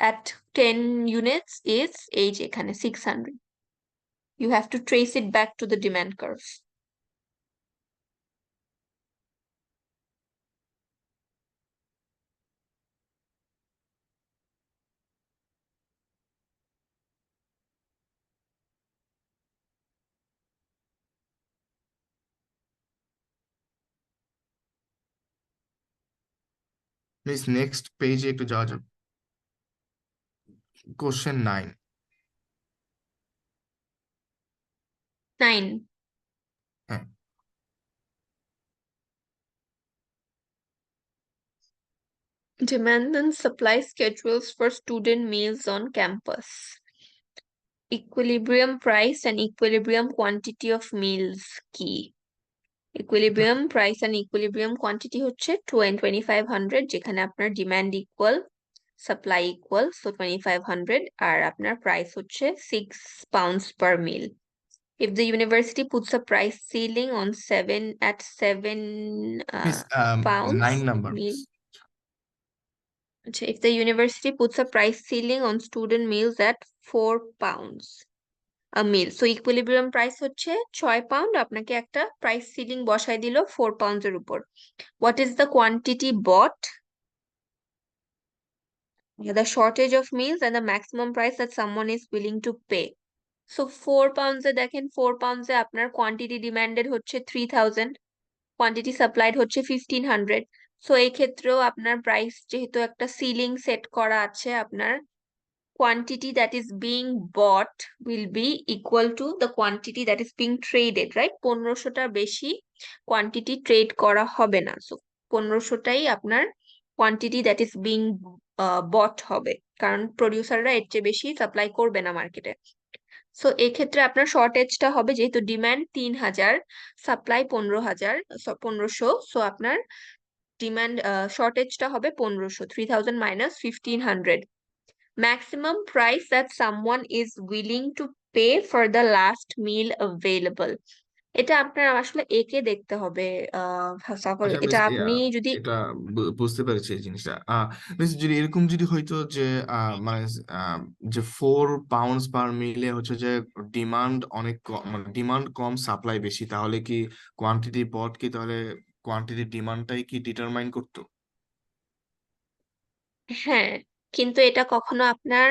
at 10 units is এই যে এখানে 600. You have to trace it back to the demand curve. Miss next পেজে একটু যাওয়া যাবে, কোশ্চেন 9। 9. হ্যাঁ Demand and supply schedules for student meals on campus. Equilibrium price and equilibrium quantity of meals কি? Equilibrium price and equilibrium quantity হচ্ছে 2500, যেখানে আপনার demand equal supply equal, so 2500, আর আপনার প্রাইস হচ্ছে 6 pounds per meal. If the university puts a price ceiling on 7 miss pounds 9 number meal, if the university puts a price ceiling on student meals at 4 pounds a meal, so equilibrium price হচ্ছে 6 pound, আপনাকে একটা price ceiling বসাই দিল 4 pounds এর উপর. What is the quantity bought, the shortage of meals, and the maximum price that someone is willing to pay? So 4 pounds এ দেখেন, 4 pounds এ আপনার quantity demanded হচ্ছে 3000, quantity supplied হচ্ছে 1500. সো এই ক্ষেত্রেও আপনার প্রাইস যেহেতু একটা সিলিং সেট করা আছে, আপনার quantity that is being bought will be equal to the quantity that is being traded, right? 1500টার বেশি কোয়ান্টিটি ট্রেড করা হবে না, সো 1500টাই আপনার quantity that is being bought হবে, কারণ প্রডিউসাররা এর চেয়ে বেশি সাপ্লাই করবে না মার্কেটে. সো এক্ষেত্রে আপনার শর্টেজটা হবে, যেহেতু ডিমান্ড 3000, সাপ্লাই 1500, সো আপনার ডিমান্ড শর্টেজটা হবে 1500, 3000 minus 1500. Maximum price that someone is willing to pay for the last meal available. এটা আপনার আসলে একে দেখতে হবে সকল, আচ্ছা এটা মিস আপনি যদি এটা বুঝতে পেরেছি এই জিনিসটা মিস যদি এরকম যদি হইতো যে মানে যে 4 pounds পার মিলে হচ্ছে যে ডিমান্ড অনেক কম, মানে ডিমান্ড কম সাপ্লাই বেশি, তাহলে কি কোয়ান্টিটি বট কি তাহলে কোয়ান্টিটি ডিমান্ডটাই কি ডিটারমাইন করতো? হ্যাঁ, কিন্তু এটা কখনো আপনার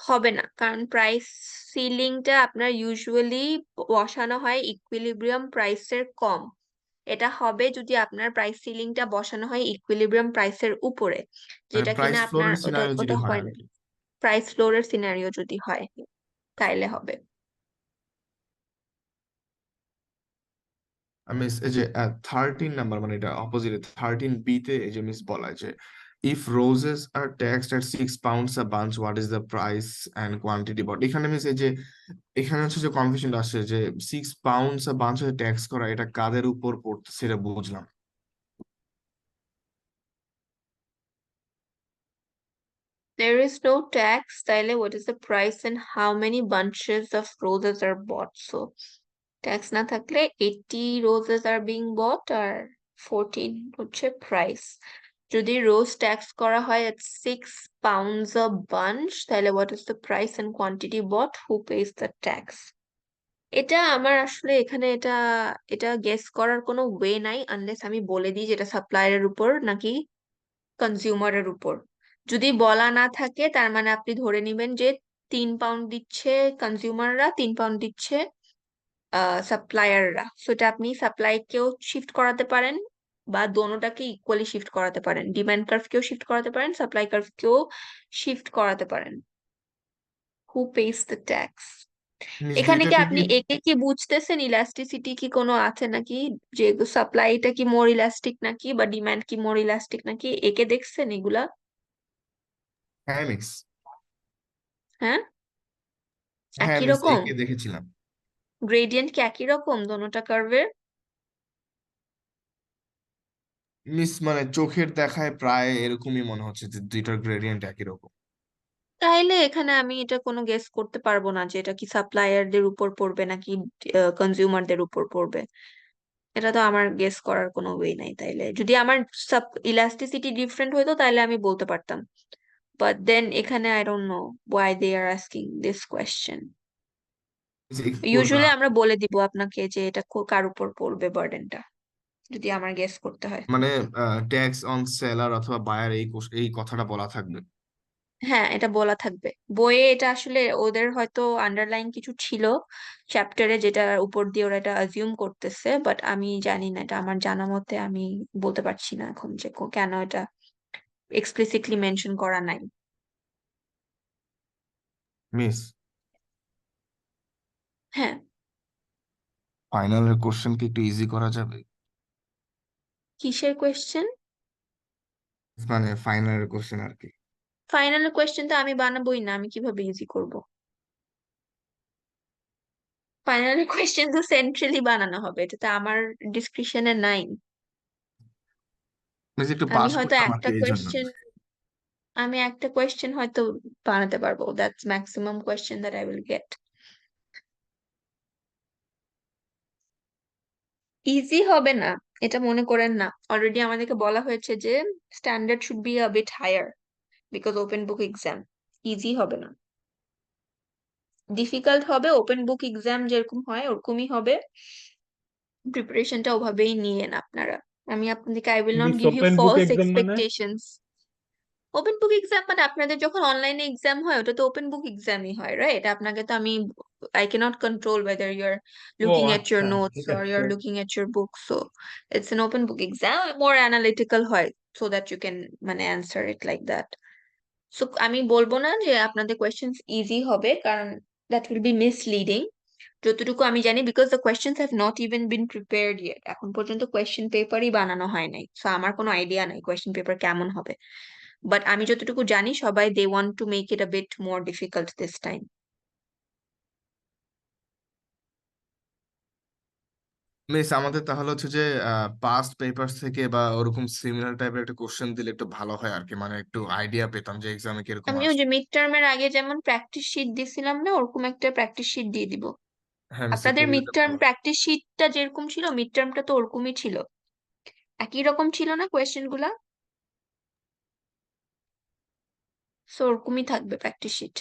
হবে না, কারণ প্রাইস সিলিংটা আপনার ইউজুয়ালি বসানো হয় ইকুইলিব্রিয়াম প্রাইসের কম. এটা হবে যদি আপনার প্রাইস সিলিংটা বসানো হয় ইকুইলিব্রিয়াম প্রাইসের উপরে, মানে যেটা প্রাইস কিনা আপনার ফ্লোরের ওটা সিনারিও যদি ওটা হয় হয় আর না. কি। প্রাইস ফ্লোরের সিনারিও যদি হয় তাইলে হবে. মিস এই যে 13 নাম্বার, মানে এটা অপোজিটে 13B তে এই যে মিস বলা যে if roses are taxed at 6 pounds a bunch what is the price and quantity bought. এখানে মিস এই যে এখানে হচ্ছে যে কনফিউশনটা আসছে যে 6 pounds a bunch A tax করা এটা কাদের উপর পড়ছে সেটা বুঝলাম। There is no tax, তাইলে what is the price and how many bunches of roses are bought? So tax না থাকলে 80 roses are being bought আর 14 হচ্ছে প্রাইস. যদি রোজ ট্যাক্স করা হয় at 6 pounds a bunch, তাহলে what is the price and quantity bought? Who pays the tax? এটা আমার আসলে এখানে এটা এটা গেস করার কোনো ওয়ে নাই, আনলেস আমি বলে দিই যেটা সাপ্লায়ারের উপর নাকি কনজিউমারের উপর. যদি বলা না থাকে তার মানে আপনি ধরে নেবেন যে 3 পাউন্ড দিচ্ছে কনজিউমাররা, 3 পাউন্ড দিচ্ছে সাপ্লায়াররা. সো এটা আপনি সাপ্লাইকেও শিফট করাতে পারেন বা দোনোটাকে ইকুয়ালি শিফট করাতে পারেন, ডিমান্ড কার্ভকেও শিফট করাতে পারেন, সাপ্লাই কার্ভকেও শিফট করাতে পারেন. হু পেস দ্য ট্যাক্স? মিস এখানে কি দুইটাকে আপনি কি একে কি বুঝতেছেন, ইলাস্টিসিটি কি কোনো আছে নাকি, যে সাপ্লাইটা কি মোর ইলাস্টিক নাকি বা ডিমান্ড কি মোর ইলাস্টিক নাকি, একে দেখছেন এগুলা? হ্যাঁ মিস, হ্যাঁ, হ্যাঁ একই মিস রকম একে দেখেছিলাম। গ্রেডিয়েন্ট কি একই রকম দোনোটা কার্ভের? মিস মানে চোখের দেখায় প্রায় এরকমই মনে হচ্ছে যে দুইটার গ্রেডিয়েন্ট একই রকম। তাইলে এখানে আমি এটা কোনো গেস করতে পারবো না যে এটা কি সাপ্লায়ারদের উপর পড়বে নাকি কনজিউমারদের উপর পড়বে. এটা তো আমার গেস করার কোনো ওয়ে নাই. তাইলে যদি আমার ইলাস্টিসিটি ডিফারেন্ট হইতো তাহলে আমি বলতে পারতাম, বাট দেন এখানে I don't know why they are asking this question. Miss, usually আমরা বলে দিব আপনাকে যে এটা কার উপর পড়বে বার্ডেনটা, যদি আমার গেস করতে হয়. মানে ট্যাক্স অন সেলার অথবা বায়ার এই কথাটা বলা থাকবে। হ্যাঁ, এটা বলা থাকবে বইয়ে. এটা আসলে ওদের হয়তো আন্ডারলাইন কিছু ছিল চ্যাপ্টারে, যেটার উপর দিয়ে ওরা এটা অ্যাজিউম করতেছে, বাট আমি জানি না, এটা আমার জানা মতে আমি বলতে পারছি না এখন যে কেন এটা এক্সপ্লিসিটলি মেনশন করা নাই. মিস হ্যাঁ, ফাইনালের কোশ্চেন কি একটু ইজি করা যাবে? কিসের কোয়েশ্চেন? মানে ফাইনালের কোশ্চেন আর কি। ফাইনাল কোয়েশ্চেন তো আমি বানাবোই না, আমি কিভাবে ইজি করব? ফাইনাল কোয়েশ্চেন তো সেন্ট্রালি বানানো হবে, এটা তো আমার ডিসক্রিপশনে নাই। মানে একটু আমি পাস হয়তো করতাম আর কি একটা এই জন্য। কোয়েশ্চেন হয়তো বানাতে পারবো, that's maximum question that I will get. Easy হবে না এটা মনে করেন না, অলরেডি আমাদেরকে বলা হয়েছে যে standard should be a bit higher because open book exam. Easy হবে না, ডিফিকাল্ট হবে। ওপেন বুক এক্সাম যেরকম হয় ওরকমই হবে, প্রিপারেশনটা ওভাবেই নিয়েন আপনারা। আমি আপনাদেরকে I will not miss give you open book false exam মানে? এক্সপেকটেশনস। ওপেন বুক এক্সাম মানে আপনাদের যখন অনলাইনে এক্সাম হয় ওটা তো ওপেন বুক এক্সামই হয়, রাইট? আপনাকে তো আমি I cannot control whether you're O looking at your আচ্ছা, notes ঠিক or আছে। you're looking at your book. So it's an open book exam, more analytical হয়, so that you can মানে answer it like that. So আমি বলবো না যে আপনাদের questions easy হবে, কারণ that will be misleading. যতটুকু আমি জানি, because the questions have not even been prepared yet, এখন পর্যন্ত question paperই বানানো হয় নাই, so আমার কোনো আইডিয়া নাই question paper কেমন হবে। বাট আমি যতটুকু জানি সবাই they want to make it a bit more difficult this time. Miss আমাদের তাহলে হচ্ছে যে পাস্ট পেপারস থেকে বা ওরকম সিমিলার টাইপের একটা কোশ্চেন দিলে একটু ভালো হয় আর কি, মানে একটু আইডিয়া পেতাম যে এক্সামে কিরকম আমি ওই আসবে। যে মিড টার্মের আগে যেমন প্র্যাকটিস শিট দিছিলাম না, ওরকম একটা প্র্যাকটিস শিট দিয়ে দিব। হ্যাঁ মিস আপনাদের করে মিড দিলে টার্ম ভালো। প্র্যাকটিস শিটটা যেরকম ছিল মিড টার্মটা তো ওরকমই ছিল, একই রকম ছিল না কোয়েশ্চেন গুলা? সো ওরকমই থাকবে প্র্যাকটিস শিট।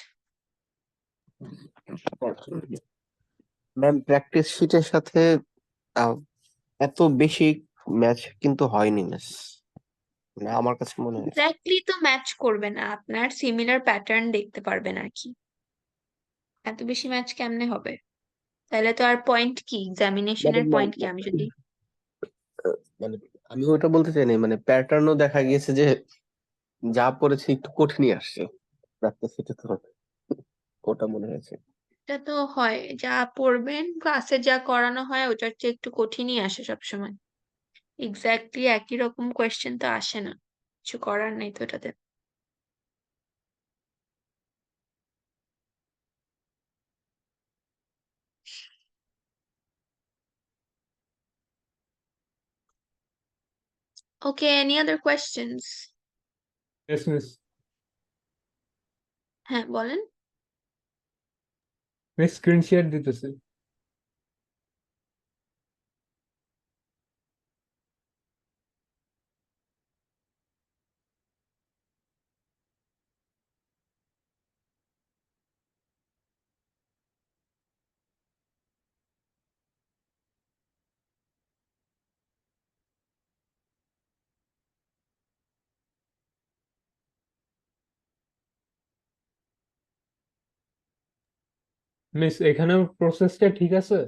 ম্যাম প্র্যাকটিস শিটের সাথে আহ, এত বেশি ম্যাচ কিন্তু হয়নি মিস, মানে আমার কাছে মনে হয়েছে। এক্স্যাক্টলি তো ম্যাচ করবে না, আপনার সিমিলার প্যাটার্ন দেখতে পারবেন আর কি। এত বেশি ম্যাচ কেমনে হবে? তাহলে তো আর পয়েন্ট কি, মানে এক্সামিনেশনের পয়েন্ট কি? আমি যদি মানে আমি ওটা বলতে চাইনি, মানে প্যাটার্নও দেখা গিয়েছে যে যা পড়েছে একটু কঠিনই আসছে প্র্যাকটিস শিটে, তো ওটা মনে হয়েছে। এটা তো হয়, যা পড়বেন ক্লাসে যা করানো হয় ওটার চেয়ে একটু কঠিনই আসে সবসময়। এক্স্যাক্টলি একই রকম কোয়েশ্চেন তো আসে না, কিছু করার নেই তো এটাতে। Okay, any other questions? Yes miss. হ্যাঁ বলেন। মিস স্ক্রিন শেয়ার দিতেছি। মিস এখানে প্রসেসটা ঠিক আছে?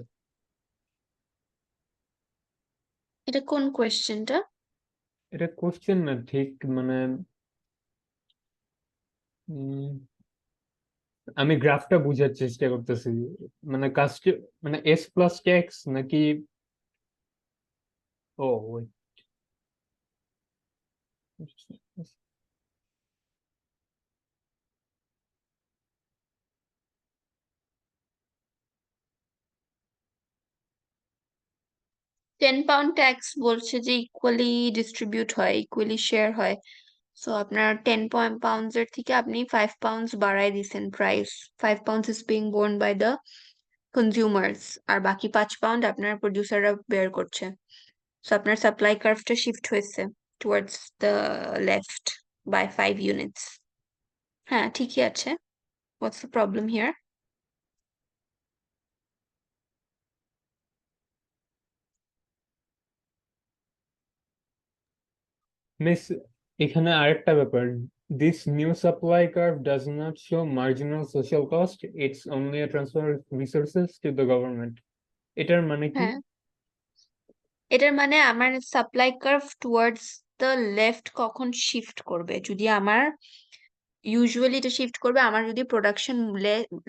এটা কোন কোয়েশ্চেনটা? এটা কোশ্চেন না ঠিক, মানে উম, আমি গ্রাফটা বুঝার চেষ্টা করতেছি। মানে কাস্ট, মানে এস প্লাস ট্যাক্স নাকি? ও wait. 10 পাউন্ড ট্যাক্স বলছে যে ইকুয়ালি ডিস্ট্রিবিউট হয়, ইকুয়ালি শেয়ার হয়। সো আপনার 10 পাউন্ডস এর থেকে আপনি 5 পাউন্ডস বাড়ায় দিছেন price. 5 pounds is being borne by the consumers, আর বাকি 5 পাউন্ড আপনার প্রডিউসাররা বের করছে। সো আপনার সাপ্লাই কার্ভটা শিফট হয়েছে towards the left by 5 units. হ্যাঁ ঠিকই আছে, what's the problem here? Miss এখানে আরেকটা ব্যাপার, this new supply curve does not show marginal social cost, it's only a transfer resources to the government. এটার মানে কি? হ্যাঁ, এটার মানে আমার supply curve towards the left কখন শিফট করবে, যদি আমার ইউজুয়ালি এটা শিফট করবে আমার যদি প্রোডাকশন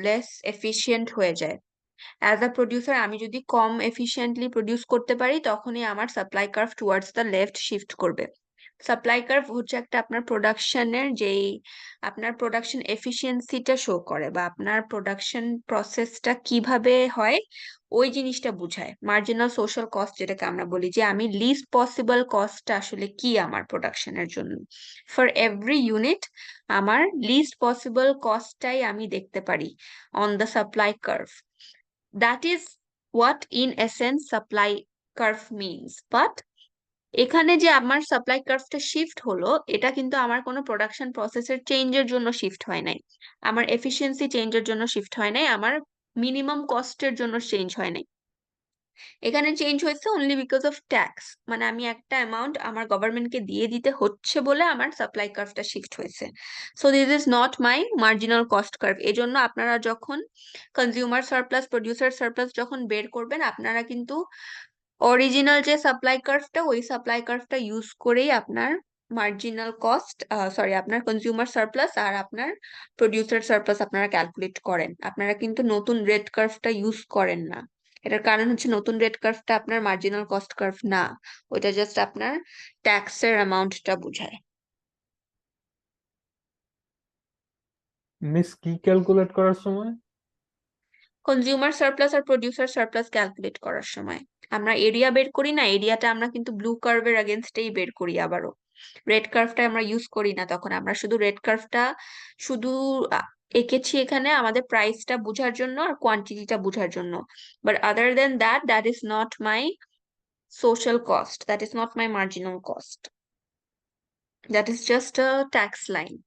লেস এফিশিয়েন্ট হয়ে যায়। অ্যাজ আ প্রডিউসার আমি যদি কম এফিশিয়েন্টলি প্রডিউস করতে পারি তখনই আমার supply curve towards the left shift করবে। সাপ্লাই কার্ভ হচ্ছে একটা আপনার প্রোডাকশনের যেই আপনার প্রোডাকশন এফিসিয়েন্সিটা শো করে বা আপনার প্রোডাকশন প্রসেসটা কিভাবে হয় ওই জিনিসটা বুঝায়। মার্জিনাল সোশ্যাল কস্ট যেটাকে আমরা বলি, যে আমি লিস্ট পসিবল কস্টটা আসলে কি আমার প্রোডাকশনের জন্য। ফর এভরি ইউনিট আমার লিস্ট পসিবল কস্টটাই আমি দেখতে পারি on the supply curve. That is what in essence supply curve means. But এখানে যে আমার সাপ্লাই কার্ভটা শিফট হলো, এটা কিন্তু আমার কোনো প্রোডাকশন প্রসেসের চেঞ্জের জন্য শিফট হয় নাই, আমার এফিসিয়েন্সি চেঞ্জের জন্য শিফট হয় নাই, আমার মিনিমাম কস্টের জন্য চেঞ্জ হয় নাই। এখানে চেঞ্জ হয়েছে অনলি বিকজ অফ ট্যাক্স, মানে আমি একটা অ্যামাউন্ট আমার গভর্নমেন্টকে দিয়ে দিতে হচ্ছে বলে আমার সাপ্লাই কার্ভটা শিফট হয়েছে। So this is not my marginal cost curve. এজন্য আপনারা যখন কনজিউমার সারপ্লাস, প্রডিউসার সারপ্লাস যখন বের করবেন, আপনারা কিন্তু অরিজিনাল যে সাপ্লাই কার্ভটা ওই সাপ্লাই কার্ভটা ইউজ করেই আপনার মার্জিনাল কস্ট, সরি, আপনার কনজিউমার সারপ্লাস আর আপনার প্রডিউসার সারপ্লাস আপনারা ক্যালকুলেট করেন। আপনারা কিন্তু নতুন রেট কার্ভটা ইউজ করেন না। এটার কারণ হচ্ছে নতুন রেট কার্ভটা আপনার মার্জিনাল কস্ট কার্ভ না, ওইটা জাস্ট আপনার ট্যাক্সের অ্যামাউন্টটা বোঝায়। মিস কি ক্যালকুলেট করার সময়? কনজিউমার সারপ্লাস আর প্রডিউসার সারপ্লাস ক্যালকুলেট করার সময় আমরা এরিয়া বের করি না, এরিয়াটা আমরা কিন্তু ব্লু কার্ভের এগেনস্টেই বের করি। আবারও রেড কার্ভটা আমরা ইউজ করি না, তখন আমরা শুধু রেড কার্ভটা শুধু এঁকেছি এখানে আমাদের প্রাইসটা বোঝার জন্য আর কোয়ান্টিটিটা বোঝার জন্য। But other than that, that is not my social cost, that is not my marginal cost, that is just a tax line,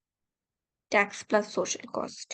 tax plus social cost.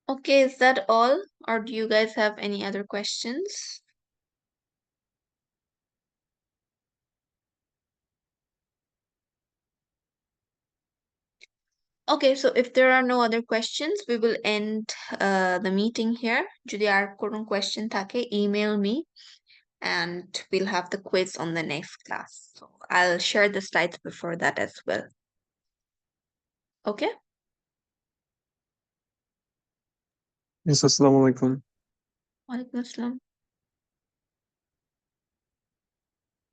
Okay, is that all, or do you guys have any other questions? Okay, so if there are no other questions, we will end the meeting here. যদি আর কোনো question থাকে, email me and we'll have the quiz on the next class. So I'll share the slides before that as well. Okay? Yes, assalamu alaikum. Walaikum assalam.